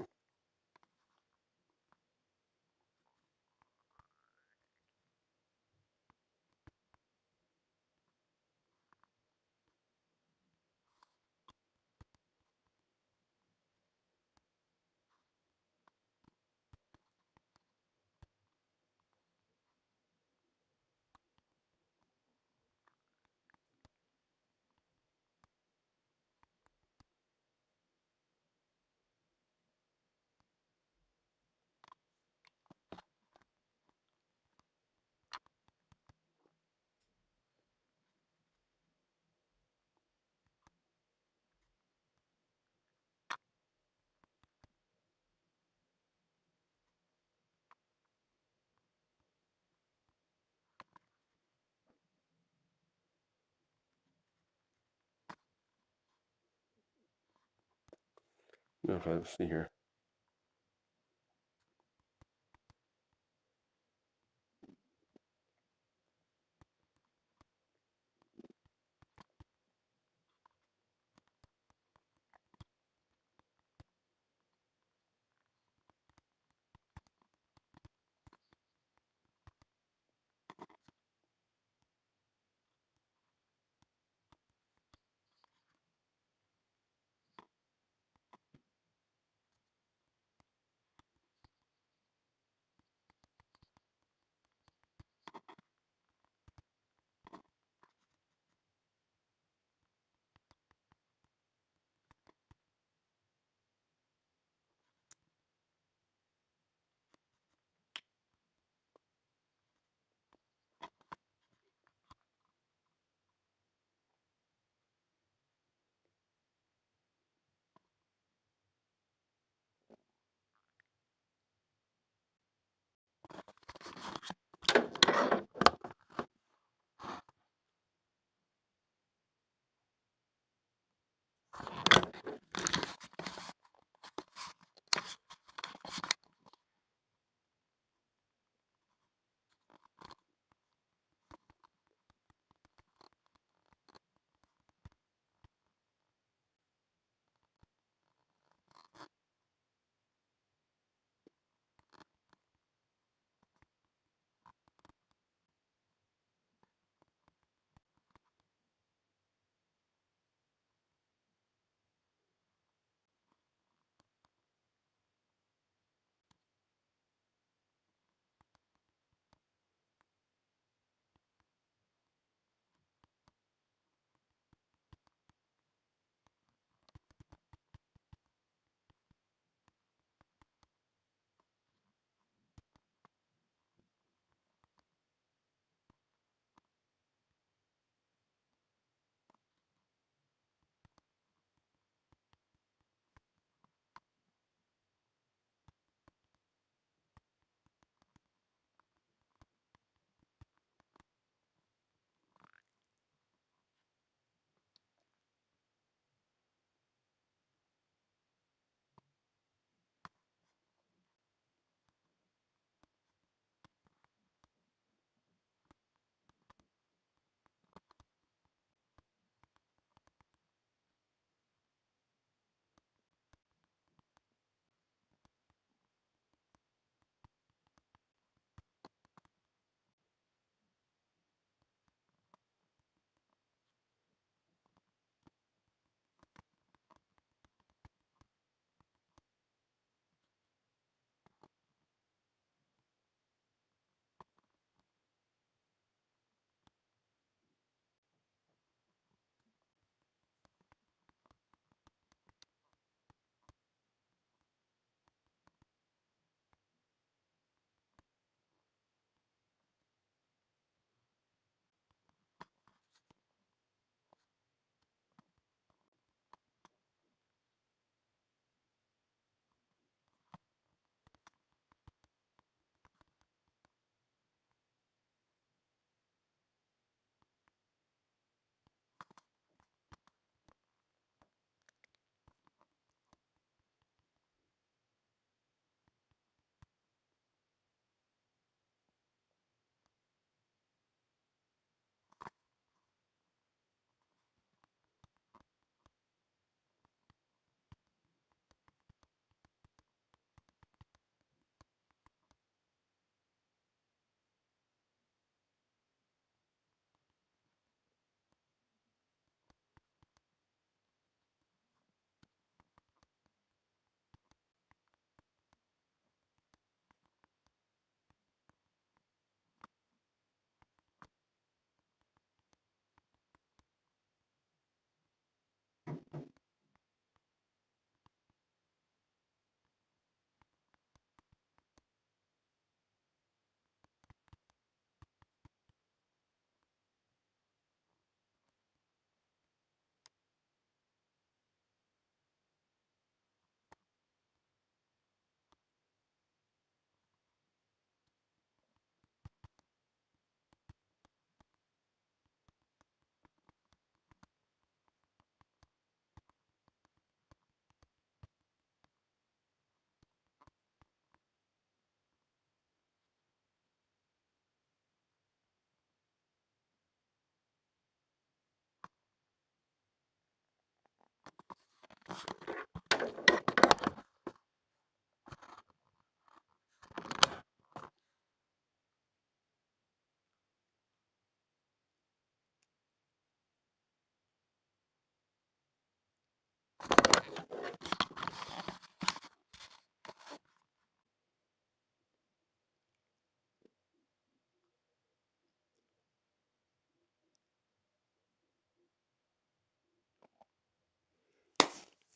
Okay, let's see here.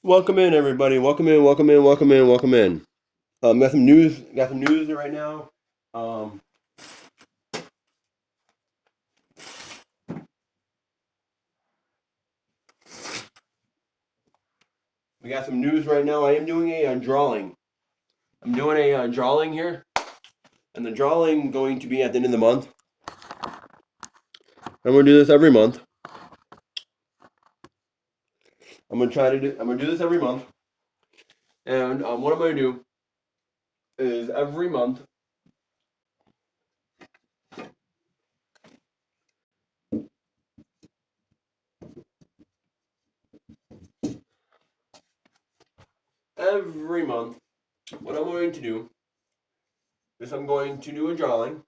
Welcome in, everybody. Welcome in. Welcome in. Welcome in. Welcome in. Got some news. Got some news right now. Um, we got some news right now. I am doing a drawing. I'm doing a drawing here, and the drawing going to be at the end of the month. I'm gonna do this every month. I'm gonna try to do. I'm gonna do this every month, and what I'm gonna do is every month. Every month, what I'm going to do is I'm going to do a drawing,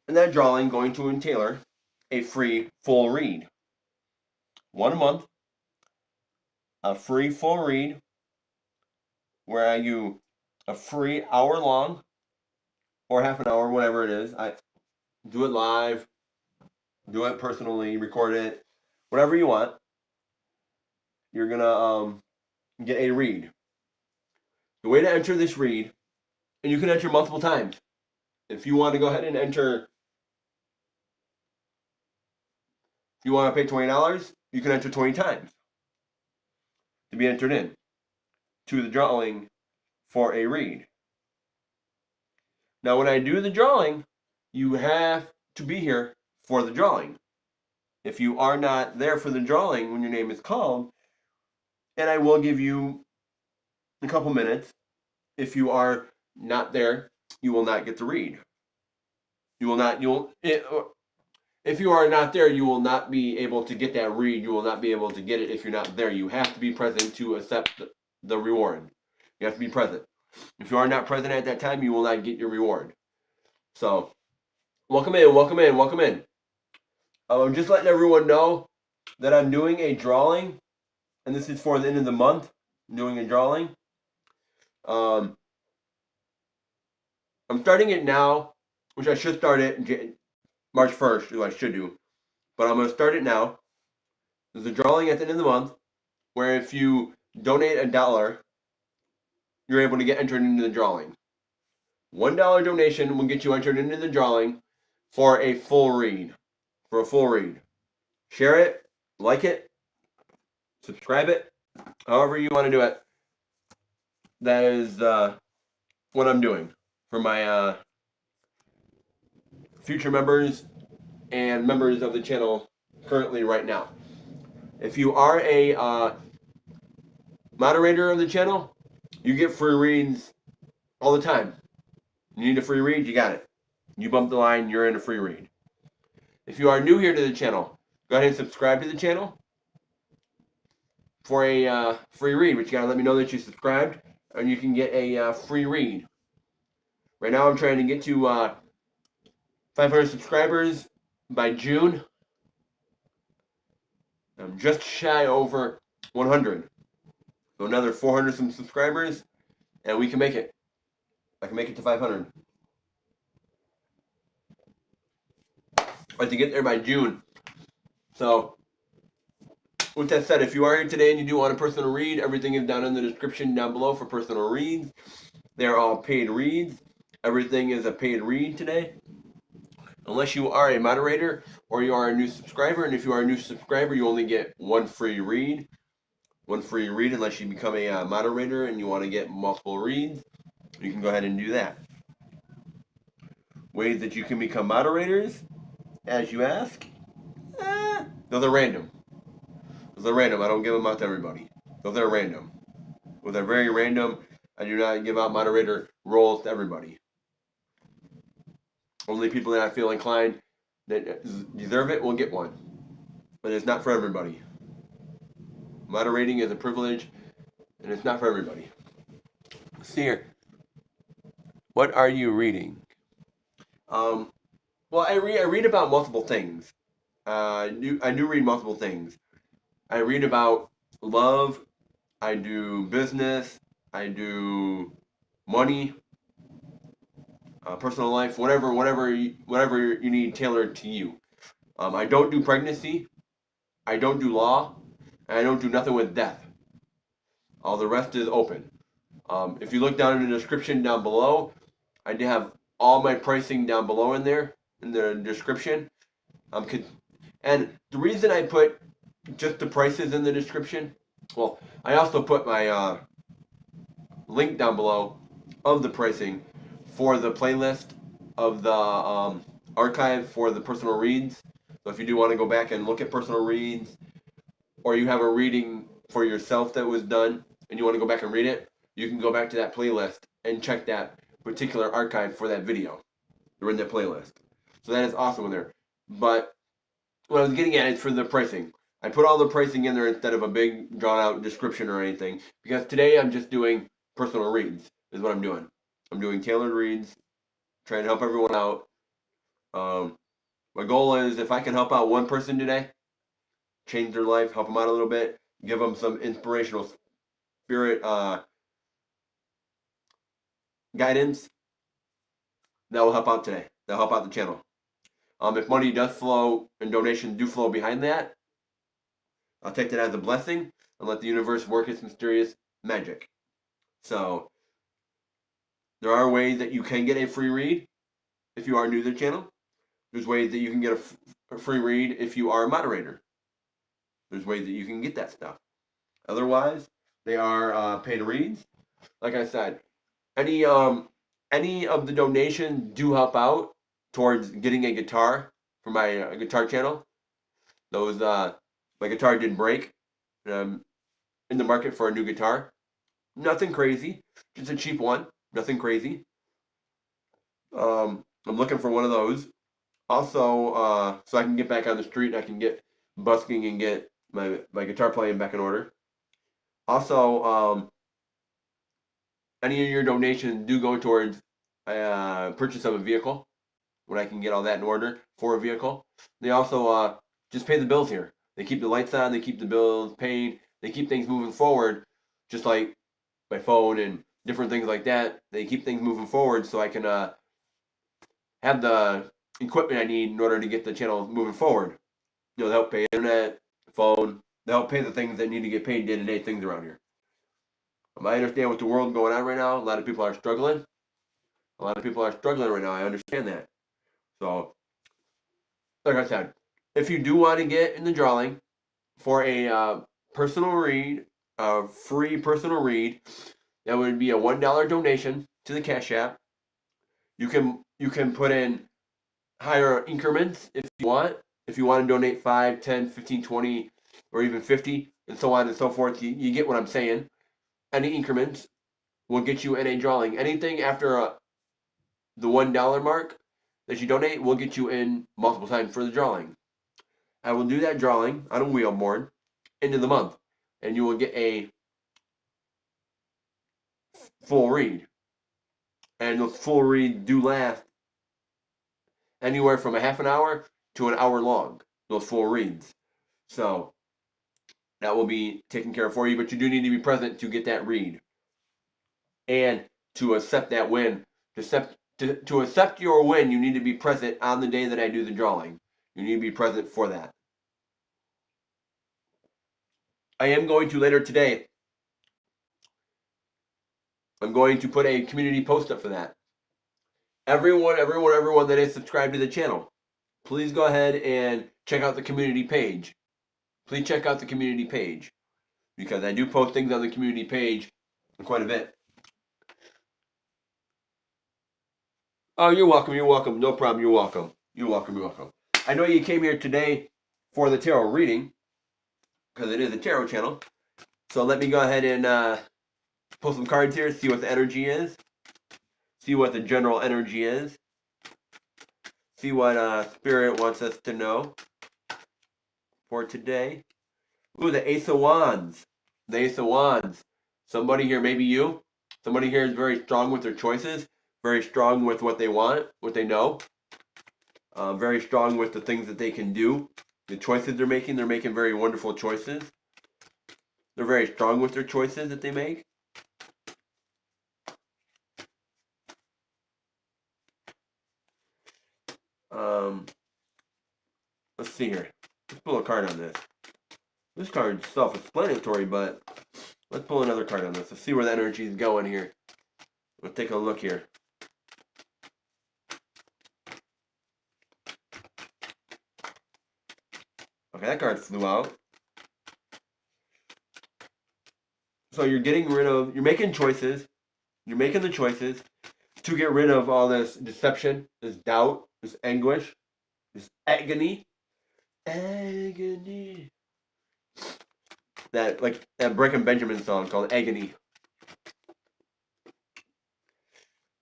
and that drawing going to entail a free full read. One month, a free full read where I do a free hour long or half an hour, whatever it is. I do it live, do it personally, record it, whatever you want. You're gonna get a read. The way to enter this read, and you can enter multiple times. If you want to go ahead and enter, if you want to pay $20, you can enter 20 times to be entered in to the drawing for a read. Now, when I do the drawing, you have to be here for the drawing. If you are not there for the drawing when your name is called, and I will give you a couple minutes. If you are not there, you will not get to read. You will not. If you are not there, you will not be able to get that read. You will not be able to get it if you're not there. You have to be present to accept the reward. You have to be present. If you are not present at that time, you will not get your reward. So, welcome in, welcome in, welcome in. I'm just letting everyone know that I'm doing a drawing, and this is for the end of the month. I'm doing a drawing. I'm starting it now, which I should start it March 1st, is what I should do. But I'm going to start it now. There's a drawing at the end of the month where if you donate $1, you're able to get entered into the drawing. $1 donation will get you entered into the drawing for a full read. For a full read. Share it, like it, subscribe it, however you want to do it. That is what I'm doing for my future members and members of the channel currently right now. If you are a moderator of the channel, you get free reads all the time. You need a free read, you got it. You bump the line, you're in a free read. If you are new here to the channel, go ahead and subscribe to the channel for a free read, but you gotta let me know that you subscribed, and you can get a free read. Right now I'm trying to get to 500 subscribers by June. I'm just shy over 100. So another 400 some subscribers, and we can make it. I can make it to 500. I'd like to get there by June. So, with that said, if you are here today and you do want a personal read, everything is down in the description down below for personal reads. They're all paid reads. Everything is a paid read today. Unless you are a moderator or you are a new subscriber. And if you are a new subscriber, you only get one free read. One free read unless you become a moderator and you want to get multiple reads. You can go ahead and do that. Ways that you can become moderators, as you ask. Those are random. Those are random. I don't give them out to everybody. Those are random. Those are very random. I do not give out moderator roles to everybody. Only people that I feel inclined that deserve it will get one. But it's not for everybody. Moderating is a privilege, and it's not for everybody. See here. What are you reading? Well, I read about multiple things. I do read multiple things. I read about love. I do business. I do money, personal life, whatever you need tailored to you. I don't do pregnancy. I don't do law. and I don't do nothing with death. All the rest is open. If you look down in the description down below, I do have all my pricing down below in there in the description. And the reason I put just the prices in the description, well, I also put my link down below of the pricing for the playlist of the archive for the personal reads. So if you do want to go back and look at personal reads, or you have a reading for yourself that was done and you want to go back and read it, you can go back to that playlist and check that particular archive for that video. They're in that playlist. So that is awesome in there. But what I was getting at is for the pricing. I put all the pricing in there instead of a big drawn out description or anything, because today I'm just doing personal reads is what I'm doing. I'm doing tailored reads, trying to help everyone out. My goal is if I can help out one person today, change their life, help them out a little bit, give them some inspirational spirit guidance, that will help out today. That'll help out the channel. If money does flow and donations do flow behind that, I'll take that as a blessing and let the universe work its mysterious magic. So there are ways that you can get a free read if you are new to the channel. There's ways that you can get a free read if you are a moderator. There's ways that you can get that stuff. Otherwise, they are paid reads. Like I said, any of the donations do help out towards getting a guitar for my guitar channel. Those my guitar did break. I'm in the market for a new guitar. Nothing crazy, just a cheap one. Nothing crazy. I'm looking for one of those. Also, so I can get back on the street and I can get busking and get my guitar playing back in order. Also, any of your donations do go towards purchase of a vehicle when I can get all that in order for a vehicle. They also just pay the bills here. They keep the lights on, they keep the bills paid, they keep things moving forward, just like my phone and different things like that. They keep things moving forward so I can have the equipment I need in order to get the channel moving forward. They help pay internet, phone, they help pay the things that need to get paid day-to-day things around here. I understand with the world going on right now, a lot of people are struggling. A lot of people are struggling right now. I understand that. So, like I said, if you do want to get in the drawing for a personal read, a free personal read, that would be a $1 donation to the Cash App. You can put in higher increments if you want. If you want to donate 5, 10, 15, 20, or even 50, and so on and so forth, you get what I'm saying. Any increments will get you in a drawing. Anything after the $1 mark that you donate will get you in multiple times for the drawing. I will do that drawing on a wheel board into the month, and you will get a full read. And those full reads do last anywhere from a half an hour to an hour long, those full reads. So that will be taken care of for you, but you do need to be present to get that read. And to accept that win, to accept your win, you need to be present on the day that I do the drawing. You need to be present for that. I am going to later today, I'm going to put a community post up for that. Everyone that is subscribed to the channel, please go ahead and check out the community page. Please check out the community page, because I do post things on the community page quite a bit. Oh, you're welcome, no problem, you're welcome. I know you came here today for the tarot reading, because it is a tarot channel. So let me go ahead and pull some cards here, see what the energy is. See what the general energy is. See what Spirit wants us to know for today. Ooh, the Ace of Wands. The Ace of Wands. Somebody here, maybe you. Somebody here is very strong with their choices. Very strong with what they want, what they know. Very strong with the things that they can do. The choices they're making very wonderful choices. They're very strong with their choices that they make. Let's see here. Let's pull a card on this. This card's self-explanatory, but let's pull another card on this. Let's see where the energy is going here. Let's take a look here. Okay, that card flew out. So you're making choices. You're making the choices to get rid of all this deception, this doubt, this anguish, this agony. Agony. That, like, that Breaking Benjamin song called Agony.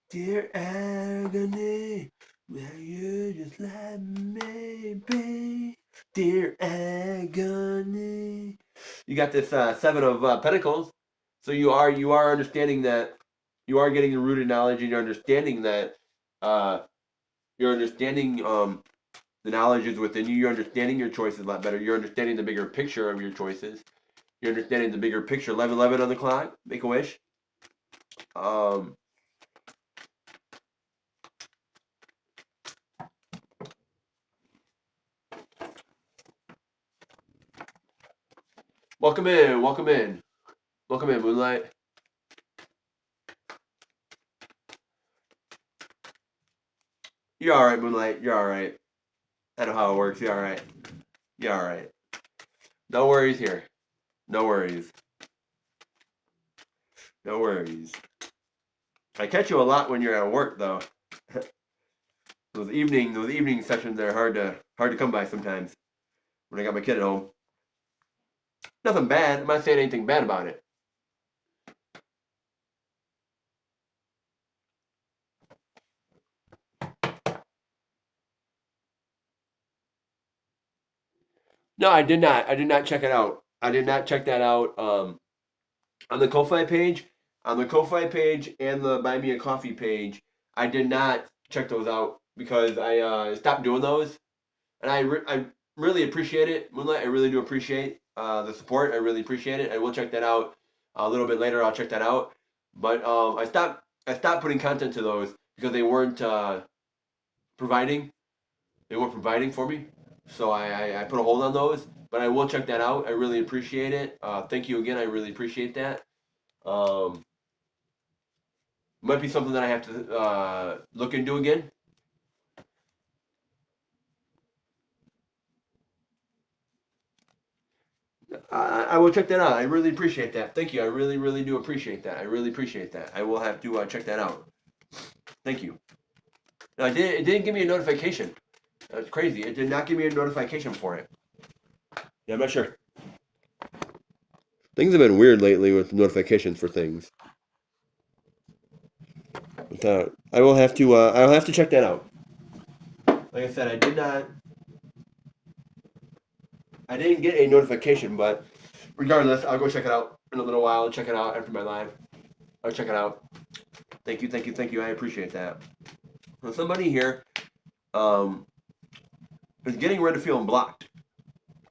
Dear agony, will you just let me be? Dear agony. You got this Seven of Pentacles. So you are understanding that you are getting the rooted knowledge, and you're understanding that you're understanding the knowledge is within you. You're understanding your choices a lot better. You're understanding the bigger picture of your choices. You're understanding the bigger picture. 11:11 on the clock. Make a wish. Welcome in. Welcome in. Welcome in, Moonlight. You're all right, Moonlight. You're all right. I know how it works. You're all right. You're all right. No worries here. No worries. No worries. I catch you a lot when you're at work, though. those evening sessions are hard to come by sometimes. When I got my kid at home. Nothing bad. I'm not saying anything bad about it. No, I did not. I did not check it out. I did not check that out. On the Ko-Fi page, and the Buy Me a Coffee page, I did not check those out because I stopped doing those, and I really appreciate it, Moonlight. I really do appreciate the support. I really appreciate it. I will check that out a little bit later. I'll check that out, but I stopped putting content to those because they weren't providing. They weren't providing for me, so I put a hold on those. But I will check that out. I really appreciate it. Thank you again. I really appreciate that. Um, Might be something that I have to look into again. I will check that out. I really appreciate that. Thank you. I really, really do appreciate that. I really appreciate that. I will have to check that out. Thank you. No, it didn't give me a notification. That's crazy. It did not give me a notification for it. Yeah, I'm not sure. Things have been weird lately with notifications for things. But, I'll have to check that out. Like I said, I didn't get a notification, but regardless, I'll go check it out in a little while. I'll check it out after my live. I'll check it out. Thank you, thank you, thank you. I appreciate that. Well, somebody here is getting rid of feeling blocked,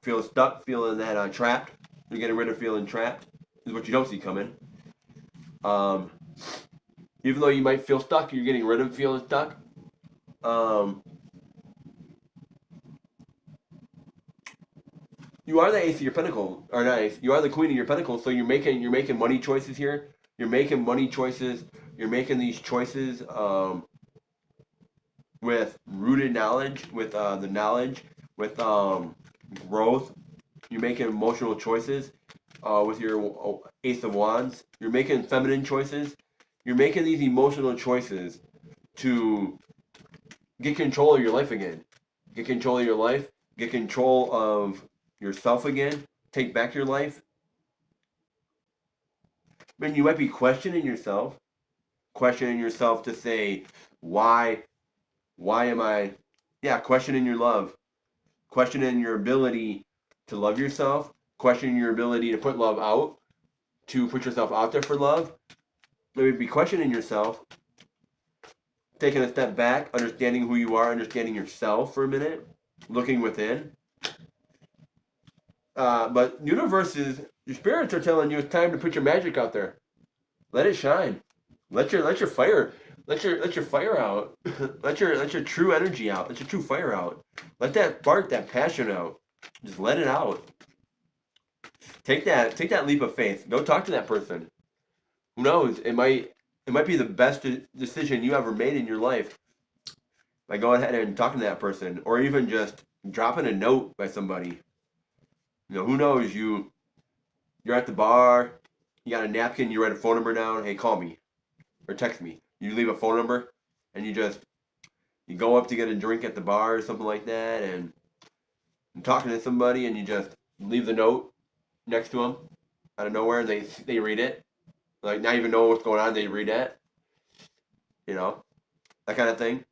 feeling stuck, feeling that trapped. You're getting rid of feeling trapped. Is what you don't see coming. Even though you might feel stuck, you're getting rid of feeling stuck. You are the ace of your pentacle, or nice. You are the queen of your pentacles. So you're making money choices here. You're making money choices. You're making these choices with rooted knowledge, with the knowledge, with growth. You're making emotional choices with your Ace of Wands. You're making feminine choices. You're making these emotional choices to get control of your life again. Get control of your life. Get control of yourself again. Take back your life. I mean, you might be questioning yourself to say, why am I, yeah, questioning your love, questioning your ability to love yourself, questioning your ability to put love out, to put yourself out there for love. Maybe be questioning yourself, taking a step back, understanding who you are, understanding yourself for a minute, looking within. But your spirits are telling you it's time to put your magic out there. Let it shine. Let your fire out. let your true energy out. Let your true fire out. Let that spark, that passion out. Just let it out. Take that leap of faith. Go talk to that person. Who knows? It might be the best decision you ever made in your life by going ahead and talking to that person, or even just dropping a note by somebody. Who knows? You're at the bar, you got a napkin, you write a phone number down. Hey, call me or text me. You leave a phone number, and you go up to get a drink at the bar or something like that, and you're talking to somebody, and you just leave the note next to them out of nowhere. They read it, like not even know what's going on. They read it, you know, that kind of thing.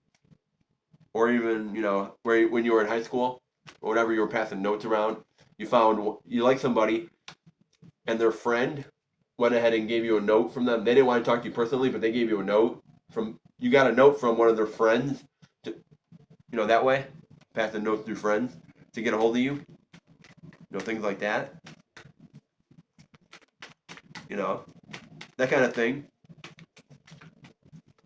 Or even when you were in high school or whatever, you were passing notes around. You found you like somebody, and their friend went ahead and gave you a note from them. They didn't want to talk to you personally, but they gave you a note from. You got a note from one of their friends, to, that way, passing notes through friends to get a hold of you. Things like that. That kind of thing.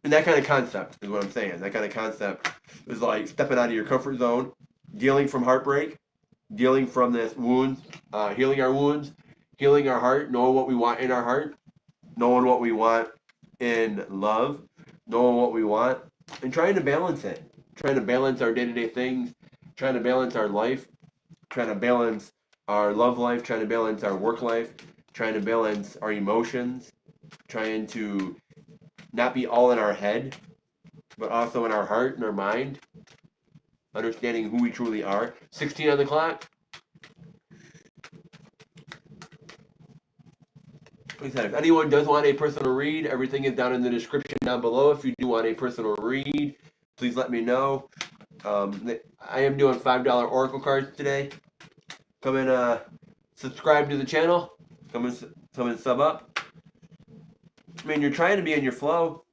And that kind of concept is what I'm saying. That kind of concept is like stepping out of your comfort zone, dealing from heartbreak, dealing from this wounds, healing our wounds, healing our heart, knowing what we want in our heart, knowing what we want in love, knowing what we want, and trying to balance it. Trying to balance our day-to-day things, trying to balance our life, trying to balance our love life, trying to balance our work life, trying to balance our emotions, trying to not be all in our head, but also in our heart and our mind, understanding who we truly are. 16 on the clock. Like I said, if anyone does want a personal read, everything is down in the description down below. If you do want a personal read, please let me know. I am doing $5 Oracle cards today. Come and subscribe to the channel. Come and sub up. I mean, you're trying to be in your flow.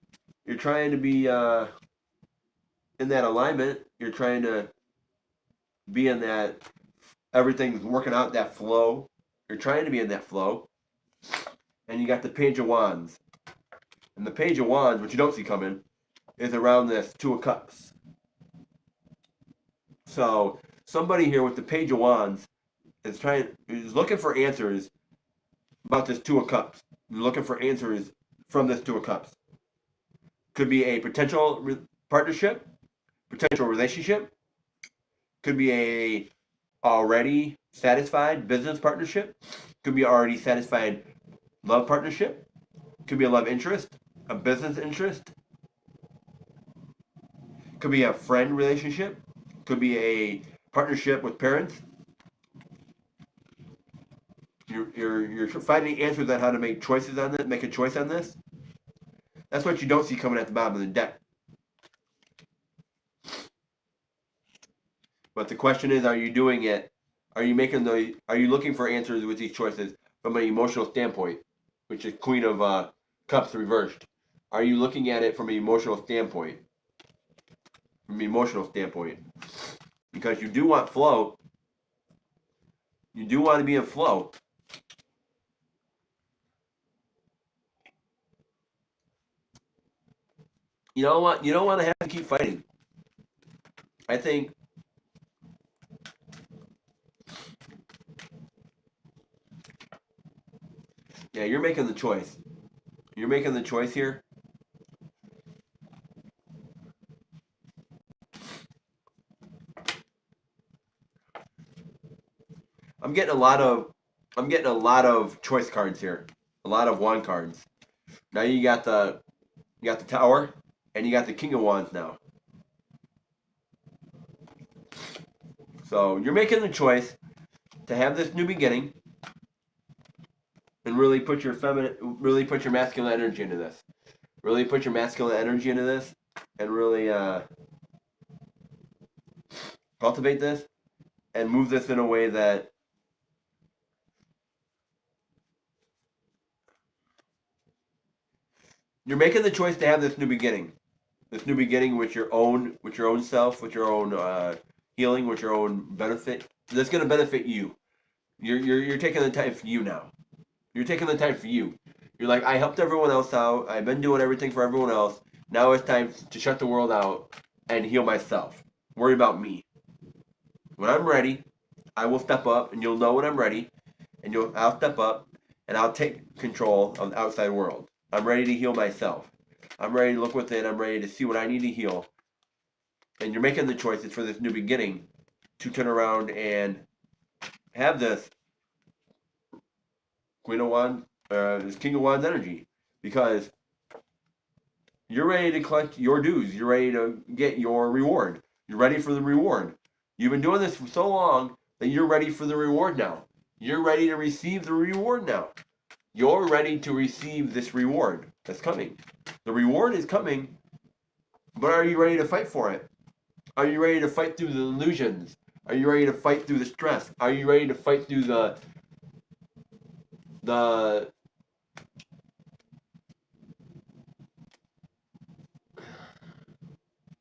You're trying to be in that alignment. You're trying to be in that everything's working out, that flow. You're trying to be in that flow. And you got the Page of Wands. And the Page of Wands, which you don't see coming, is around this Two of Cups. So somebody here with the Page of Wands is looking for answers about this Two of Cups. Looking for answers from this Two of Cups. Could be a potential partnership, potential relationship. Could be a already satisfied business partnership. Could be already satisfied love partnership. Could be a love interest, a business interest. Could be a friend relationship. Could be a partnership with parents. You're finding answers on how to make choices on this, make a choice on this. That's what you don't see coming at the bottom of the deck. But the question is, are you doing it? Are you looking for answers with these choices from an emotional standpoint, which is Queen of Cups reversed? Are you looking at it from an emotional standpoint? From an emotional standpoint. Because you do want flow. You do want to be in flow. You don't want to have to keep fighting. I think you're making the choice. You're making the choice here. I'm getting a lot of choice cards here. A lot of wand cards. Now you got the Tower and you got the King of Wands now. So you're making the choice to have this new beginning and really put your masculine energy into this. Really put your masculine energy into this and really cultivate this and move this in a way that you're making the choice to have this new beginning. This new beginning with your own self, with your own healing, with your own benefit. That's going to benefit you. You're taking the time for you now. You're taking the time for you. You're like, I helped everyone else out. I've been doing everything for everyone else. Now it's time to shut the world out and heal myself. Worry about me. When I'm ready, I will step up, and you'll know when I'm ready. and I'll step up, and I'll take control of the outside world. I'm ready to heal myself. I'm ready to look within. I'm ready to see what I need to heal. And you're making the choices for this new beginning to turn around and have this Queen of Wands, this King of Wands energy, because you're ready to collect your dues. You're ready to get your reward. You're ready for the reward. You've been doing this for so long that you're ready for the reward now. You're ready to receive the reward now. You're ready to receive this reward that's coming. The reward is coming, but are you ready to fight for it? Are you ready to fight through the illusions? Are you ready to fight through the stress? Are you ready to fight through the the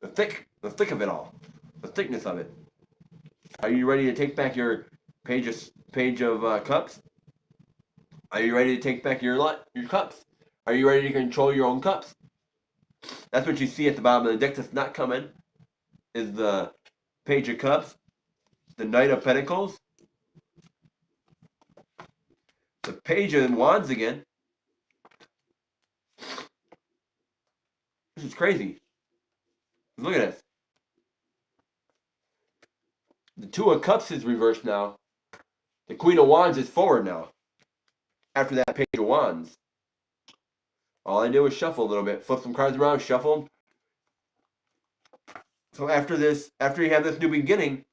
thick of it all, the thickness of it? Are you ready to take back your page of cups? Are you ready to take back your cups? Are you ready to control your own cups? That's what you see at the bottom of the deck that's not coming, is the Page of Cups, the Knight of Pentacles, the Page of Wands again. This is crazy. Look at this. The Two of Cups is reversed now. The Queen of Wands is forward now. After that Page of Wands. All I did was shuffle a little bit. Flip some cards around, shuffle them. So after you have this new beginning,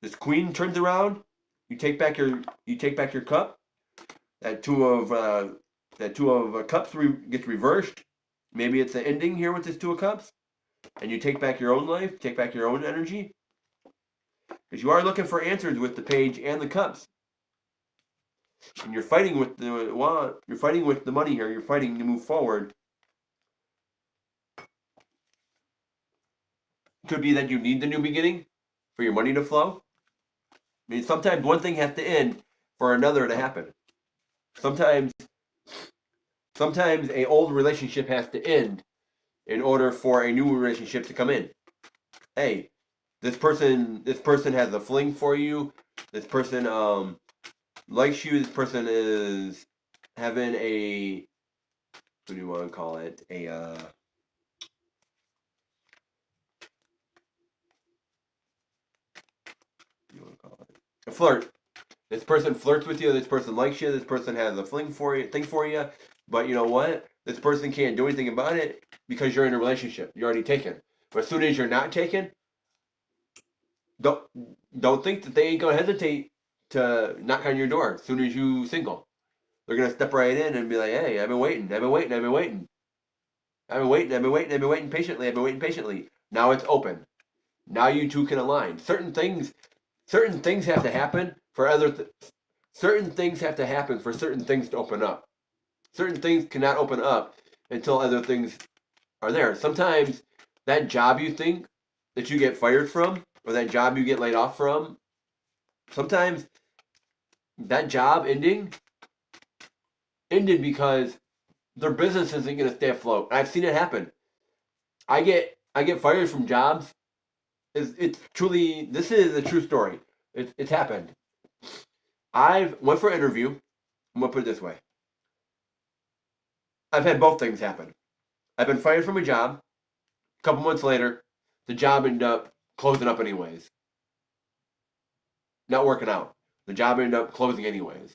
this Queen turns around. You take back your cup. That Two of Cups gets reversed. Maybe it's the ending here with this Two of Cups. And you take back your own life, take back your own energy. Because you are looking for answers with the Page and the Cups. And you're fighting with you're fighting with the money here. You're fighting to move forward. Could be that you need the new beginning for your money to flow. I mean, sometimes one thing has to end for another to happen. Sometimes a old relationship has to end in order for a new relationship to come in. Hey, this person has a fling for you. This person likes you. This person is having a, what do you want to call it? A flirt. This person flirts with you. This person likes you. This person has a thing for you. But you know what? This person can't do anything about it because you're in a relationship. You're already taken. But as soon as you're not taken, don't think that they ain't gonna hesitate to knock on your door as soon as you single. They're gonna step right in and be like, "Hey, I've been waiting. I've been waiting. I've been waiting. I've been waiting. I've been waiting. I've been waiting patiently. I've been waiting patiently. Now it's open. Now you two can align. Certain things have to happen for certain things have to happen for certain things to open up. Certain things cannot open up until other things are there. Sometimes that job you think that you get fired from, or that job you get laid off from, sometimes that job ended because their business isn't going to stay afloat. I've seen it happen. I get fired from jobs. It's truly, this is a true story. It's happened. I've went for an interview. I'm gonna put it this way. I've had both things happen. I've been fired from a job. A couple months later, the job ended up closing up anyways. Not working out. The job ended up closing anyways.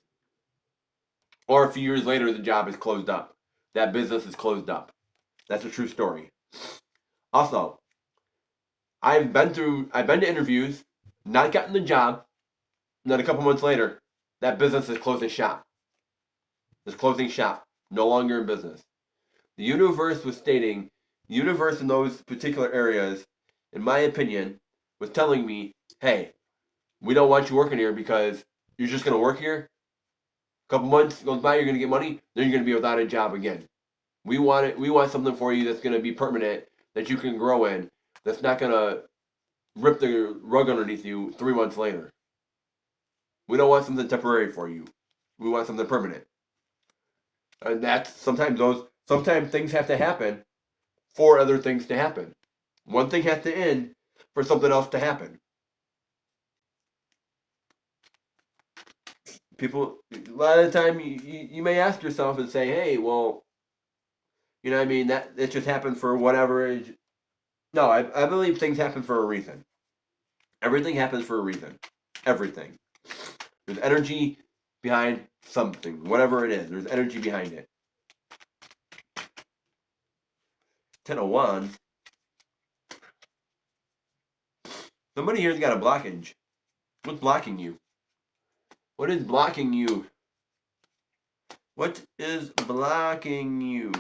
Or a few years later, the job is closed up. That business is closed up. That's a true story. Also, I've been to interviews, not gotten the job, and then a couple months later, that business is closing shop. It's closing shop. No longer in business. The universe in those particular areas, in my opinion, was telling me, hey, we don't want you working here because you're just going to work here. A couple months goes by, you're going to get money, then you're going to be without a job again. We want something for you that's going to be permanent, that you can grow in, that's not going to rip the rug underneath you 3 months later. We don't want something temporary for you. We want something permanent. And that's sometimes things have to happen for other things to happen. One thing has to end for something else to happen. People, a lot of the time, you may ask yourself and say, hey, well, you know what I mean? That it just happened for whatever. No, I believe things happen for a reason. Everything happens for a reason. Everything. There's energy behind something, whatever it is. There's energy behind it. Ten of Wands. Somebody here's got a blockage. What's blocking you? What is blocking you? What is blocking you?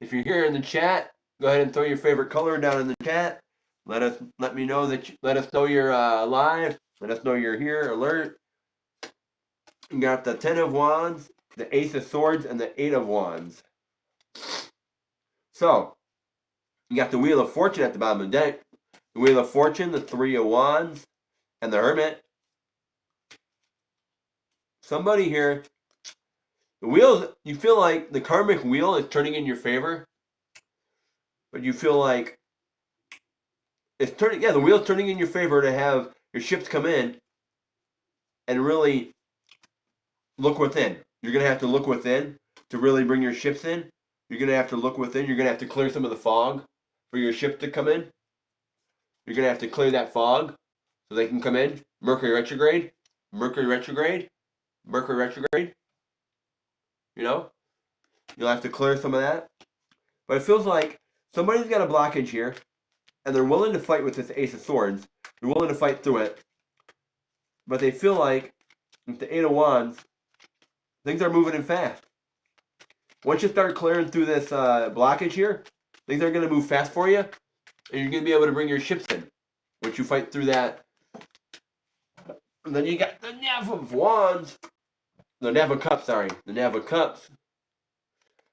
If you're here in the chat, go ahead and throw your favorite color down in the chat. Let me know that let us know you're live. Let us know you're here. Alert. You got the Ten of Wands, the Ace of Swords, and the Eight of Wands. So you got the Wheel of Fortune at the bottom of the deck. The Wheel of Fortune, the Three of Wands, and the Hermit. Somebody here, the wheels, you feel like the karmic wheel is turning in your favor, but you feel like it's turning, yeah, the wheel's turning in your favor to have your ships come in and really look within. You're going to have to look within to really bring your ships in. You're going to have to look within. You're going to have to clear some of the fog for your ship to come in. You're going to have to clear that fog so they can come in. Mercury retrograde, Mercury retrograde, Mercury retrograde. You know, you'll have to clear some of that. But it feels like somebody's got a blockage here, and they're willing to fight with this Ace of Swords. They're willing to fight through it. But they feel like with the Eight of Wands, things are moving in fast. Once you start clearing through this blockage here, things are going to move fast for you, and you're going to be able to bring your ships in. Once you fight through that. And then you got the Knave of Wands. The Knave of Cups, sorry. The Knave of Cups,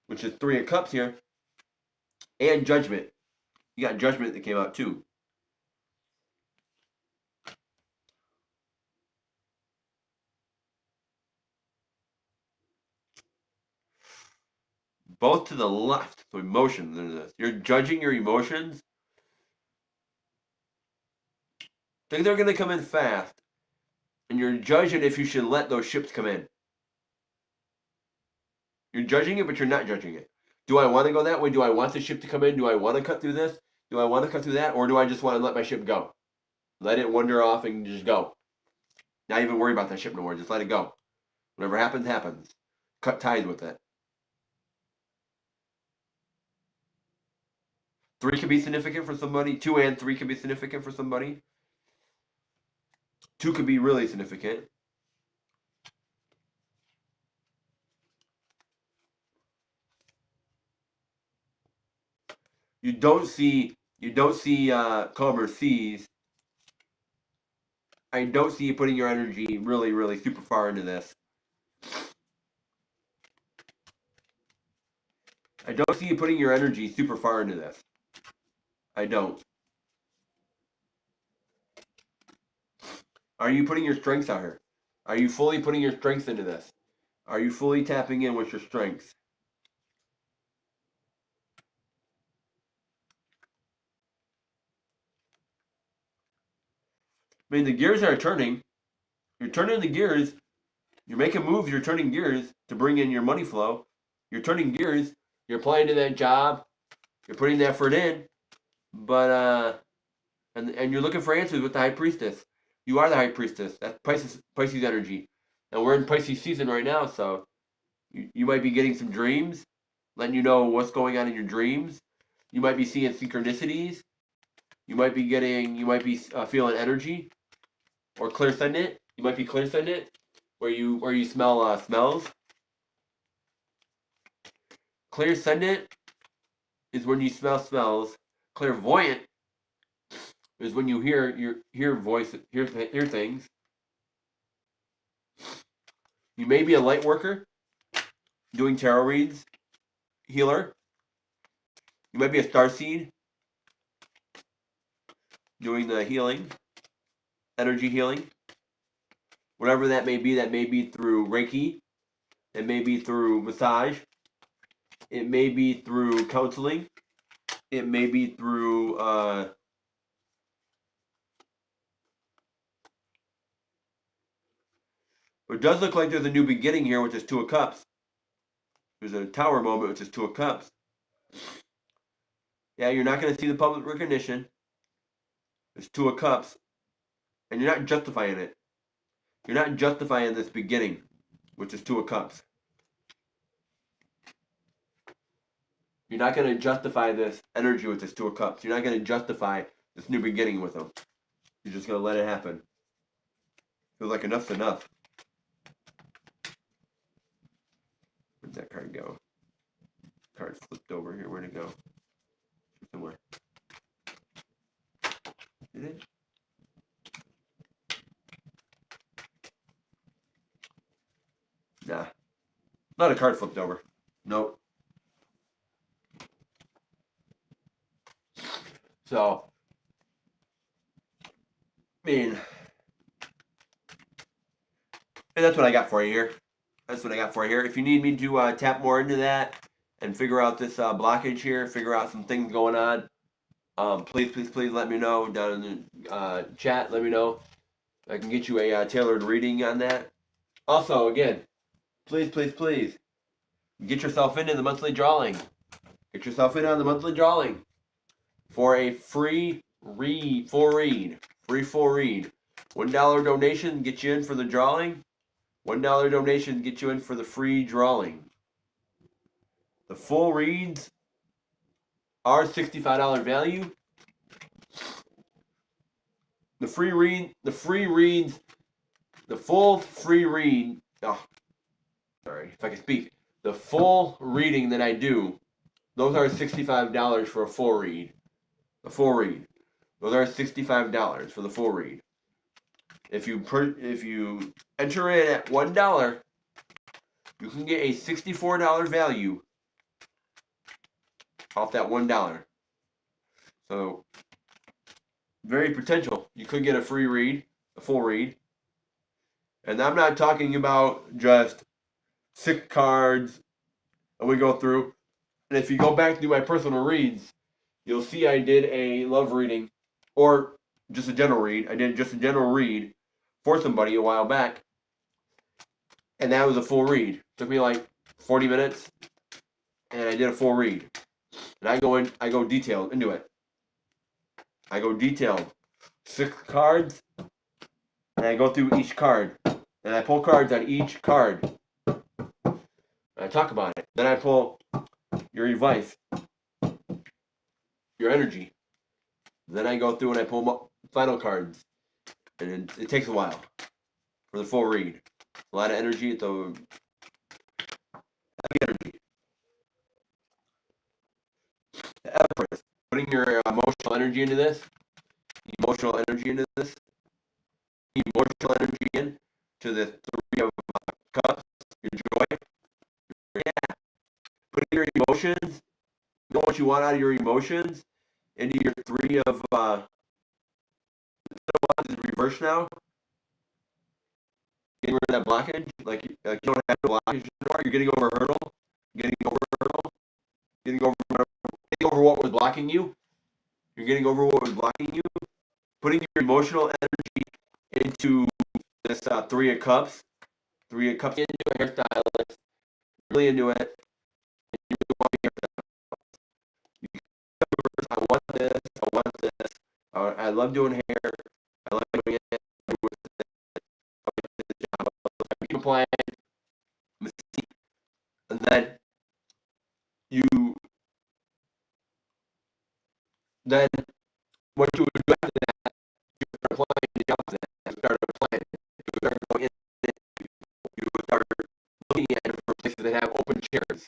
which is Three of Cups here. And Judgment. You got Judgment that came out too. Both to the left. So emotions in this. You're judging your emotions. Things are going to come in fast. And you're judging if you should let those ships come in. You're judging it, but you're not judging it. Do I want to go that way? Do I want the ship to come in? Do I want to cut through this? Do I want to cut through that? Or do I just want to let my ship go? Let it wander off and just go. Not even worry about that ship no more. Just let it go. Whatever happens, happens. Cut ties with it. 3 could be significant for somebody. 2 and 3 could be significant for somebody. 2 could be really significant. You don't see calmer seas. I don't see you putting your energy really, really super far into this. I don't see you putting your energy super far into this. I don't. Are you putting your strengths out here? Are you fully putting your strengths into this? Are you fully tapping in with your strengths? I mean, the gears are turning. You're turning the gears. You're making moves. You're turning gears to bring in your money flow. You're turning gears. You're applying to that job. You're putting the effort in. But, and you're looking for answers with the High Priestess. You are the High Priestess. That's Pisces energy. And we're in Pisces season right now, so you might be getting some dreams, letting you know what's going on in your dreams. You might be seeing synchronicities. You might be feeling energy, or clairsentient. You might be clairsentient, where you smell smells. Clairsentient is when you smell smells. Clairvoyant is when you hear voices, hear things. You may be a light worker, doing tarot reads, healer. You might be a starseed, doing the healing, energy healing. Whatever that may be through Reiki. It may be through massage. It may be through counseling. It may be through It does look like there's a new beginning here, which is Two of Cups. There's a Tower moment, which is Two of Cups. Yeah, you're not going to see the public recognition. There's Two of Cups. And you're not justifying it. You're not justifying this beginning, which is Two of Cups. You're not going to justify this energy with this Two of Cups. You're not going to justify this new beginning with them. You're just going to let it happen. Feels like enough's enough. Where'd that card go? Card flipped over here. Where'd it go? Somewhere. Did it? Nah. Not a card flipped over. Nope. So, I mean, and that's what I got for you here. That's what I got for you here. If you need me to tap more into that and figure out this blockage here, figure out some things going on, please let me know down in the chat. Let me know. I can get you a tailored reading on that. Also, again, please get yourself into the monthly drawing. Get yourself in on the monthly drawing for a free full read. $1 donation get you in for the drawing. $1 donation get you in for the free drawing. The full reads are $65 value. The full free read. Oh, sorry, if I can speak. The full reading that I do, those are $65 for a full read. A full read. Those are $65 for the full read. If you enter in at $1, you can get a $64 value off that $1. So very potential. You could get a free read, a full read. And I'm not talking about just 6 cards and we go through. And if you go back to my personal reads, you'll see I did a love reading or just a general read. I did just a general read for somebody a while back. And that was a full read. It took me like 40 minutes and I did a full read. And I go detailed into it. I go detailed. 6 cards and I go through each card. And I pull cards on each card. And I talk about it. Then I pull your advice, your energy. Then I go through and I pull final cards. And it takes a while for the full read. A lot of energy, heavy energy. The Empress, putting your emotional energy into this, emotional energy into the 3 of Cups, your joy. Yeah, putting your emotions, you know what you want out of your emotions, into your 3 of is reverse now. Getting rid of that blockage, like you don't have the blockage anymore. You're getting over a hurdle, getting over what was blocking you. You're getting over what was blocking you. Putting your emotional energy into this 3 of Cups. 3 of Cups into a hairstylist. Really into it. And you really want to I want this. I love doing hair. I love doing it. I keep applying. And then what you would do after that, you would start applying the opposite. You start applying it. You start going in it. You would start looking at it for places that have open chairs.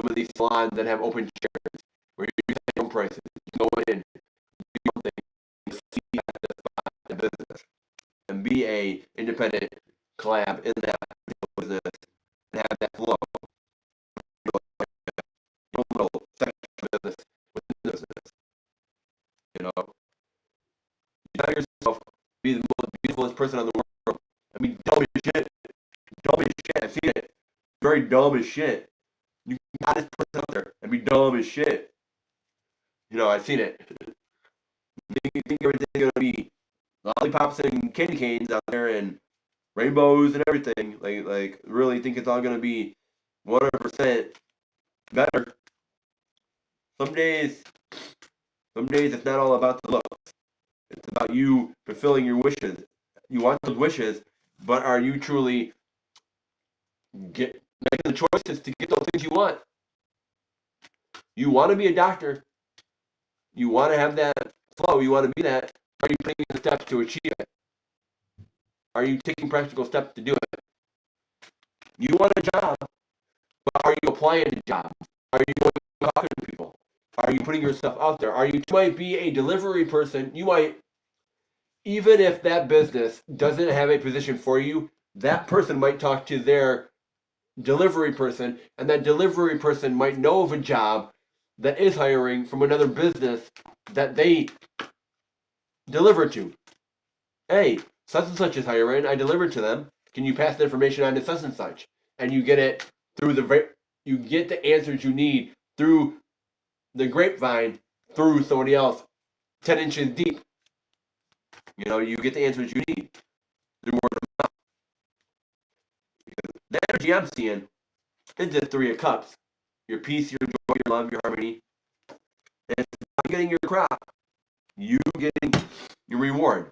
Some of these salons that have open chairs where you set your own prices. You go in, do your own thing, you see the business, and be a independent collab in that business and have that flow. Little section of business within the business. You know, you tell yourself be the most beautifulest person in the world. I mean, dumb as shit. I've seen it. Very dumb as shit. You got this person out there and be dumb as shit. You know, I've seen it. You think everything's gonna be lollipops and candy canes out there and rainbows and everything, like really think it's all gonna be 100% better. Some days, some days it's not all about the look. It's about you fulfilling your wishes. You want those wishes, but are you truly get making the choices to get those things you want? You want to be a doctor. You want to have that flow. You want to be that. Are you taking the steps to achieve it? Are you taking practical steps to do it? You want a job, but are you applying to jobs? Are you going talking to people? Are you putting yourself out there? You might be a delivery person. You might, even if that business doesn't have a position for you, that person might talk to their delivery person, and that delivery person might know of a job that is hiring from another business that they deliver to. Hey, such and such is hiring. I delivered to them. Can you pass the information on to such and such? And you get it through you get the answers you need through the grapevine, through somebody else 10 inches deep. You get the answers you need through word of mouth. The energy I'm seeing is the Three of Cups. Your peace, your joy, your love, your harmony. And it's about getting your crop. You getting your reward.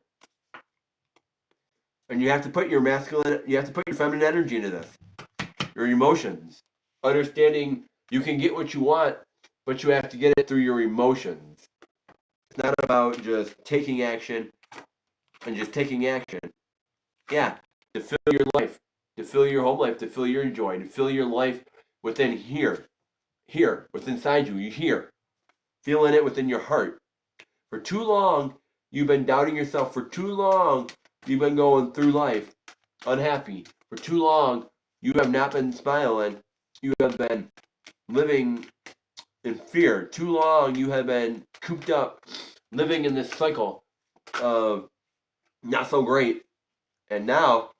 And you have to put your feminine energy into this. Your emotions. Understanding you can get what you want, but you have to get it through your emotions. It's not about just taking action and just taking action. Yeah, to fill your life, to fill your home life, to fill your joy, to fill your life within here, within inside you, feeling it within your heart. For too long, you've been doubting yourself. For too long, you've been going through life unhappy. For too long, you have not been smiling. You have been living in fear. Too long, you have been cooped up, living in this cycle of not so great. And now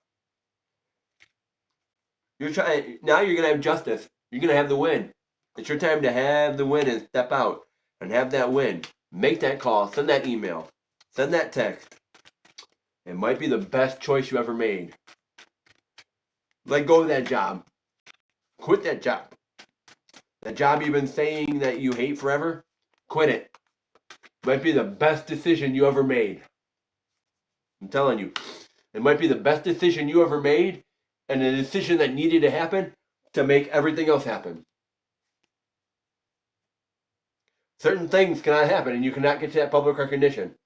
you're trying. Now you're gonna have justice. You're gonna have the win. It's your time to have the win and step out and have that win. Make that call. Send that email. Send that text. It might be the best choice you ever made. Let go of that job. Quit that job. That job you've been saying that you hate forever, quit it. Might be the best decision you ever made. I'm telling you. It might be the best decision you ever made, and a decision that needed to happen to make everything else happen. Certain things cannot happen, and you cannot get to that public recognition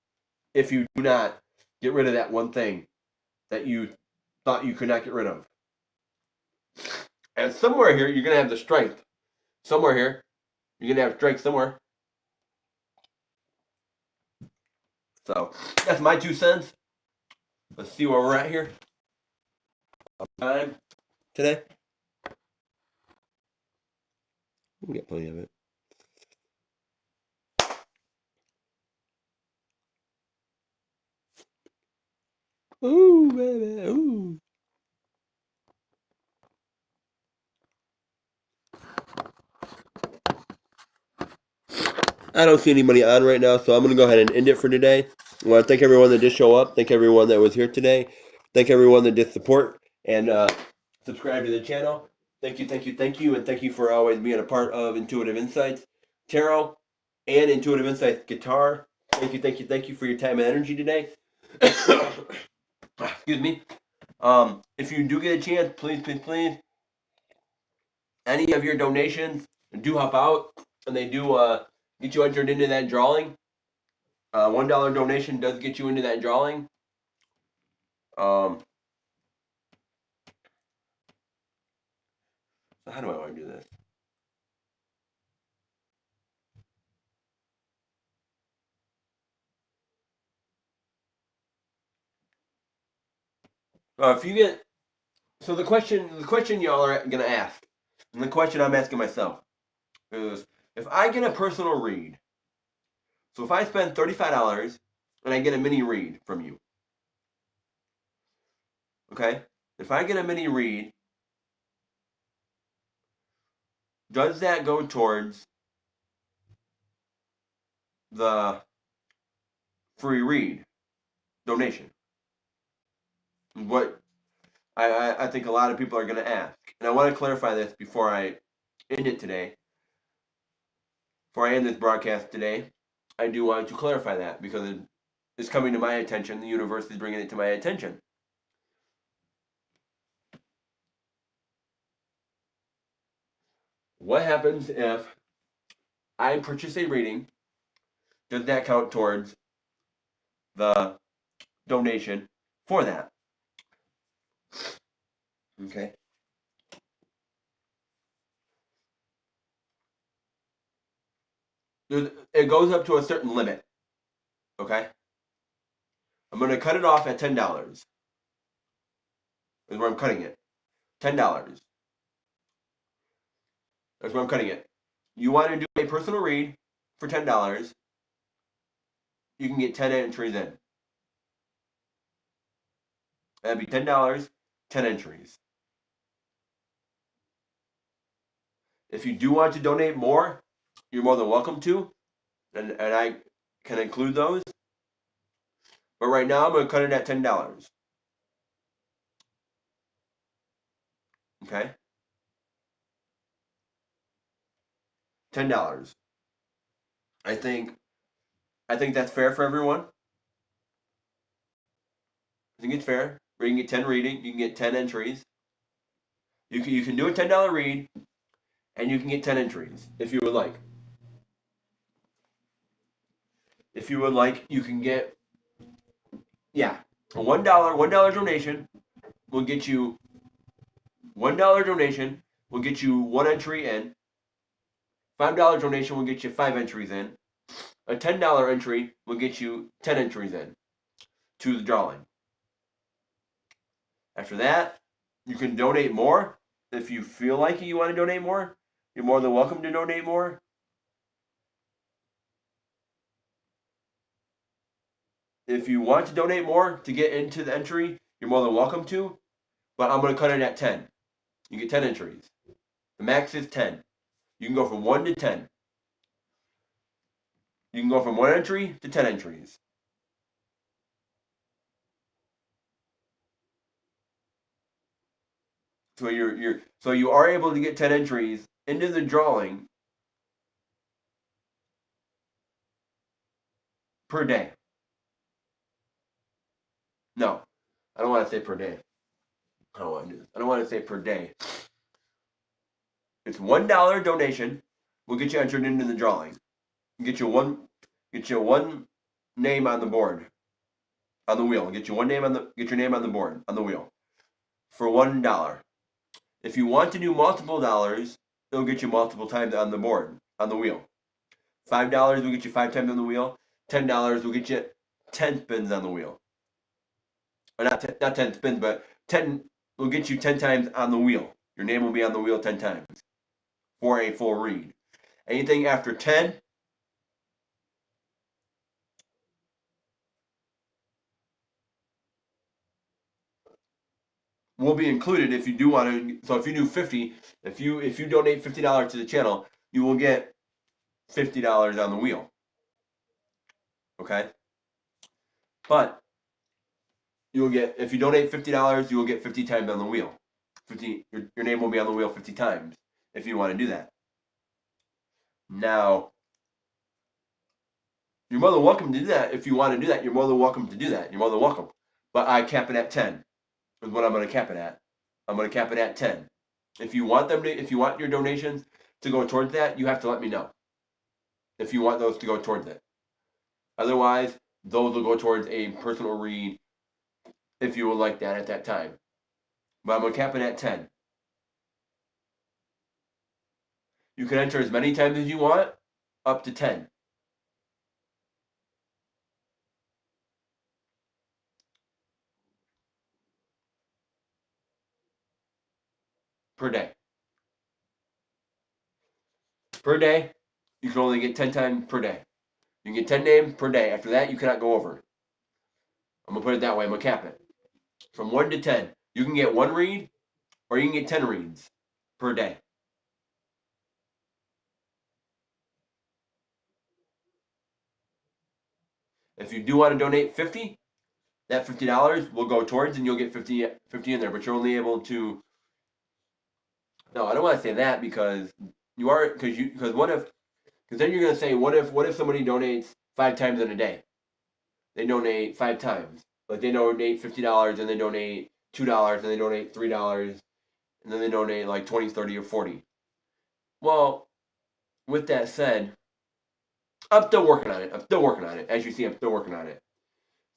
if you do not get rid of that one thing that you thought you could not get rid of. And somewhere here, you're going to have the strength. Somewhere here, you're going to have strength somewhere. So, that's my 2 cents. Let's see where we're at here. Time today. We got plenty of it. Ooh, baby, ooh. I don't see anybody on right now, so I'm going to go ahead and end it for today. I want to thank everyone that did show up. Thank everyone that was here today. Thank everyone that did support and subscribe to the channel. Thank you, thank you, thank you, and thank you for always being a part of Intuitive Insights Tarot and Intuitive Insights Guitar. Thank you, thank you, thank you for your time and energy today. Excuse me. If you do get a chance, please, please, please, any of your donations do help out, and they do get you entered into that drawing. $1 donation does get you into that drawing. So how do I want to do this? If you get the question y'all are gonna ask, and the question I'm asking myself is, if I get a personal read, so if I spend $35 and I get a mini read from you, okay? If I get a mini read, does that go towards the free read donation? What I think a lot of people are going to ask. And I want to clarify this before I end it today. Before I end this broadcast today, I do want to clarify that because it's coming to my attention. The universe is bringing it to my attention. What happens if I purchase a reading? Does that count towards the donation for that? Okay. It goes up to a certain limit. Okay. I'm going to cut it off at $10. Is where I'm cutting it. $10. That's where I'm cutting it. You want to do a personal read for $10, you can get 10 entries in. That'd be $10, 10 entries. If you do want to donate more, you're more than welcome to, and I can include those. But right now, I'm going to cut it at $10. Okay? $10. I think that's fair for everyone. I think it's fair. Where you can get 10 reading, you can get 10 entries. You can do a $10 read, and you can get 10 entries if you would like. If you would like, you can get a $1 donation will get you $1 donation will get you 1 entry in. $5 donation will get you 5 entries in. A $10 entry will get you 10 entries in to the drawing. After that, you can donate more. If you feel like you want to donate more, you're more than welcome to donate more. If you want to donate more to get into the entry, you're more than welcome to. But I'm going to cut it at 10. You get 10 entries. The max is 10. You can go from 1 to 10. You can go from 1 entry to 10 entries. So you are able to get 10 entries into the drawing per day. No, I don't want to say per day. I don't want to do this. I don't want to say per day. It's $1 donation will get you entered into the drawing. Get you one name on the board, on the wheel. Get your name on the board on the wheel for $1. If you want to do multiple dollars, it'll get you multiple times on the board on the wheel. $5 will get you 5 times on the wheel. $10 will get you 10 spins on the wheel. Or not 10 spins, but 10 will get you 10 times on the wheel. Your name will be on the wheel 10 times for a full read. Anything after 10 will be included if you do want to. So if you do 50, if you donate $50 to the channel, you will get $50 on the wheel. Okay? But you will get, if you donate $50, you will get 50 times on the wheel. Your name will be on the wheel 50 times if you want to do that. Now, you're more than welcome to do that. If you want to do that, you're more than welcome to do that. You're more than welcome. But I cap it at 10 is what I'm going to cap it at. I'm going to cap it at 10. If you want your donations to go towards that, you have to let me know. If you want those to go towards it. Otherwise, those will go towards a personal read if you would like that at that time. But I'm going to cap it at 10. You can enter as many times as you want, up to 10. Per day. Per day, you can only get 10 times per day. You can get 10 names per day. After that, you cannot go over. I'm going to put it that way. I'm going to cap it. From 1 to 10. You can get 1 read, or you can get 10 reads per day. If you do want to donate 50, that $50 will go towards, and you'll get 50 in there. But you're only able to. No, I don't want to say that because you are because what if because then you're gonna say what if somebody donates 5 times in a day? They donate 5 times. Like they donate $50 and they donate $2 and they donate $3 and then they donate like 20, 30, or 40. Well, with that said, I'm still working on it. I'm still working on it. As you see, I'm still working on it.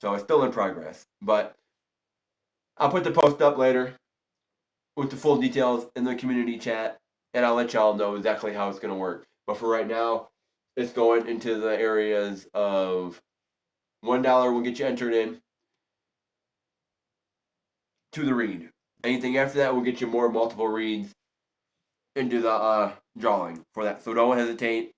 So it's still in progress. But I'll put the post up later with the full details in the community chat, and I'll let y'all know exactly how it's going to work. But for right now, it's going into the areas of $1 will get you entered in to the read. Anything after that will get you more multiple reads into the drawing for that. So don't hesitate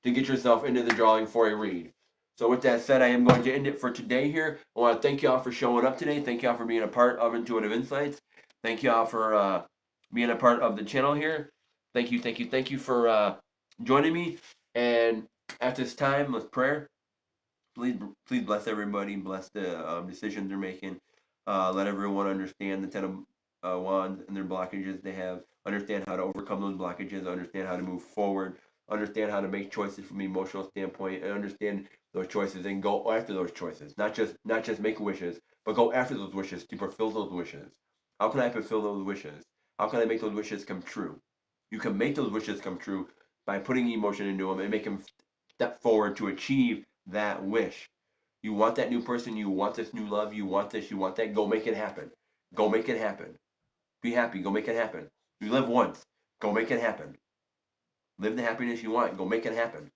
to get yourself into the drawing for a read. So with that said, I am going to end it for today here. I want to thank y'all for showing up today. Thank y'all for being a part of Intuitive Insights. Thank y'all for being a part of the channel here. Thank you, thank you, thank you for joining me. And at this time, let's prayer. Please bless everybody. Bless the decisions they're making. Let everyone understand the 10 of Wands and their blockages they have. Understand how to overcome those blockages. Understand how to move forward. Understand how to make choices from an emotional standpoint, and understand those choices and go after those choices. Not just make wishes, but go after those wishes to fulfill those wishes. How can I fulfill those wishes? How can I make those wishes come true? You can make those wishes come true by putting emotion into them and make them step forward to achieve that wish. You want that new person, you want this new love, you want this, you want that, go make it happen. Go make it happen. Be happy, go make it happen. You live once, go make it happen. Live the happiness you want, go make it happen.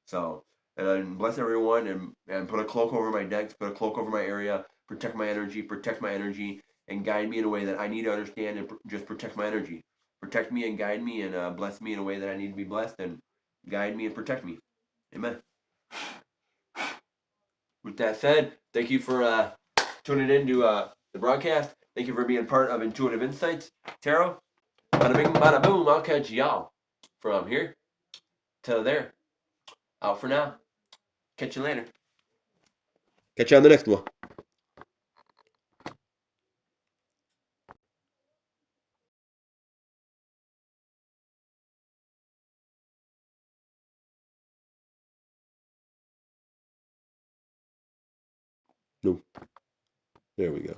So, and bless everyone and put a cloak over my decks, put a cloak over my area, protect my energy, and guide me in a way that I need to understand and just protect my energy. Protect me and guide me and bless me in a way that I need to be blessed and guide me and protect me. Amen. With that said, thank you for tuning in to the broadcast. Thank you for being part of Intuitive Insights. Tarot, bada bing, bada boom. I'll catch y'all from here to there. Out for now. Catch you later. Catch you on the next one. No. There we go.